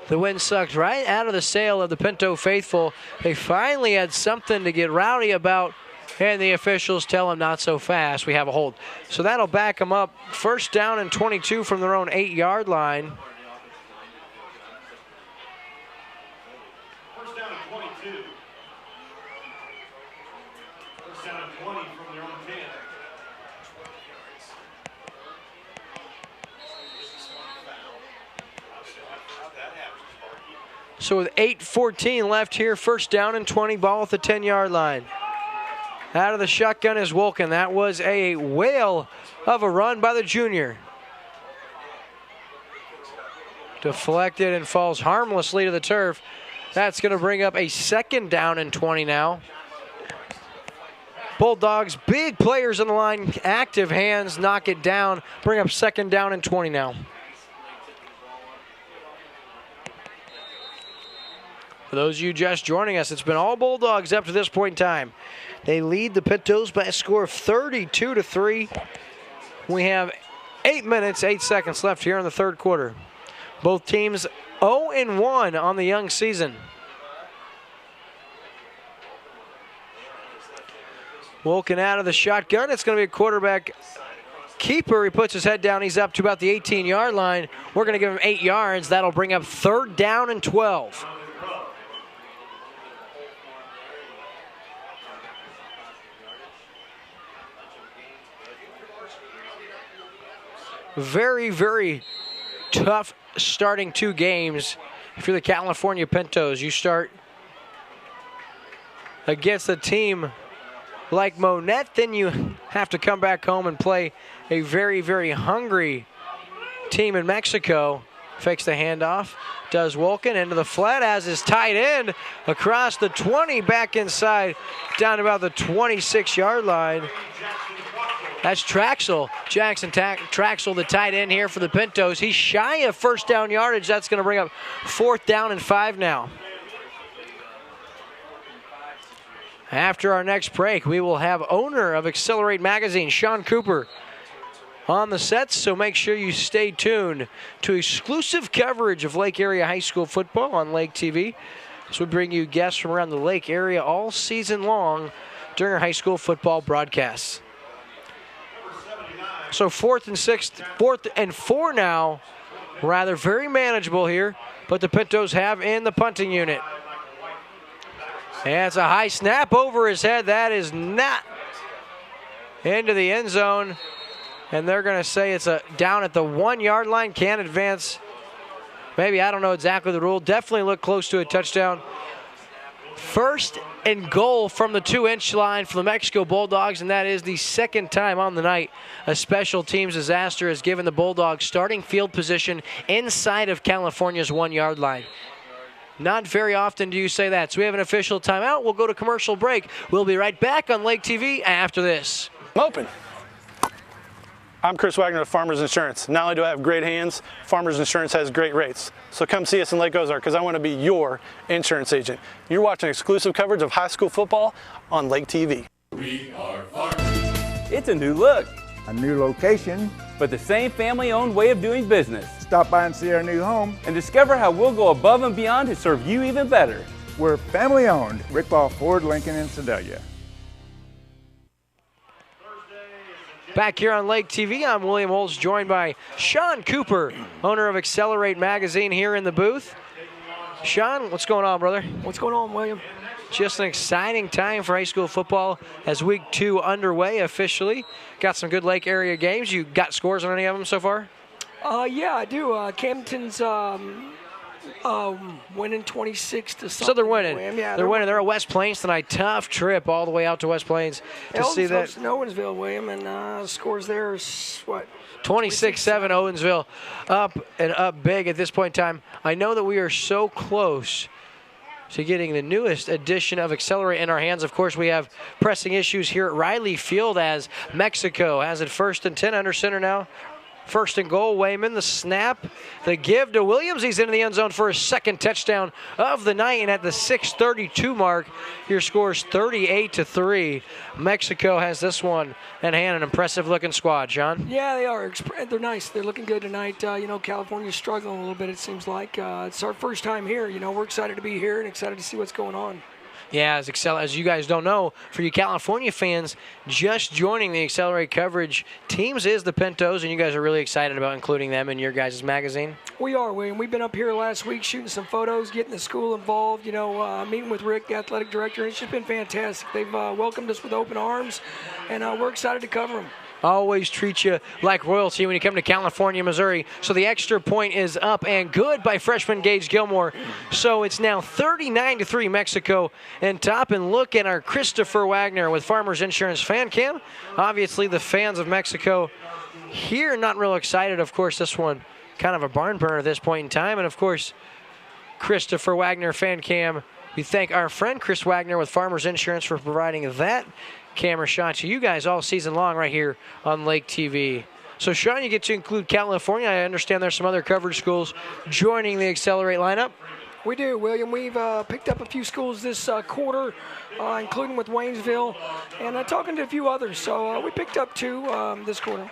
the wind sucked right out of the sail of the Pinto faithful. They finally had something to get rowdy about, and the officials tell them not so fast. We have a hold. So that'll back them up. 1st down and 22 from their own 8-yard line. So with 8:14 left here, 1st down and 20, ball at the 10-yard line. Out of the shotgun is Wilkin. That was a whale of a run by the junior. Deflected and falls harmlessly to the turf. That's going to bring up a 2nd down and 20 now. Bulldogs, big players on the line, active hands, knock it down, bring up 2nd down and 20 now. For those of you just joining us, it's been all Bulldogs up to this point in time. They lead the Pintos by a score of 32-3. We have 8 minutes, 8 seconds left here in the 3rd quarter. Both teams 0-1 on the young season. Wilken out of the shotgun. It's going to be a quarterback keeper. He puts his head down. He's up to about the 18-yard line. We're going to give him 8 yards. That'll bring up 3rd down and 12. Very, very tough starting 2 games. If you're the California Pintos, you start against a team like Monette, then you have to come back home and play a very, very hungry team in Mexico. Fakes the handoff, does Wilken into the flat as his tight end across the 20, back inside, down about the 26-yard line. That's Traxel. Jackson Traxel, the tight end here for the Pintos. He's shy of 1st down yardage. That's going to bring up 4th down and 5 now. After our next break, we will have owner of Accelerate Magazine, Sean Cooper, on the sets, so make sure you stay tuned to exclusive coverage of Lake Area High School football on Lake TV. This will bring you guests from around the Lake area all season long during our high school football broadcasts. So 4th and 4 now, rather very manageable here, but the Pintos have in the punting unit. And it's a high snap over his head. That is not into the end zone. And they're going to say it's a down at the 1-yard line. Can't advance. Maybe, I don't know exactly the rule. Definitely look close to a touchdown. 1st and goal from the 2-inch line for the Mexico Bulldogs, and that is the 2nd time on the night a special teams disaster has given the Bulldogs starting field position inside of California's 1-yard line. Not very often do you say that. So we have an official timeout. We'll go to commercial break. We'll be right back on Lake TV after this. I'm open. I'm Chris Wagner of Farmers Insurance. Not only do I have great hands, Farmers Insurance has great rates. So come see us in Lake Ozark because I want to be your insurance agent. You're watching exclusive coverage of high school football on Lake TV. We are Farmers. It's a new look, A new location. but the same family-owned way of doing business. Stop by and see our new home. And discover how we'll go above and beyond to serve you even better. We're family owned. Rick Ball Ford, Lincoln, and Sedalia. Back here on Lake TV, I'm William Holtz, joined by Sean Cooper, owner of Accelerate Magazine, here in the booth. Sean, what's going on, brother? What's going on, William? Just an exciting time for high school football as week 2 underway officially. Got some good Lake area games. You got scores on any of them so far? Yeah, I do. Camden's winning 26 to something. So they're winning. Yeah, they're winning. They're at West Plains tonight. Tough trip all the way out to West Plains to see that. In Owensville, William, and scores there is what? 26-7 Owensville, up and up big at this point in time. I know that we are so close to getting the newest edition of Accelerate in our hands. Of course, we have pressing issues here at Riley Field as Mexico has it 1st and 10 under center now. 1st and goal, Wayman, the snap, the give to Williams. He's into the end zone for his 2nd touchdown of the night, and at the 6:32 mark, your score is 38-3. Mexico has this one in hand, an impressive-looking squad, Sean. Yeah, they are. They're nice. They're looking good tonight. California's struggling a little bit, it seems like. It's our first time here. We're excited to be here and excited to see what's going on. Yeah, as you guys don't know, for you California fans, just joining the Accelerate coverage teams is the Pintos, and you guys are really excited about including them in your guys' magazine? We are, William. We've been up here last week shooting some photos, getting the school involved, meeting with Rick, the athletic director. It's just been fantastic. They've welcomed us with open arms, and we're excited to cover them. Always treat you like royalty when you come to California, Missouri. So the extra point is up and good by freshman Gage Gilmore. So it's now 39-3 Mexico and top. And look at our Christopher Wagner with Farmers Insurance fan cam. Obviously the fans of Mexico here not real excited. Of course, this one kind of a barn burner at this point in time. And of course, Christopher Wagner fan cam We thank our friend Chris Wagner with Farmers Insurance for providing that camera shot to you guys all season long right here on Lake TV. So, Sean, you get to include California. I understand there's some other coverage schools joining the Accelerate lineup. We do, William. We've picked up a few schools this quarter, including with Waynesville, and talking to a few others. So we picked up 2 this quarter.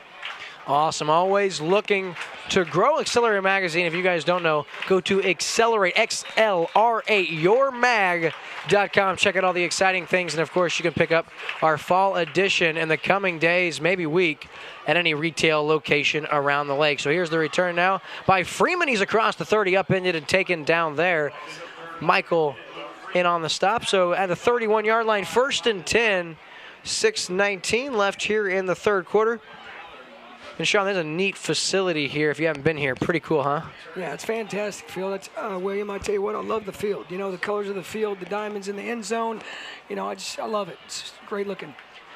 Awesome. Always looking to grow. Accelerate Magazine, if you guys don't know, go to Accelerate, XLRA, yourmag.com. Check out all the exciting things. And, of course, you can pick up our fall edition in the coming days, maybe week, at any retail location around the lake. So here's the return now by Freeman. He's across the 30, upended and taken down there. Michael in on the stop. So at the 31-yard line, 1st and 10, 6:19 left here in the third quarter. And, Sean, there's a neat facility here if you haven't been here. Pretty cool, huh? Yeah, it's fantastic field. That's, William, I tell you what, I love the field. You know, the colors of the field, the diamonds in the end zone. You know, I love it. It's just great looking.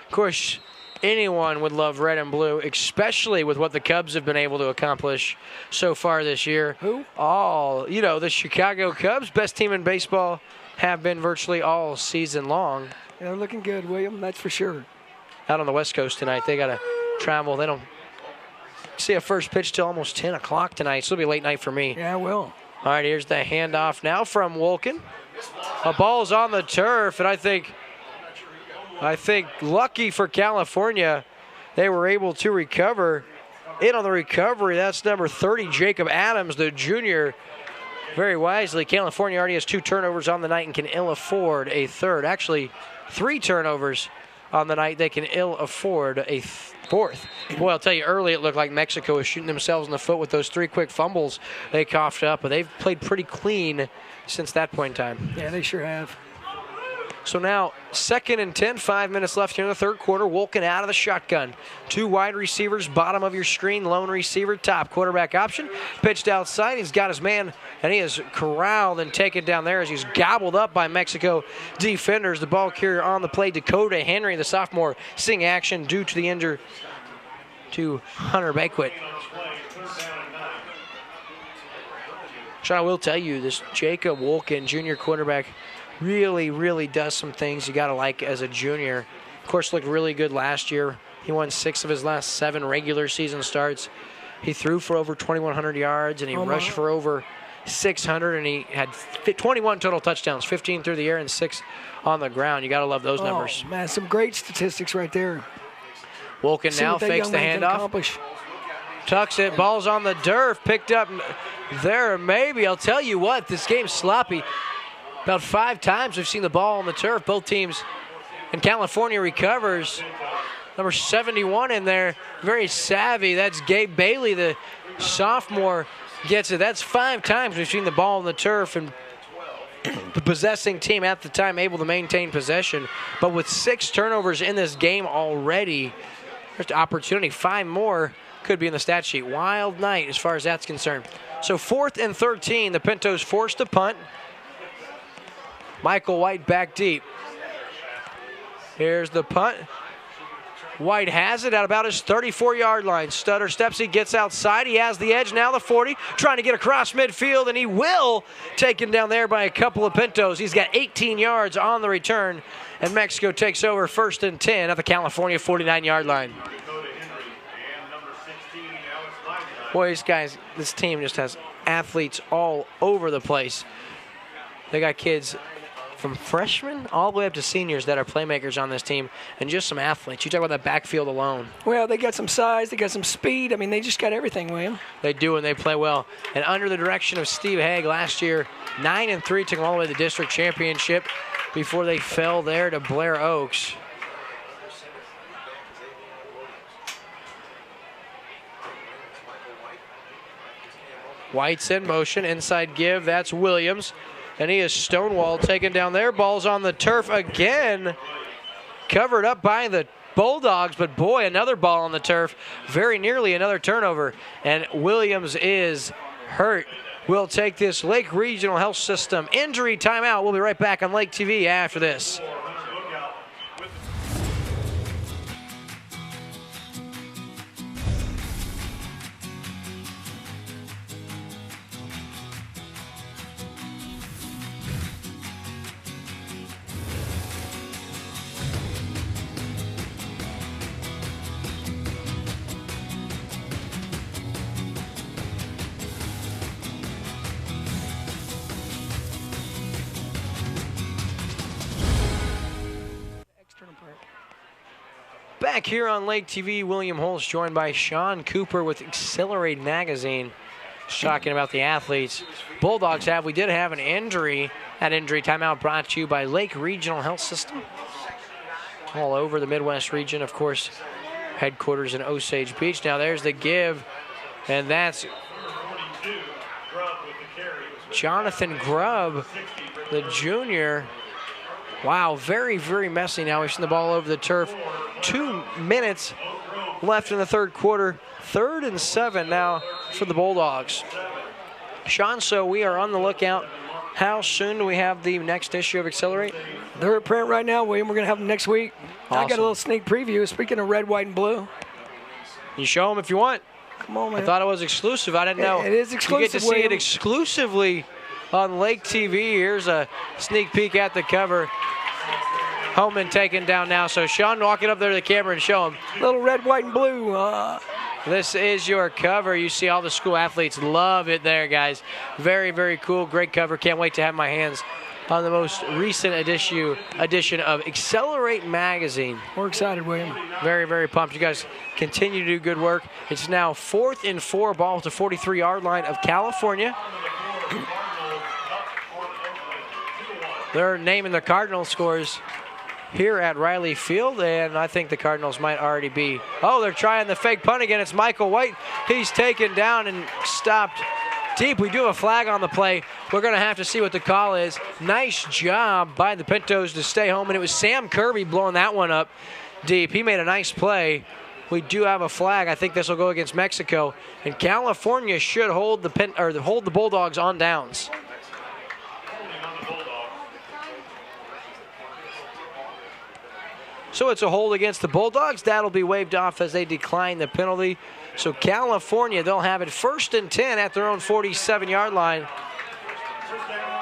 Of course, anyone would love red and blue, especially with what the Cubs have been able to accomplish so far this year. Who? The Chicago Cubs, best team in baseball, have been virtually all season long. Yeah, they're looking good, William, that's for sure. Out on the West Coast tonight, they got to travel. They don't see a first pitch till almost 10 o'clock tonight, so it'll be a late night for me. Yeah, it will. All right, here's the handoff now from Wolken. A ball's on the turf, and I think lucky for California, they were able to recover. In on the recovery, that's number 30, Jacob Adams, the junior. Very wisely, California already has 2 turnovers on the night and can ill afford a third. Actually, 3 turnovers on the night. They can ill afford a fourth. Boy, I'll tell you, early it looked like Mexico was shooting themselves in the foot with those 3 quick fumbles they coughed up, but they've played pretty clean since that point in time. Yeah, they sure have. So now, 2nd and 10, 5 minutes left here in the third quarter. Wolken out of the shotgun. 2 wide receivers, bottom of your screen, lone receiver, top. Quarterback option, pitched outside. He's got his man, and he is corralled and taken down there as he's gobbled up by Mexico defenders. The ball carrier on the play, Dakota Henry, the sophomore, seeing action due to the injury to Hunter Banquet. Sean, I will tell you, this Jacob Wolken, junior quarterback, really does some things you got to like as a junior. Of course, looked really good last year. He won 6 of his last 7 regular season starts. He threw for over 2,100 yards, and he rushed for over 600, and he had 21 total touchdowns, 15 through the air and 6 on the ground. You got to love those numbers. Man, some great statistics right there. Wolken now fakes the handoff. Tucks it, ball's on the turf, picked up there maybe. I'll tell you what, this game's sloppy. About 5 times we've seen the ball on the turf, both teams. And California recovers. Number 71 in there, very savvy. That's Gabe Bailey, the sophomore, gets it. That's 5 times we've seen the ball on the turf, and the possessing team at the time able to maintain possession. But with 6 turnovers in this game already, there's an opportunity. 5 more could be in the stat sheet. Wild night as far as that's concerned. So 4th and 13, the Pintos forced to punt. Michael White back deep. Here's the punt. White has it at about his 34-yard line. Stutter steps, he gets outside. He has the edge, now the 40, trying to get across midfield, and he will. Taken down there by a couple of Pintos. He's got 18 yards on the return, and Mexico takes over 1st and 10 at the California 49-yard line. Boy, this team just has athletes all over the place. They got kids from freshmen all the way up to seniors that are playmakers on this team, and just some athletes. You talk about that backfield alone. Well, they got some size, they got some speed. I mean, they just got everything, William. They do, and they play well. And under the direction of Steve Haig last year, 9-3, took them all the way to the district championship before they fell there to Blair Oaks. White's in motion, inside give, that's Williams. And he is stonewalled, taken down there. Ball's on the turf again. Covered up by the Bulldogs, but boy, another ball on the turf. Very nearly another turnover. And Williams is hurt. We'll take this Lake Regional Health System injury timeout. We'll be right back on Lake TV after this. Back here on Lake TV, William Holtz joined by Sean Cooper with Accelerate Magazine. Talking about the athletes Bulldogs have. We did have an injury. That injury timeout brought to you by Lake Regional Health System. All over the Midwest region, of course, headquarters in Osage Beach. Now there's the give, and that's Jonathan Grubb, the junior. Wow, very, very messy now. We've seen the ball over the turf. 2 minutes left in the third quarter. 3rd and 7 now for the Bulldogs. Sean, so we are on the lookout. How soon do we have the next issue of Accelerate? They're at print right now, William. We're going to have them next week. Awesome. I got a little sneak preview. Speaking of red, white, and blue. You show them if you want. Come on, man. I thought it was exclusive. I didn't know. It is exclusive, You get to see it exclusively on Lake TV. Here's a sneak peek at the cover. Homan taken down now. So Sean walking up there to the camera and show him. Little red, white, and blue. This is your cover. You see all the school athletes love it there, guys. Very, very cool. Great cover. Can't wait to have my hands on the most recent edition of Accelerate Magazine. We're excited, William. Very, very pumped. You guys continue to do good work. It's now 4th and 4, ball at the 43-yard line of California. They're naming the Cardinal scores here at Riley Field, and I think the Cardinals might already be. Oh, they're trying the fake punt again. It's Michael White. He's taken down and stopped deep. We do have a flag on the play. We're going to have to see what the call is. Nice job by the Pintos to stay home, and it was Sam Kirby blowing that one up deep. He made a nice play. We do have a flag. I think this will go against Mexico, and California should hold the Bulldogs on downs. So it's a hold against the Bulldogs. That'll be waved off as they decline the penalty. So California, they'll have it 1st and 10 at their own 47-yard line.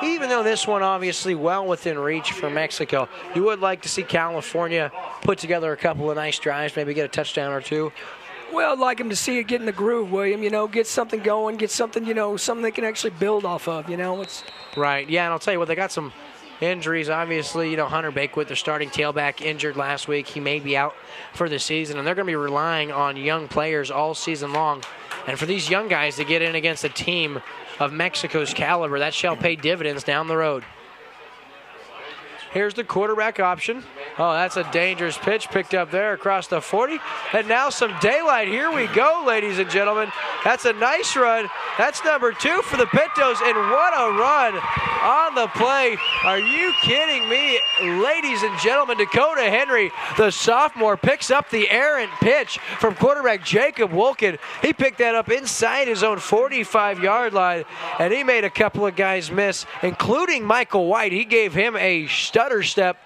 Even though this one obviously well within reach for Mexico, you would like to see California put together a couple of nice drives, maybe get a touchdown or two. Well, I'd like them to see it get in the groove, William. You know, get something going, get something, something they can actually build off of, Right, yeah, and I'll tell you what, they got some injuries, obviously. Hunter Bakewit, their starting tailback, injured last week. He may be out for the season, and they're going to be relying on young players all season long. And for these young guys to get in against a team of Mexico's caliber, that shall pay dividends down the road. Here's the quarterback option. Oh, that's a dangerous pitch picked up there across the 40. And now some daylight. Here we go, ladies and gentlemen. That's a nice run. That's number 2 for the Pintos, and what a run on the play. Are you kidding me? Ladies and gentlemen, Dakota Henry, the sophomore, picks up the errant pitch from quarterback Jacob Wolken. He picked that up inside his own 45-yard line, and he made a couple of guys miss, including Michael White. He gave him a stutter step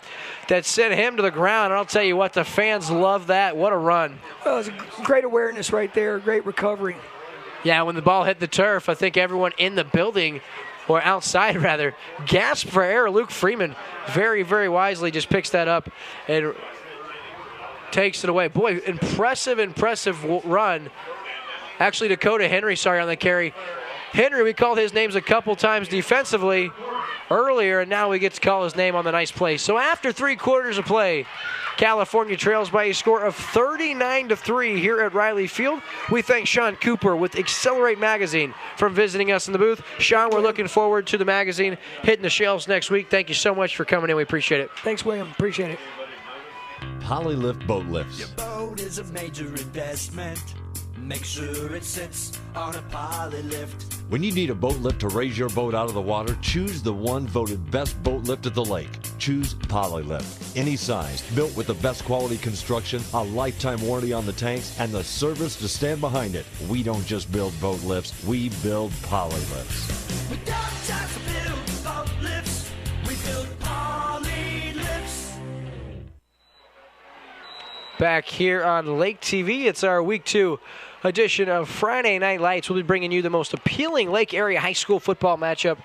that sent him to the ground. And I'll tell you what, the fans love that. What a run. Well, it was a great awareness right there, great recovery. Yeah, when the ball hit the turf, I think everyone in the building, or outside rather, gasped for air. Luke Freeman very, very wisely just picks that up and takes it away. Boy, impressive run. Actually, Dakota Henry, on the carry. Henry, we called his names a couple times defensively earlier, and now we get to call his name on the nice play. So after 3 quarters of play, California trails by a score of 39-3 here at Riley Field. We thank Sean Cooper with Accelerate Magazine for visiting us in the booth. Sean, we're looking forward to the magazine hitting the shelves next week. Thank you so much for coming in. We appreciate it. Thanks, William. Appreciate it. Polylift Boat Lifts. Your boat is a major investment. Make sure it sits on a Polylift. When you need a boat lift to raise your boat out of the water, choose the one voted best boat lift at the lake. Choose Polylift. Any size, built with the best quality construction, a lifetime warranty on the tanks, and the service to stand behind it. We don't just build boat lifts, we build Polylifts. We don't just build boat lifts, we build Polylifts. Back here on Lake TV, it's our Week 2 edition of Friday Night Lights. We'll be bringing you the most appealing Lake area high school football matchup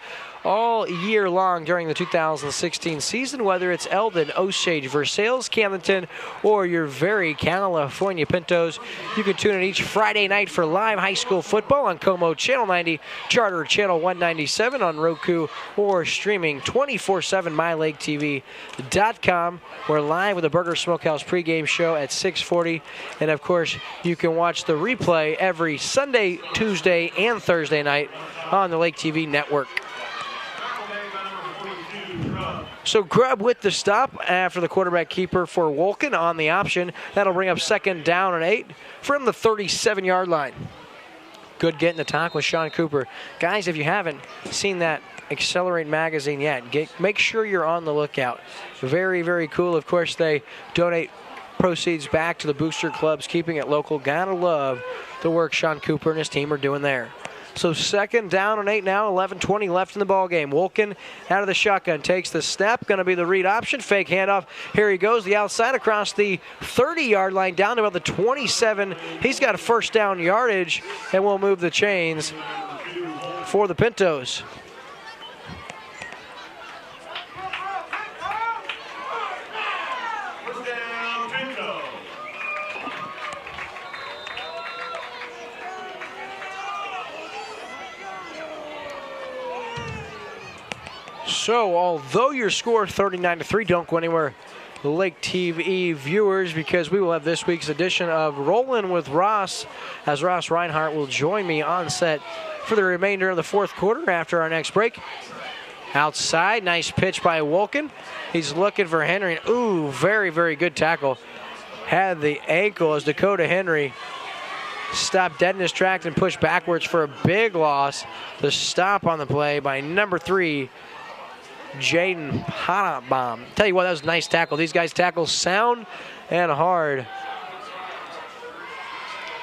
all year long during the 2016 season, whether it's Eldon, Osage, Versailles, Camdenton, or your very California Pintos. You can tune in each Friday night for live high school football on Como Channel 90, Charter Channel 197 on Roku, or streaming 24/7 MyLakeTV.com. We're live with the Burger Smokehouse pregame show at 6:40, and of course, you can watch the replay every Sunday, Tuesday, and Thursday night on the Lake TV network. So Grubb with the stop after the quarterback keeper for Wolken on the option. That'll bring up 2nd down and 8 from the 37-yard line. Good getting the talk with Sean Cooper. Guys, if you haven't seen that Accelerate magazine yet, make sure you're on the lookout. Very, very cool. Of course, they donate proceeds back to the booster clubs, keeping it local. Gotta love the work Sean Cooper and his team are doing there. So 2nd down and 8 now, 11:20 left in the ball game. Wolken out of the shotgun, takes the snap, going to be the read option, fake handoff. Here he goes, the outside across the 30-yard line down to about the 27. He's got a 1st down yardage, and we'll move the chains for the Pintos. So, although your score 39-3, don't go anywhere, Lake TV viewers, because we will have this week's edition of Rollin' with Ross, as Ross Reinhardt will join me on set for the remainder of the 4th quarter after our next break. Outside, nice pitch by Wolken. He's looking for Henry. Ooh, very, very good tackle. Had the ankle as Dakota Henry stopped dead in his tracks and pushed backwards for a big loss. The stop on the play by number 3, Jaden Hannabom. Tell you what, that was a nice tackle. These guys tackle sound and hard.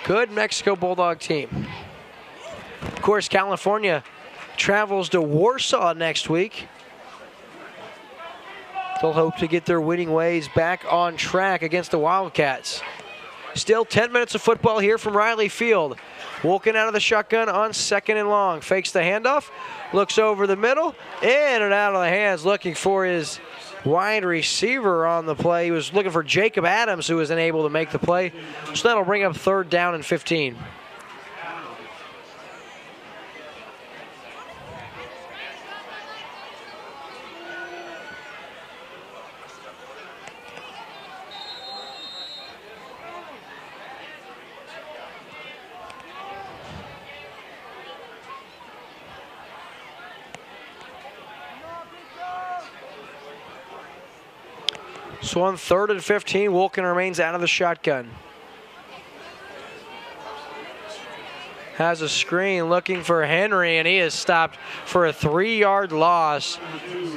Good Mexico Bulldog team. Of course, California travels to Warsaw next week. They'll hope to get their winning ways back on track against the Wildcats. Still 10 minutes of football here from Riley Field. Wolken out of the shotgun on 2nd and long. Fakes the handoff, looks over the middle, in and out of the hands, looking for his wide receiver on the play. He was looking for Jacob Adams, who was unable to make the play. So that'll bring up 3rd down and 15. So on 3rd and 15, Wolken remains out of the shotgun. Has a screen looking for Henry, and he is stopped for a 3-yard loss.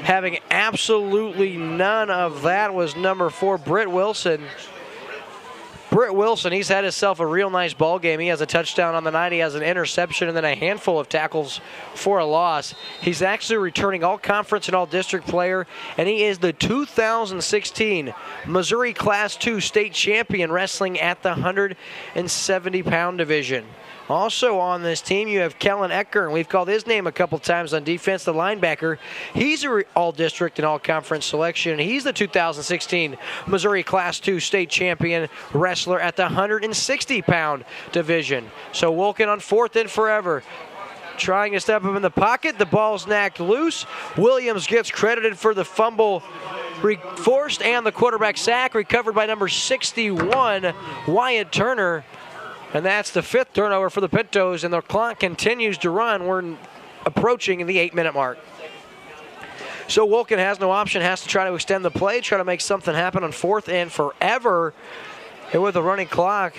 Having absolutely none of that was number 4, Britt Wilson. Britt Wilson, he's had himself a real nice ball game. He has a touchdown on the night. He has an interception and then a handful of tackles for a loss. He's actually returning all-conference and all-district player, and he is the 2016 Missouri Class II state champion wrestling at the 170-pound division. Also on this team, you have Kellen Ecker, and we've called his name a couple times on defense, the linebacker. He's an all-district and all-conference selection. He's the 2016 Missouri Class II state champion wrestler at the 160-pound division. So Wolken on 4th and forever, trying to step up in the pocket. The ball's knocked loose. Williams gets credited for the fumble forced and the quarterback sack, recovered by number 61, Wyatt Turner. And that's the 5th turnover for the Pintos, and the clock continues to run. We're approaching the 8-minute mark. So Wolken has no option, has to try to extend the play, try to make something happen on 4th and forever. And with a running clock,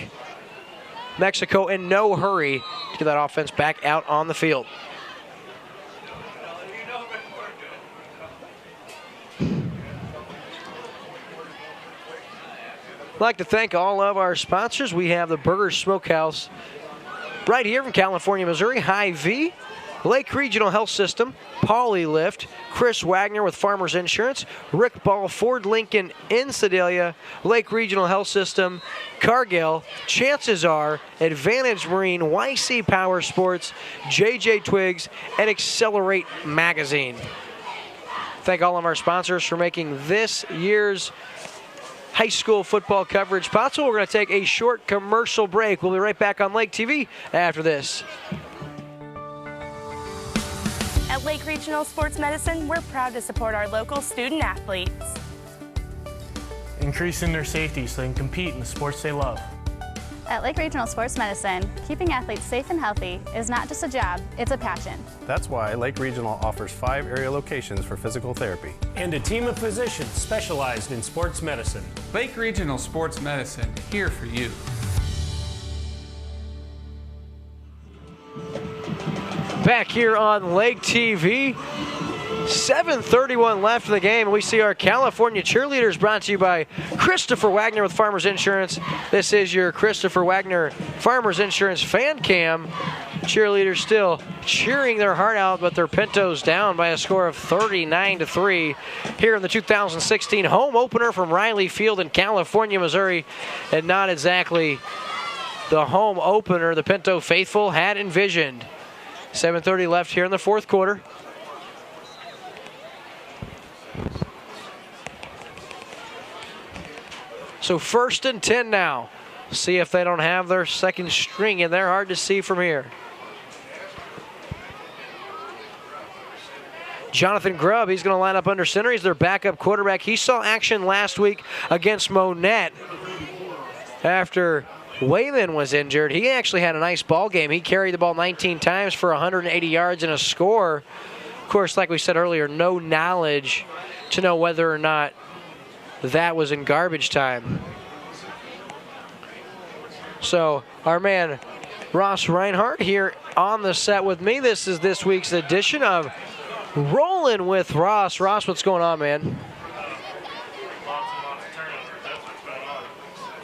Mexico in no hurry to get that offense back out on the field. I'd like to thank all of our sponsors. We have the Burger Smokehouse right here from California, Missouri, Hy-Vee. Lake Regional Health System, Poly Lift, Chris Wagner with Farmers Insurance, Rick Ball, Ford Lincoln in Sedalia, Lake Regional Health System, Cargill, Chances Are, Advantage Marine, YC Power Sports, JJ Twigs, and Accelerate Magazine. Thank all of our sponsors for making this year's high school football coverage possible. We're going to take a short commercial break. We'll be right back on Lake TV after this. At Lake Regional Sports Medicine, we're proud to support our local student athletes, increasing their safety so they can compete in the sports they love. At Lake Regional Sports Medicine, keeping athletes safe and healthy is not just a job, it's a passion. That's why Lake Regional offers 5 area locations for physical therapy. And a team of physicians specialized in sports medicine. Lake Regional Sports Medicine, here for you. Back here on Lake TV, 7:31 left in the game. We see our California cheerleaders, brought to you by Christopher Wagner with Farmers Insurance. This is your Christopher Wagner Farmers Insurance fan cam. Cheerleaders still cheering their heart out, but their Pintos down by a score of 39-3 here in the 2016 home opener from Riley Field in California, Missouri, and not exactly the home opener the Pinto faithful had envisioned. 7:30 left here in the fourth quarter. So 1st and 10 now. See if they don't have their second string in there. Hard to see from here. Jonathan Grubb, he's going to line up under center. He's their backup quarterback. He saw action last week against Monette after Wayman was injured. He actually had a nice ball game. He carried the ball 19 times for 180 yards and a score. Of course, like we said earlier, no knowledge to know whether or not that was in garbage time. So our man Ross Reinhardt here on the set with me. This is this week's edition of Rolling with Ross. Ross, what's going on, man?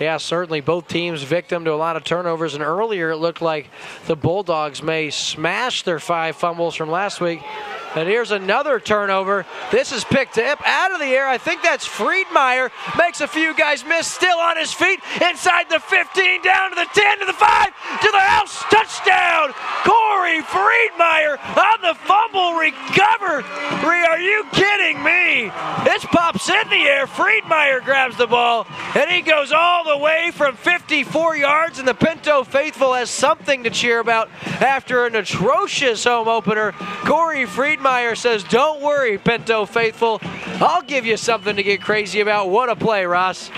Yeah, certainly both teams victim to a lot of turnovers, and earlier it looked like the Bulldogs may smash their 5 fumbles from last week. And here's another turnover. This is picked up out of the air. I think that's Friedmeier. Makes a few guys miss, still on his feet. Inside the 15, down to the 10, to the 5, to the house. Touchdown! Corey Friedmeier on the fumble recovery. Are you kidding me? This pops in the air. Friedmeier grabs the ball, and he goes all the way from 54 yards, and the Pinto faithful has something to cheer about after an atrocious home opener. Corey Friedmeier says, don't worry, Pinto faithful. I'll give you something to get crazy about. What a play, Ross.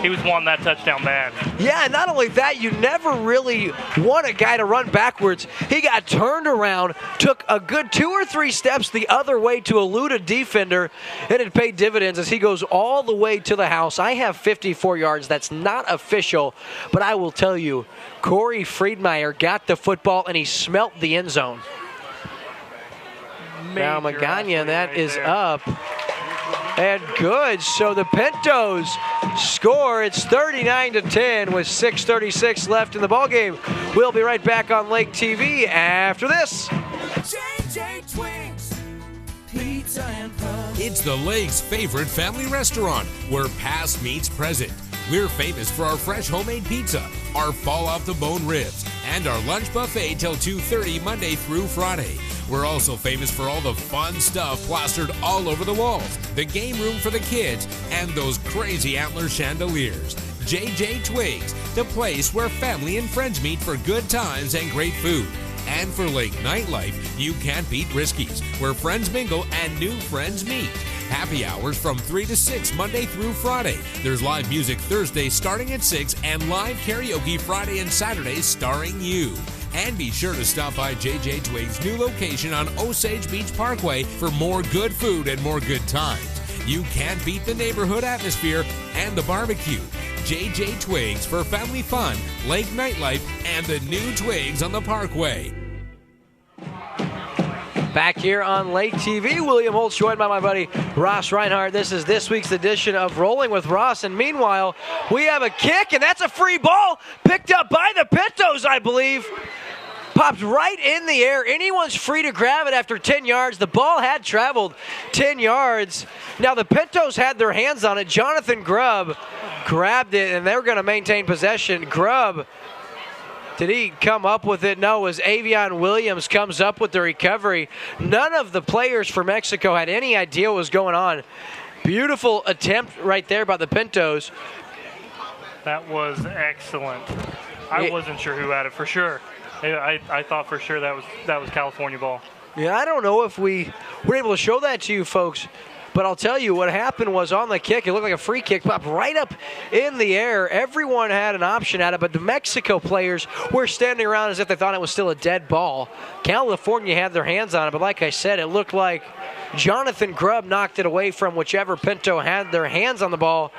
He was wanting that touchdown bad. Yeah, not only that, you never really want a guy to run backwards. He got turned around, took a good 2 or 3 steps the other way to elude a defender, and it paid dividends as he goes all the way to the house. I have 54 yards. That's not official, but I will tell you, Corey Friedmeier got the football, and he smelt the end zone. Now Magana, that is up. And good, so the Pintos score. It's 39-10 with 6:36 left in the ballgame. We'll be right back on Lake TV after this. JJ Twigs, Pizza and Pub. It's the Lake's favorite family restaurant where past meets present. We're famous for our fresh homemade pizza, our fall-off-the-bone ribs, and our lunch buffet till 2:30 Monday through Friday. We're also famous for all the fun stuff plastered all over the walls, the game room for the kids, and those crazy antler chandeliers. JJ Twigs, the place where family and friends meet for good times and great food. And for Lake nightlife, you can't beat Risky's, where friends mingle and new friends meet. Happy hours from 3 to 6 Monday through Friday. There's live music Thursday starting at 6 and live karaoke Friday and Saturday starring you. And be sure to stop by JJ Twigs' new location on Osage Beach Parkway for more good food and more good times. You can't beat the neighborhood atmosphere and the barbecue. JJ Twigs for family fun, lake nightlife, and the new Twigs on the Parkway. Back here on Lake TV, William Holtz joined by my buddy Ross Reinhardt. This is this week's edition of Rolling with Ross. And meanwhile, we have a kick, and that's a free ball picked up by the Pintos, I believe. Popped right in the air. Anyone's free to grab it after 10 yards. The ball had traveled 10 yards. Now the Pintos had their hands on it. Jonathan Grubb grabbed it, and they're going to maintain possession. Grubb, did he come up with it? No, as Avion Williams comes up with the recovery. None of the players for Mexico had any idea what was going on. Beautiful attempt right there by the Pintos. That was excellent. I wasn't sure who had it for sure. I thought for sure that was California ball. Yeah, I don't know if we were able to show that to you folks, but I'll tell you what happened was on the kick, it looked like a free kick, popped right up in the air. Everyone had an option at it, but the Mexico players were standing around as if they thought it was still a dead ball. California had their hands on it, but like I said, it looked like Jonathan Grubb knocked it away from whichever Pinto had their hands on the ball.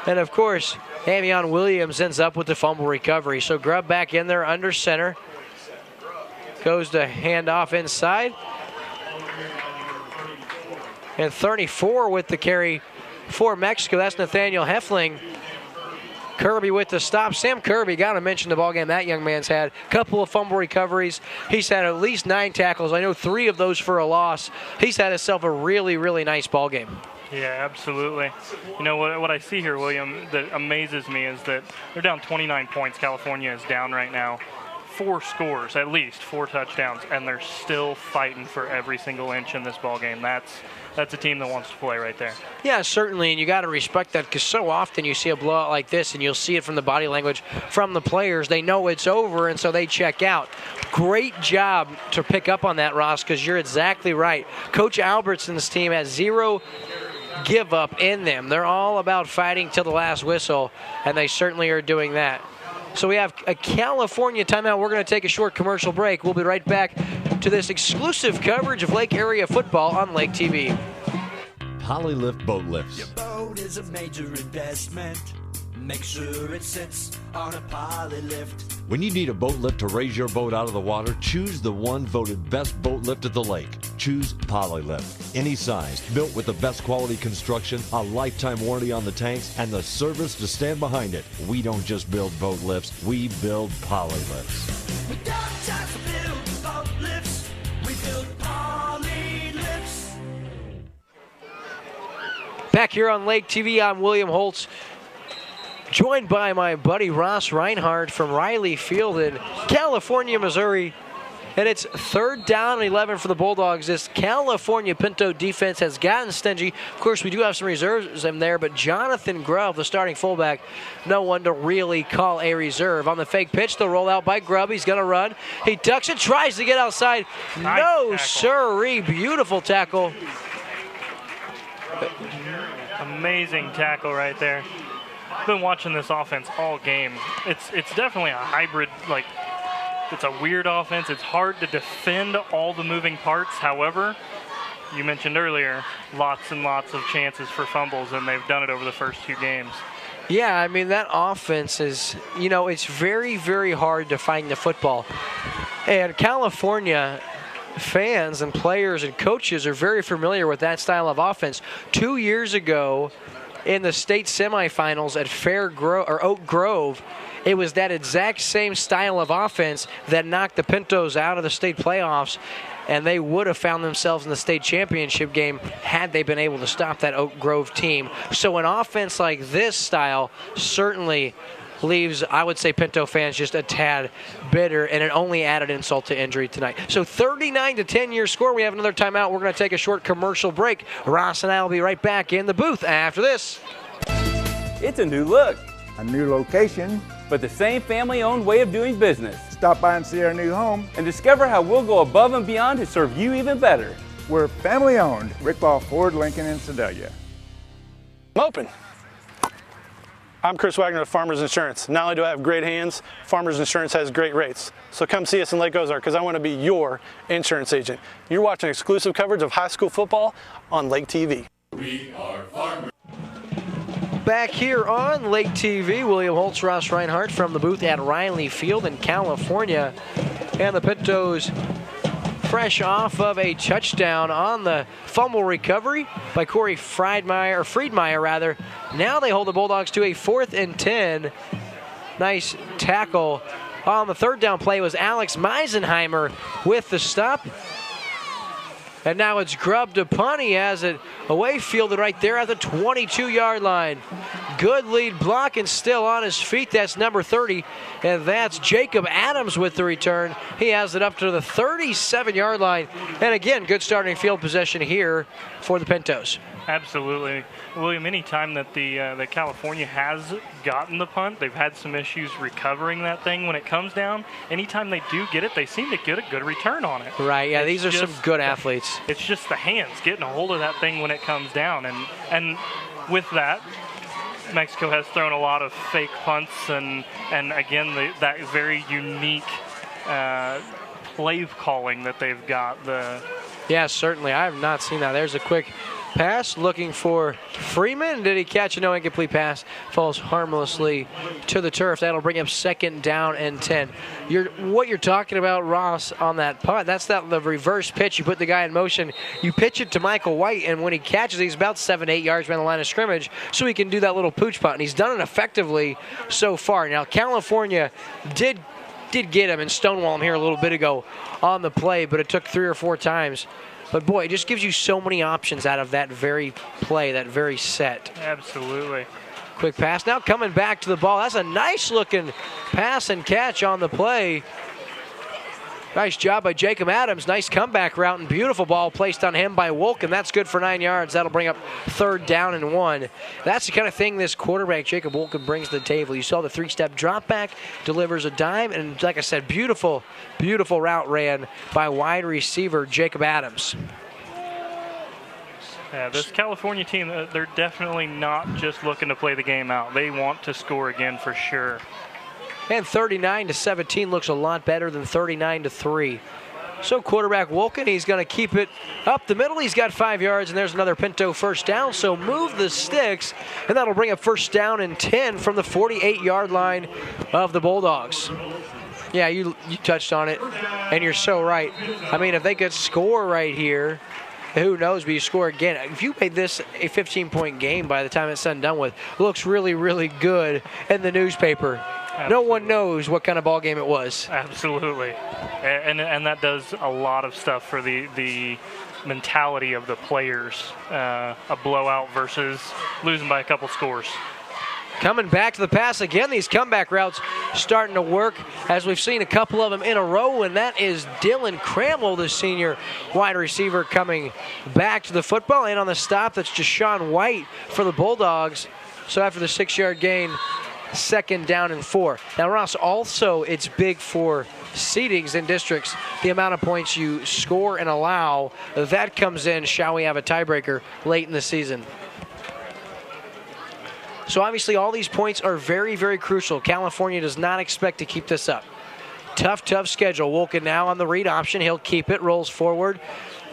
And of course, Avion Williams ends up with the fumble recovery. So Grubb back in there under center. Goes to hand off inside. And 34 with the carry for Mexico. That's Nathaniel Heffling. Kirby with the stop. Sam Kirby, got to mention the ballgame that young man's had. Couple of fumble recoveries. He's had at least 9 tackles. I know 3 of those for a loss. He's had himself a really, really nice ballgame. Yeah, absolutely. You know, what I see here, William, that amazes me is that they're down 29 points. California is down right now. 4 scores, at least 4 touchdowns, and they're still fighting for every single inch in this ball game. That's a team that wants to play right there. Yeah, certainly, and you got to respect that because so often you see a blowout like this, and you'll see it from the body language from the players. They know it's over, and so they check out. Great job to pick up on that, Ross, because you're exactly right. Coach Albertson's team has 0 give up in them. They're all about fighting till the last whistle, and they certainly are doing that. So we have a California timeout. We're going to take a short commercial break. We'll be right back to this exclusive coverage of Lake Area football on Lake TV. Polylift boat lifts. Your boat is a major investment. Make sure it sits on a Polylift. When you need a boat lift to raise your boat out of the water, choose the one voted best boat lift at the lake. Choose Polylift. Any size, built with the best quality construction, a lifetime warranty on the tanks, and the service to stand behind it. We don't just build boat lifts, we build Polylifts. We don't just build boat lifts, we build Polylifts. Back here on Lake TV, I'm William Holtz, joined by my buddy Ross Reinhardt from Riley Field in California, Missouri. And it's 3rd down and 11 for the Bulldogs. This California Pinto defense has gotten stingy. Of course, we do have some reserves in there, but Jonathan Grubb, the starting fullback, no one to really call a reserve. On the fake pitch, the rollout by Grubb. He's going to run. He ducks it, tries to get outside. Nice no, tackle. sirree. Beautiful tackle. Amazing tackle right there. I've been watching this offense all game. It's definitely a hybrid, like, it's a weird offense. It's hard to defend all the moving parts. However, you mentioned earlier, lots and lots of chances for fumbles, and they've done it over the first 2 games. Yeah, I mean, that offense is, you know, it's very, very hard to find the football. And California fans and players and coaches are very familiar with that style of offense. 2 years ago, in the state semifinals at Oak Grove, it was that exact same style of offense that knocked the Pintos out of the state playoffs, and they would have found themselves in the state championship game had they been able to stop that Oak Grove team. So an offense like this style certainly leaves, I would say, Pinto fans just a tad bitter, and it only added insult to injury tonight. So 39-10 your score. We have another timeout. We're going to take a short commercial break. Ross and I will be right back in the booth after this. It's a new look. A new location. But the same family-owned way of doing business. Stop by and see our new home. And discover how we'll go above and beyond to serve you even better. We're family-owned. Rick Ball Ford, Lincoln, and Sedalia. I'm open. I'm Chris Wagner of Farmers Insurance. Not only do I have great hands, Farmers Insurance has great rates. So come see us in Lake Ozark because I want to be your insurance agent. You're watching exclusive coverage of high school football on Lake TV. We are farmers. Back here on Lake TV, William Holtz, Ross Reinhardt from the booth at Riley Field in California. And the Pintos fresh off of a touchdown on the fumble recovery by Corey Friedmeier. Now they hold the Bulldogs to a 4th and 10. Nice tackle On the third down play was Alex Meisenheimer with the stop. And now it's Grubb to punt. He has it away fielded right there at the 22-yard line. Good lead block and still on his feet. That's number 30. And that's Jacob Adams with the return. He has it up to the 37-yard line. And again, good starting field possession here for the Pintos. Absolutely. William, any time that that California has gotten the punt, they've had some issues recovering that thing when it comes down. Anytime they do get it, they seem to get a good return on it. Right, yeah, these are some good athletes. It's just the hands getting a hold of that thing when it comes down. And with that, Mexico has thrown a lot of fake punts and again, that very unique play calling that they've got. Yeah, certainly. I have not seen that. There's a quick pass looking for Freeman. Did he catch a no incomplete pass? Falls harmlessly to the turf. That'll bring up 2nd down and 10. What you're talking about, Ross, on that punt, that's the reverse pitch. You put the guy in motion, you pitch it to Michael White, and when he catches it, he's about 7-8 yards behind the line of scrimmage, so he can do that little pooch punt. And he's done it effectively so far. Now, California did get him and stonewall him here a little bit ago on the play, but it took 3 or 4 times. But, boy, it just gives you so many options out of that very play, that very set. Absolutely. Quick pass now coming back to the ball. That's a nice-looking pass and catch on the play. Nice job by Jacob Adams. Nice comeback route and beautiful ball placed on him by Wolk, and that's good for 9 yards. That'll bring up 3rd down and 1. That's the kind of thing this quarterback, Jacob Wolk, brings to the table. You saw the 3-step drop back, delivers a dime, and like I said, beautiful, beautiful route ran by wide receiver Jacob Adams. Yeah, this California team, they're definitely not just looking to play the game out. They want to score again for sure. And 39-17 looks a lot better than 39-3. So quarterback Wolken, he's going to keep it up the middle. He's got 5 yards, and there's another Pinto first down. So move the sticks, and that'll bring up 1st down and 10 from the 48-yard line of the Bulldogs. Yeah, you touched on it, and you're so right. I mean, if they could score right here, who knows, but you score again. If you made this a 15-point game by the time it's said and done with, it looks really, really good in the newspaper. Absolutely. No one knows what kind of ball game it was. Absolutely. And that does a lot of stuff for the mentality of the players. A blowout versus losing by a couple scores. Coming back to the pass again. These comeback routes starting to work, as we've seen a couple of them in a row, and that is Dylan Cramwell, the senior wide receiver, coming back to the football. And on the stop, that's Deshaun White for the Bulldogs. So after the 6-yard gain, 2nd down and 4. Now, Ross, also it's big for seedings in districts, the amount of points you score and allow. That comes in, shall we have a tiebreaker late in the season. So obviously all these points are very, very crucial. California does not expect to keep this up. Tough schedule. Wolken now on the read option. He'll keep it, rolls forward.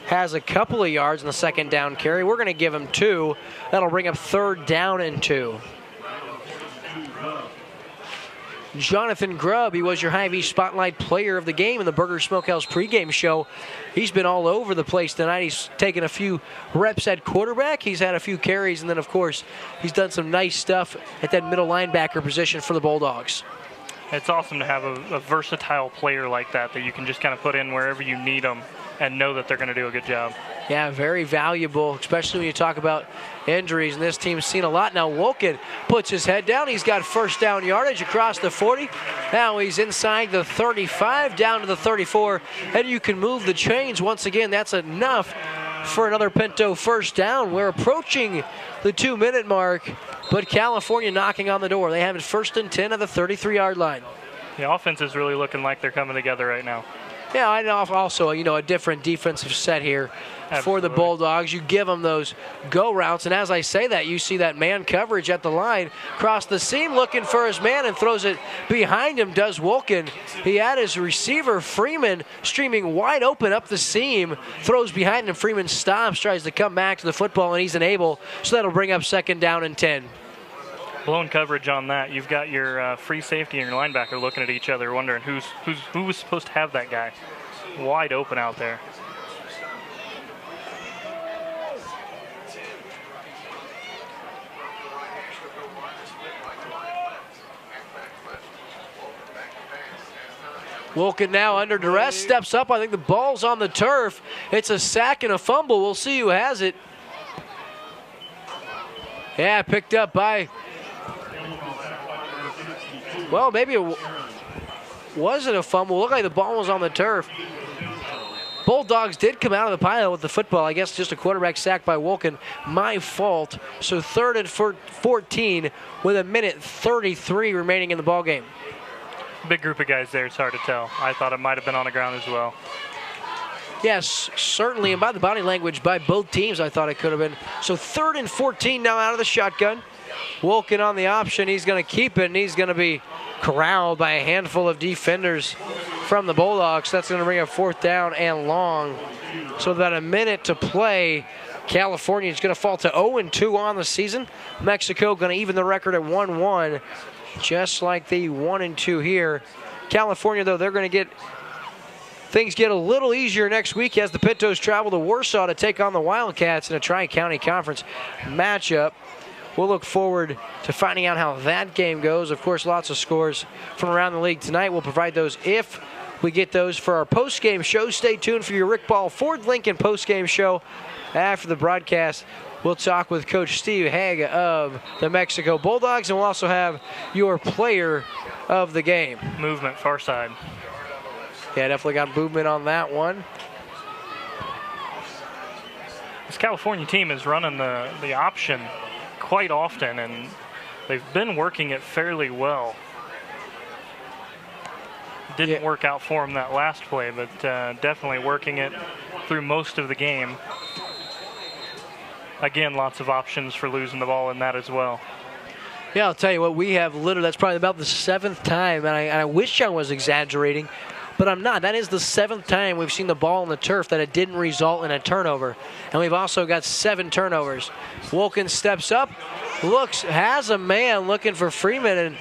Has a couple of yards in the 2nd down carry. We're going to give him 2. That'll bring up 3rd down and 2. Jonathan Grubb, he was your Hy-Vee Spotlight Player of the Game in the Burger Smokehouse pregame show. He's been all over the place tonight. He's taken a few reps at quarterback. He's had a few carries, and then, of course, he's done some nice stuff at that middle linebacker position for the Bulldogs. It's awesome to have a versatile player like that you can just kind of put in wherever you need them and know that they're going to do a good job. Yeah, very valuable, especially when you talk about injuries, and this team's seen a lot. Now Wolken puts his head down. He's got 1st down yardage across the 40. Now he's inside the 35, down to the 34, and you can move the chains. Once again, that's enough for another Pinto 1st down. We're approaching the 2-minute mark, but California knocking on the door. They have it 1st and 10 at the 33-yard line. The offense is really looking like they're coming together right now. Yeah, and also, a different defensive set here. Absolutely. For the Bulldogs. You give them those go routes, and as I say that, you see that man coverage at the line, cross the seam looking for his man and throws it behind him, does Wolken. He had his receiver, Freeman, streaming wide open up the seam, throws behind him. Freeman stops, tries to come back to the football, and he's unable, so that'll bring up 2nd down and 10. Blown coverage on that. You've got your free safety and your linebacker looking at each other, wondering who was supposed to have that guy. Wide open out there. Wilkin now under duress, steps up. I think the ball's on the turf. It's a sack and a fumble. We'll see who has it. Yeah, picked up by, well, maybe it wasn't a fumble. Looked like the ball was on the turf. Bulldogs did come out of the pile with the football. I guess just a quarterback sack by Wilkin. My fault. So 3rd and 14 with 1:33 remaining in the ball game. Big group of guys there. It's hard to tell. I thought it might have been on the ground as well. Yes, certainly. And by the body language by both teams, I thought it could have been. So 3rd and 14 now out of the shotgun. Wilkin on the option. He's going to keep it, and he's going to be corralled by a handful of defenders from the Bulldogs. That's going to bring up 4th down and long. So about a minute to play. California is going to fall to 0-2 on the season. Mexico going to even the record at 1-1, just like the 1-2 here. California, though, they're going to get things get a little easier next week as the Pintos travel to Warsaw to take on the Wildcats in a Tri-County Conference matchup. We'll look forward to finding out how that game goes. Of course, lots of scores from around the league tonight. We'll provide those if we get those for our post-game show. Stay tuned for your Rick Ball Ford Lincoln post-game show. After the broadcast, we'll talk with Coach Steve Haig of the Mexico Bulldogs, and we'll also have your player of the game. Movement, far side. Yeah, definitely got movement on that one. This California team is running the option quite often, and they've been working it fairly well. Didn't work out for them that last play, but definitely working it through most of the game. Again, lots of options for losing the ball in that as well. Yeah, I'll tell you what, we have literally, that's probably about the 7th time, and I wish I was exaggerating, but I'm not. That is the 7th time we've seen the ball on the turf that it didn't result in a turnover. And we've also got 7 turnovers. Wilkin steps up, looks, has a man looking for Freeman, and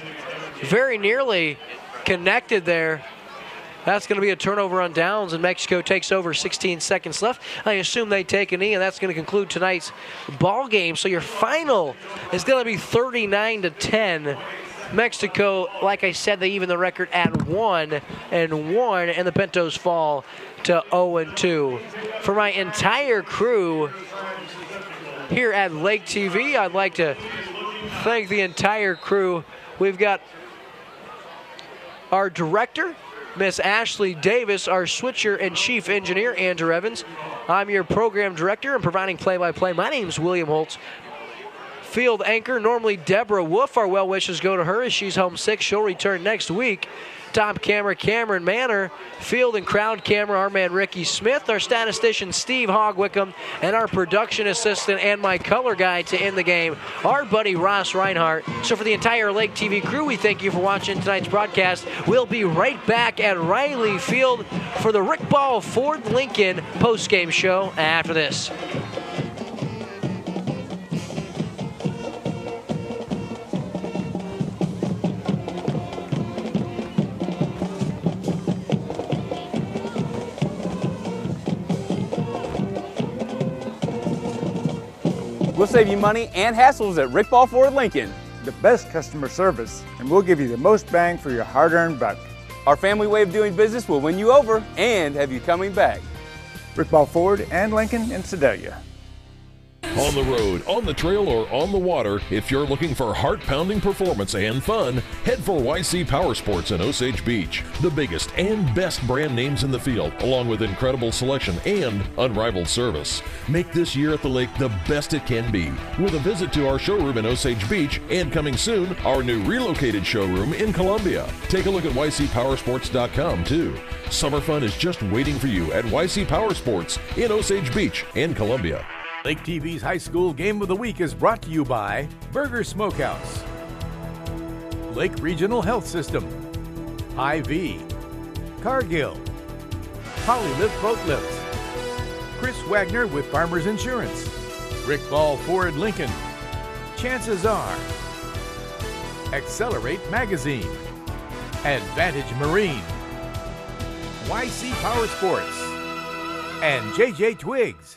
very nearly connected there. That's going to be a turnover on downs, and Mexico takes over. 16 seconds left. I assume they take a knee, and that's going to conclude tonight's ball game. So your final is going to be 39-10. Mexico, like I said, they even the record at 1-1, and the Pintos fall to 0-2. For my entire crew here at Lake TV, I'd like to thank the entire crew. We've got our director, Miss Ashley Davis, our switcher and chief engineer, Andrew Evans. I'm your program director and providing play-by-play. My name's William Holtz. Field anchor, normally Deborah Wolf. Our well wishes go to her as she's home sick. She'll return next week. Top camera, Cameron Manor. Field and crowd camera, our man Ricky Smith. Our statistician, Steve Hogwickham. And our production assistant and my color guy to end the game, our buddy Ross Reinhart. So for the entire Lake TV crew, we thank you for watching tonight's broadcast. We'll be right back at Riley Field for the Rick Ball Ford Lincoln postgame show after this. We'll save you money and hassles at Rick Ball Ford Lincoln. The best customer service, and we'll give you the most bang for your hard-earned buck. Our family way of doing business will win you over and have you coming back. Rick Ball Ford and Lincoln in Sedalia. On the road, on the trail, or on the water, if you're looking for heart-pounding performance and fun, head for YC Power Sports in Osage Beach. The biggest and best brand names in the field, along with incredible selection and unrivaled service. Make this year at the lake the best it can be, with a visit to our showroom in Osage Beach, and coming soon, our new relocated showroom in Columbia. Take a look at YCPowersports.com too. Summer fun is just waiting for you at YC Power Sports in Osage Beach and Columbia. Lake TV's High School Game of the Week is brought to you by Burger Smokehouse, Lake Regional Health System, IV, Cargill, Polylift Boat Lifts, Chris Wagner with Farmers Insurance, Rick Ball Ford Lincoln, Chances Are, Accelerate Magazine, Advantage Marine, YC Power Sports, and JJ Twigs.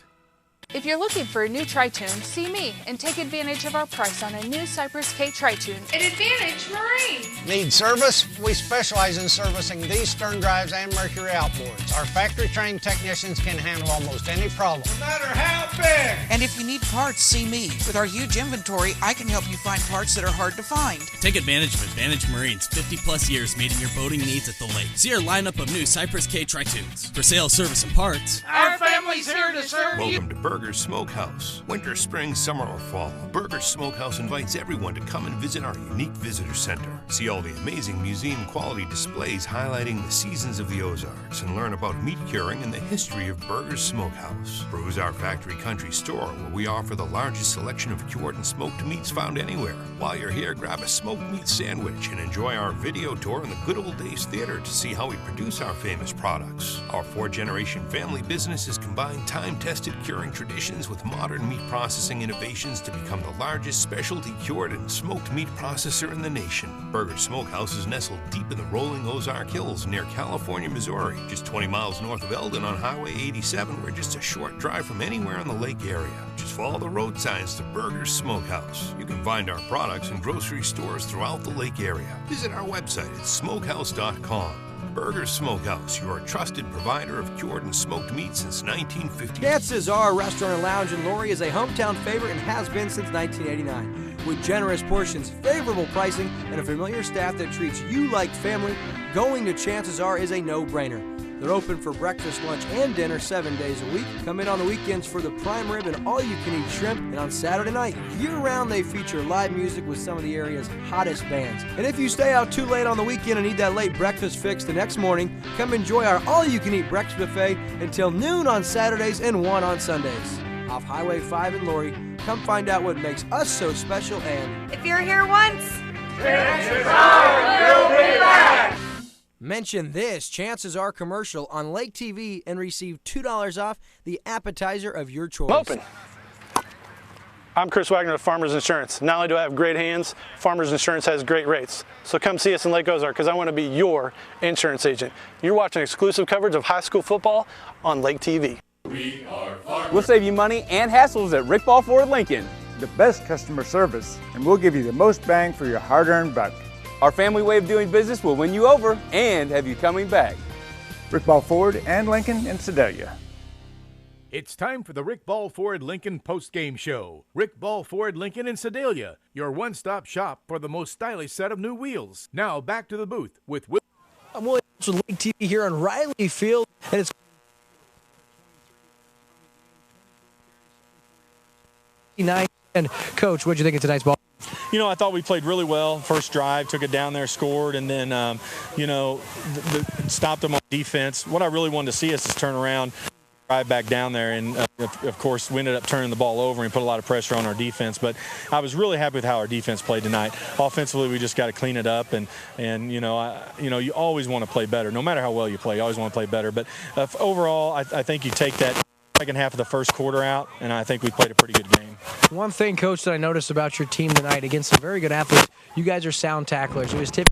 If you're looking for a new tri-tune, see me and take advantage of our price on a new Cypress K tri-tune at Advantage Marine. Need service? We specialize in servicing these stern drives and Mercury outboards. Our factory-trained technicians can handle almost any problem. No matter how big! And if you need parts, see me. With our huge inventory, I can help you find parts that are hard to find. Take advantage of Advantage Marine's 50-plus years meeting your boating needs at the lake. See our lineup of new Cypress K tri-tunes. For sales, service, and parts, our family's here to serve you. Welcome to Burger's Smokehouse. Winter, spring, summer, or fall, Burger's Smokehouse invites everyone to come and visit our unique visitor center. See all the amazing museum-quality displays highlighting the seasons of the Ozarks and learn about meat curing and the history of Burger's Smokehouse. Peruse our factory country store where we offer the largest selection of cured and smoked meats found anywhere. While you're here, grab a smoked meat sandwich and enjoy our video tour in the Good Old Days Theater to see how we produce our famous products. Our four-generation family business has combined time-tested curing traditions with modern meat processing innovations to become the largest specialty cured and smoked meat processor in the nation. Burger's Smokehouse is nestled deep in the rolling Ozark Hills near California, Missouri, just 20 miles north of Eldon on Highway 87. We're just a short drive from anywhere in the lake area. Just follow the road signs to Burger's Smokehouse. You can find our products in grocery stores throughout the lake area. Visit our website at smokehouse.com. Burger's Smokehouse, your trusted provider of cured and smoked meat since 1950. Chances are Restaurant and Lounge in Lori is a hometown favorite and has been since 1989. With generous portions, favorable pricing, and a familiar staff that treats you like family, going to Chances Are is a no-brainer. They're open for breakfast, lunch, and dinner 7 days a week. Come in on the weekends for the prime rib and all-you-can-eat shrimp. And on Saturday night, year-round, they feature live music with some of the area's hottest bands. And if you stay out too late on the weekend and need that late breakfast fix the next morning, come enjoy our all-you-can-eat breakfast buffet until noon on Saturdays and 1 on Sundays. Off Highway 5 in Lori, come find out what makes us so special and... If you're here once, chances are you'll be back! Mention this Chances Are commercial on Lake TV and receive $2 off the appetizer of your choice. Open. I'm Chris Wagner of Farmers Insurance. Not only do I have great hands, Farmers Insurance has great rates. So come see us in Lake Ozark because I want to be your insurance agent. You're watching exclusive coverage of high school football on Lake TV. We'll save you money and hassles at Rick Ball Ford Lincoln. The best customer service, and we'll give you the most bang for your hard-earned buck. Our family way of doing business will win you over and have you coming back. Rick Ball Ford and Lincoln in Sedalia. It's time for the Rick Ball Ford Lincoln postgame show. Rick Ball Ford Lincoln in Sedalia, your one-stop shop for the most stylish set of new wheels. Now back to the booth with Will. I'm William with Lake TV here on Riley Field, and it's 9. And Coach, what'd you think of tonight's ball? You know, I thought we played really well. First drive, took it down there, scored, and then, you know, stopped them on defense. What I really wanted to see us is turn around, drive back down there, and, of course, we ended up turning the ball over and put a lot of pressure on our defense. But I was really happy with how our defense played tonight. Offensively, we just got to clean it up, and you know, you always want to play better. No matter how well you play, you always want to play better. But overall, I think you take that second half of the first quarter out, and I think we played a pretty good game. One thing, Coach, that I noticed about your team tonight against some very good athletes, you guys are sound tacklers. It was typically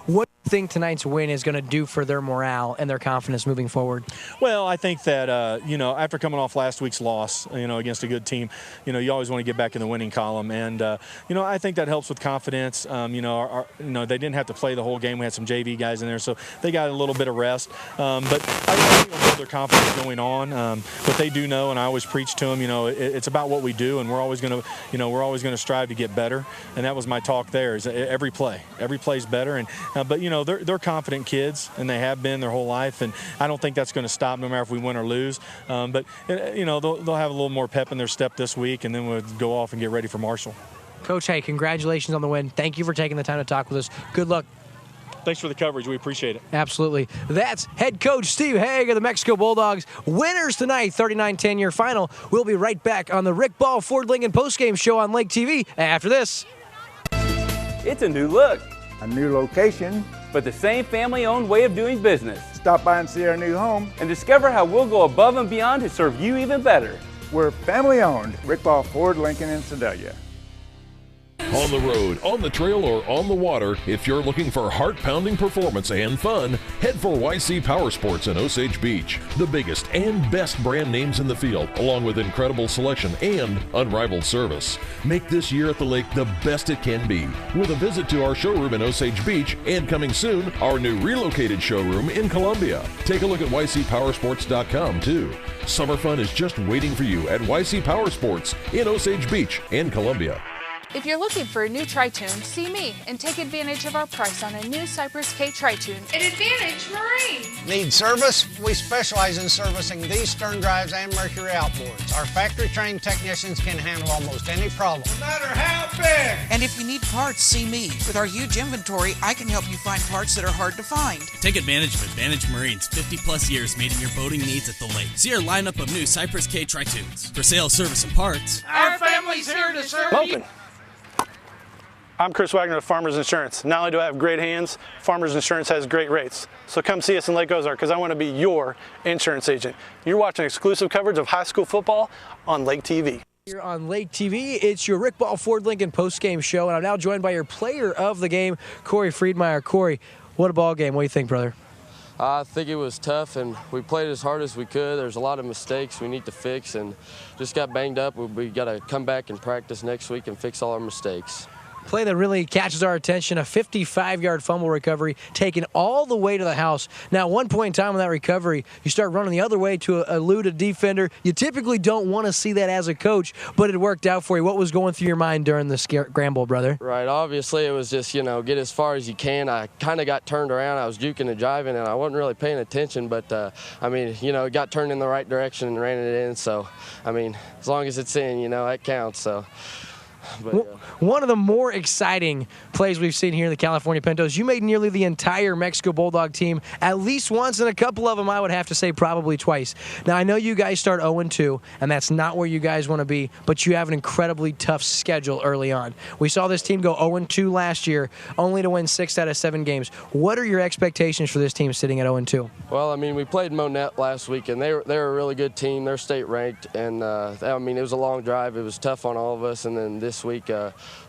What do you think tonight's win is going to do for their morale and their confidence moving forward? Well, I think that, you know, after coming off last week's loss, you know, against a good team, you know, you always want to get back in the winning column. And, you know, I think that helps with confidence. You know, they didn't have to play the whole game. We had some JV guys in there, so they got a little bit of rest. But I think it'll build their confidence going on. But they do know, and I always preach to them, you know, it's about what we do, and we're always going to, you know, we're always going to strive to get better. And that was my talk there, is every play's better. And but, you know, they're confident kids, and they have been their whole life, and I don't think that's going to stop no matter if we win or lose. But, you know, they'll have a little more pep in their step this week, and then we'll go off and get ready for Marshall. Coach, hey, congratulations on the win. Thank you for taking the time to talk with us. Good luck. thanks for the coverage. We appreciate it. Absolutely. That's head coach Steve Haig of the Mexico Bulldogs. Winners tonight, 39-10 your final. We'll be right back on the Rick Ball Ford Lincoln postgame show on Lake TV after this. It's a new look, A new location. but the same family-owned way of doing business. Stop by and see our new home. And discover how we'll go above and beyond to serve you even better. We're family owned. Rick Ball Ford Lincoln in Sedalia. On the road, on the trail, or on the water, if you're looking for heart-pounding performance and fun, head for YC Power Sports in Osage Beach. The biggest and best brand names in the field, along with incredible selection and unrivaled service. Make this year at the lake the best it can be, with a visit to our showroom in Osage Beach, and coming soon, our new relocated showroom in Columbia. Take a look at ycpowersports.com too. Summer fun is just waiting for you at YC Power Sports in Osage Beach and Columbia. If you're looking for a new tri-tune, see me and take advantage of our price on a new Cypress K tri-tune at Advantage Marine. Need service? We specialize in servicing these stern drives and Mercury outboards. Our factory-trained technicians can handle almost any problem. No matter how big. And if you need parts, see me. With our huge inventory, I can help you find parts that are hard to find. Take advantage of Advantage Marine's 50-plus years meeting your boating needs at the lake. See our lineup of new Cypress K tri-tunes. For sales, service, and parts. Our family's here to serve you. I'm Chris Wagner of Farmers Insurance. Not only do I have great hands, Farmers Insurance has great rates. So come see us in Lake Ozark because I want to be your insurance agent. You're watching exclusive coverage of high school football on Lake TV. Here on Lake TV, it's your Rick Ball Ford Lincoln post-game show, and I'm now joined by your player of the game, Corey Friedmeyer. Corey, what a ball game. What do you think, brother? I think it was tough, and we played as hard as we could. There's a lot of mistakes we need to fix, and just got banged up. We got to come back and practice next week and fix all our mistakes. Play that really catches our attention, a 55-yard fumble recovery taken all the way to the house. Now, at one point in time in that recovery, you start running the other way to elude a defender. You typically don't want to see that as a coach, but it worked out for you. What was going through your mind during the scramble, brother? Right, obviously it was just, get as far as you can. I kind of got turned around. I was juking and jiving, and I wasn't really paying attention, but, it got turned in the right direction and ran it in. So, as long as it's in, that counts, so. But, one of the more exciting plays we've seen here in the California Pintos, you made nearly the entire Mexico Bulldog team at least once, and a couple of them I would have to say probably twice. Now, I know you guys start 0-2, and that's not where you guys want to be, but you have an incredibly tough schedule early on. We saw this team go 0-2 last year, only to win 6 out of 7 games. What are your expectations for this team sitting at 0-2? Well, we played Monette last week, and they're a really good team. They're state ranked, and it was a long drive. It was tough on all of us, and then this week,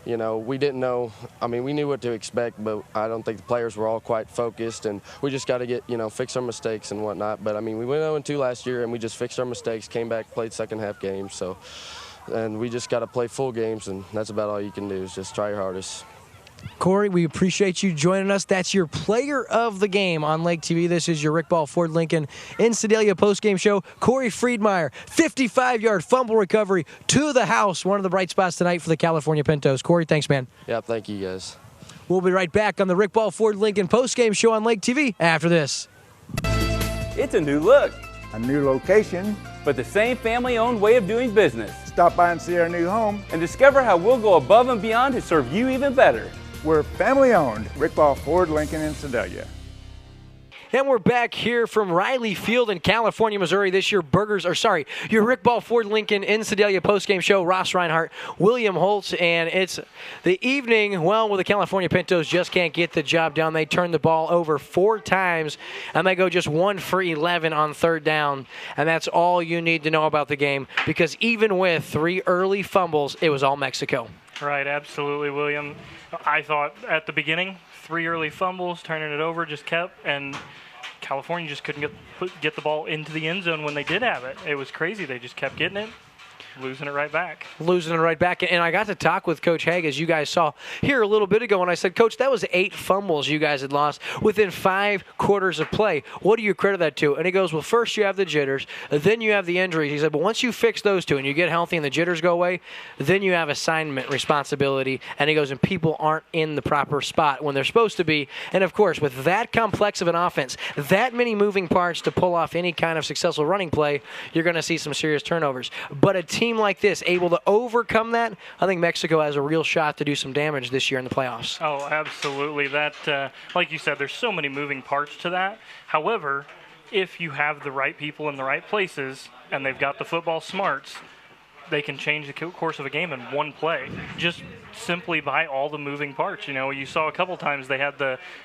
we didn't know. We knew what to expect, but I don't think the players were all quite focused, and we just got to get, fix our mistakes and whatnot. But, we went 0-2 last year, and we just fixed our mistakes, came back, played second half games. So, and we just got to play full games, and that's about all you can do is just try your hardest. Corey, we appreciate you joining us. That's your player of the game on Lake TV. This is your Rick Ball Ford Lincoln in Sedalia postgame show. Corey Friedmeyer, 55-yard fumble recovery to the house. One of the bright spots tonight for the California Pintos. Corey, thanks, man. Yeah, thank you, guys. We'll be right back on the Rick Ball Ford Lincoln postgame show on Lake TV after this. It's a new look. A new location. But the same family-owned way of doing business. Stop by and see our new home. And discover how we'll go above and beyond to serve you even better. We're family owned. Rick Ball Ford Lincoln in Sedalia. And we're back here from Riley Field in California, Missouri. This year, your Rick Ball Ford Lincoln in Sedalia postgame show. Ross Reinhart, William Holtz, and it's the evening, where the California Pintos just can't get the job done. They turn the ball over 4 times, and they go just 1 for 11 on 3rd down. And that's all you need to know about the game, because even with 3 early fumbles, it was all Mexico. Right, absolutely, William. I thought at the beginning, 3 early fumbles, turning it over, just kept, and California just couldn't get the ball into the end zone when they did have it. It was crazy. They just kept getting it. Losing it right back. And I got to talk with Coach Haig, as you guys saw here a little bit ago, and I said, Coach, that was 8 fumbles you guys had lost within 5 quarters of play. What do you credit that to? And he goes, well, first you have the jitters, then you have the injuries. He said, but once you fix those 2 and you get healthy and the jitters go away, then you have assignment responsibility. And he goes, and people aren't in the proper spot when they're supposed to be. And, of course, with that complex of an offense, that many moving parts to pull off any kind of successful running play, you're going to see some serious turnovers. But a team team like this able to overcome that, I think Mexico has a real shot to do some damage this year in the playoffs. Oh, absolutely. That, like you said, there's so many moving parts to that. However, if you have the right people in the right places and they've got the football smarts, they can change the course of a game in one play, just simply by all the moving parts. You saw a couple times they had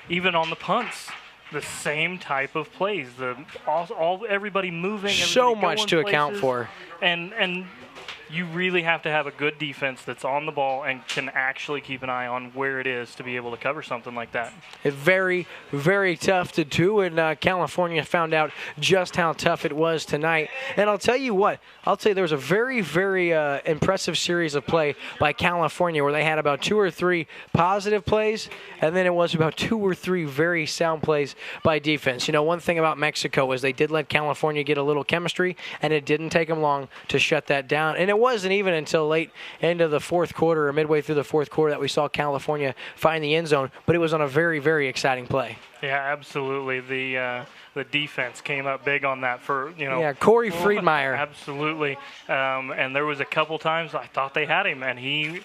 even on the punts, the same type of plays. Everybody moving. So much to account for. And you really have to have a good defense that's on the ball and can actually keep an eye on where it is to be able to cover something like that. It's very, very tough to do, and California found out just how tough it was tonight. And I'll tell you what, there was a very, very impressive series of play by California where they had about 2 or 3 positive plays, and then it was about 2 or 3 very sound plays by defense. One thing about Mexico is they did let California get a little chemistry, and it didn't take them long to shut that down. And it wasn't even until late into the fourth quarter or midway through the fourth quarter that we saw California find the end zone, but it was on a very, very exciting play. Yeah, absolutely. The defense came up big on that for, Yeah, Corey Friedmeier. Absolutely. And there was a couple times I thought they had him, and he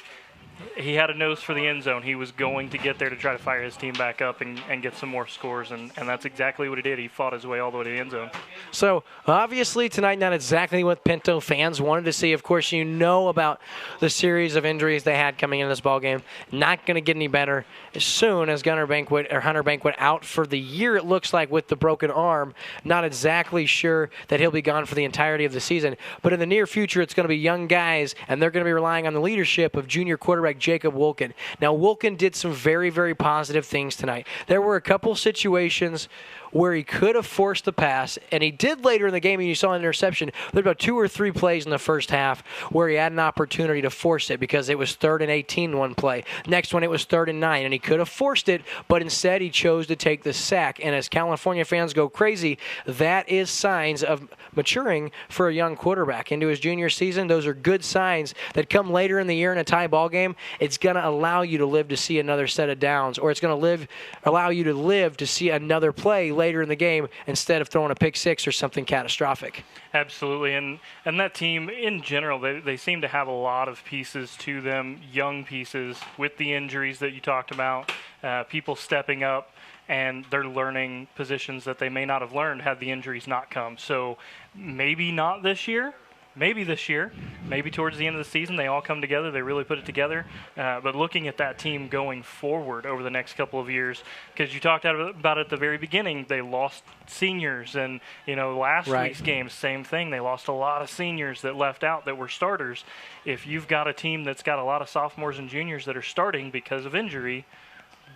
had a nose for the end zone. He was going to get there to try to fire his team back up and get some more scores, and that's exactly what he did. He fought his way all the way to the end zone. So, obviously, tonight, not exactly what Pinto fans wanted to see. Of course, about the series of injuries they had coming into this ballgame. Not going to get any better as soon as Hunter Banquet out for the year, it looks like, with the broken arm. Not exactly sure that he'll be gone for the entirety of the season. But in the near future, it's going to be young guys, and they're going to be relying on the leadership of junior quarterback Jacob Wilkin. Now, Wilkin did some very, very positive things tonight. There were a couple situations where he could have forced the pass, and he did later in the game, and you saw an interception. There were about 2 or 3 plays in the first half where he had an opportunity to force it because it was 3rd and 18 one play. Next one, it was 3rd and 9, and he could have forced it, but instead he chose to take the sack. And as California fans go crazy, that is signs of maturing for a young quarterback into his junior season. Those are good signs that come later in the year in a tie ball game. It's going to allow you to live to see another set of downs, or it's going to allow you to live to see another play later in the game instead of throwing a pick six or something catastrophic. Absolutely, and that team in general, they seem to have a lot of pieces to them, young pieces with the injuries that you talked about, people stepping up, and they're learning positions that they may not have learned had the injuries not come. So maybe not this year. Maybe this year, maybe towards the end of the season, they all come together, they really put it together. But looking at that team going forward over the next couple of years, because you talked about it at the very beginning, they lost seniors. And, last week's game, same thing. They lost a lot of seniors that left out that were starters. If you've got a team that's got a lot of sophomores and juniors that are starting because of injury,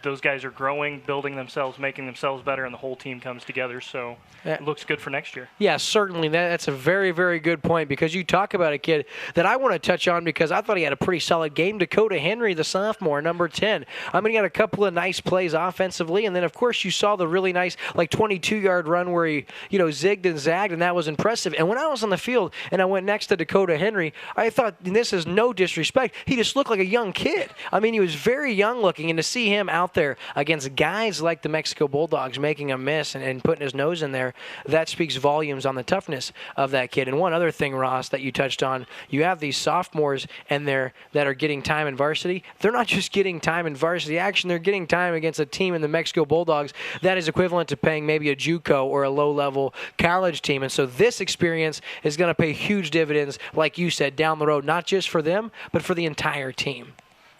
those guys are growing, building themselves, making themselves better, and the whole team comes together. So it looks good for next year. Yeah, certainly. That's a very, very good point, because you talk about a kid that I want to touch on because I thought he had a pretty solid game. Dakota Henry, the sophomore, number 10. He had a couple of nice plays offensively, and then, of course, you saw the really nice 22-yard run where he zigged and zagged, and that was impressive. And when I was on the field and I went next to Dakota Henry, I thought, and this is no disrespect, he just looked like a young kid. He was very young looking, and to see him out there against guys like the Mexico Bulldogs making a miss and putting his nose in there, that speaks volumes on the toughness of that kid. And one other thing, Ross, that you touched on, you have these sophomores that are getting time in varsity. They're not just getting time in varsity action, they're getting time against a team in the Mexico Bulldogs that is equivalent to paying maybe a JUCO or a low-level college team. And so this experience is going to pay huge dividends, like you said, down the road, not just for them, but for the entire team.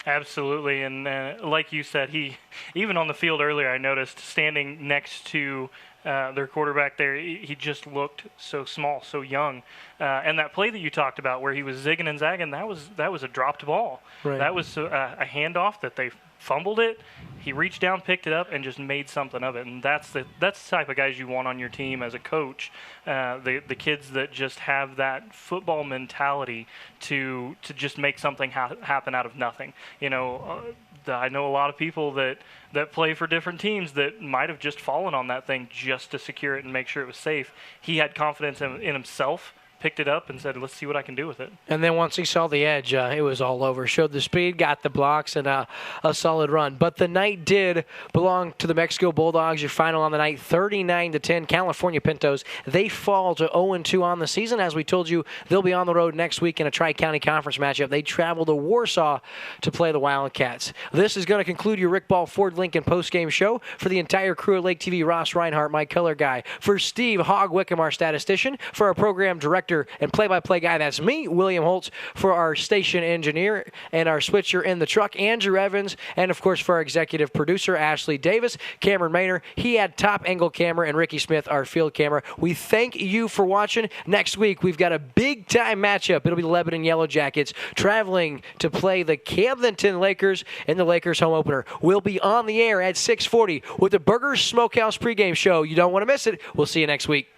Absolutely, and like you said, he even on the field earlier, I noticed standing next to their quarterback there, he just looked so small, so young. And that play that you talked about where he was zigging and zagging, that was a dropped ball. Right. That was a handoff that they fumbled it. He reached down, picked it up, and just made something of it. And that's the type of guys you want on your team as a coach. The kids that just have that football mentality to just make something happen out of nothing. I know a lot of people that play for different teams that might have just fallen on that thing just to secure it and make sure it was safe. He had confidence in himself picked it up and said, let's see what I can do with it. And then once he saw the edge, it was all over. Showed the speed, got the blocks, and a solid run. But the night did belong to the Mexico Bulldogs. Your final on the night, 39-10. California Pintos, they fall to 0-2 on the season. As we told you, they'll be on the road next week in a Tri-County Conference matchup. They travel to Warsaw to play the Wildcats. This is going to conclude your Rick Ball Ford Lincoln postgame show. For the entire crew at Lake TV, Ross Reinhart, my color guy. For Steve Hogg Wickham, our statistician. For our program director and play-by-play guy, that's me, William Holtz. For our station engineer and our switcher in the truck, Andrew Evans. And, of course, for our executive producer, Ashley Davis, Cameron Maynor. He had top angle camera, and Ricky Smith, our field camera. We thank you for watching. Next week, we've got a big-time matchup. It'll be the Lebanon Yellow Jackets traveling to play the Camdenton Lakers in the Lakers home opener. We'll be on the air at 6:40 with the Burgers Smokehouse pregame show. You don't want to miss it. We'll see you next week.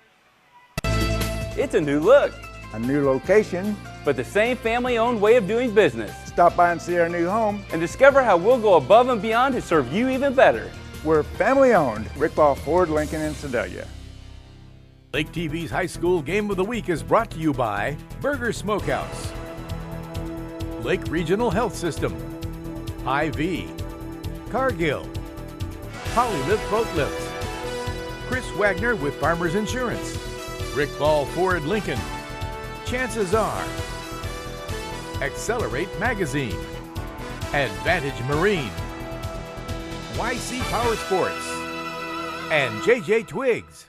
It's a new look. A new location. But the same family-owned way of doing business. Stop by and see our new home. And discover how we'll go above and beyond to serve you even better. We're family-owned. Rick Ball Ford Lincoln in Sedalia. Lake TV's High School Game of the Week is brought to you by Burger Smokehouse, Lake Regional Health System, Hy-Vee, Cargill, Polylift Boat Lifts, Chris Wagner with Farmers Insurance, Rick Ball Ford Lincoln, Chances Are, Accelerate Magazine, Advantage Marine, YC Power Sports, and JJ Twiggs.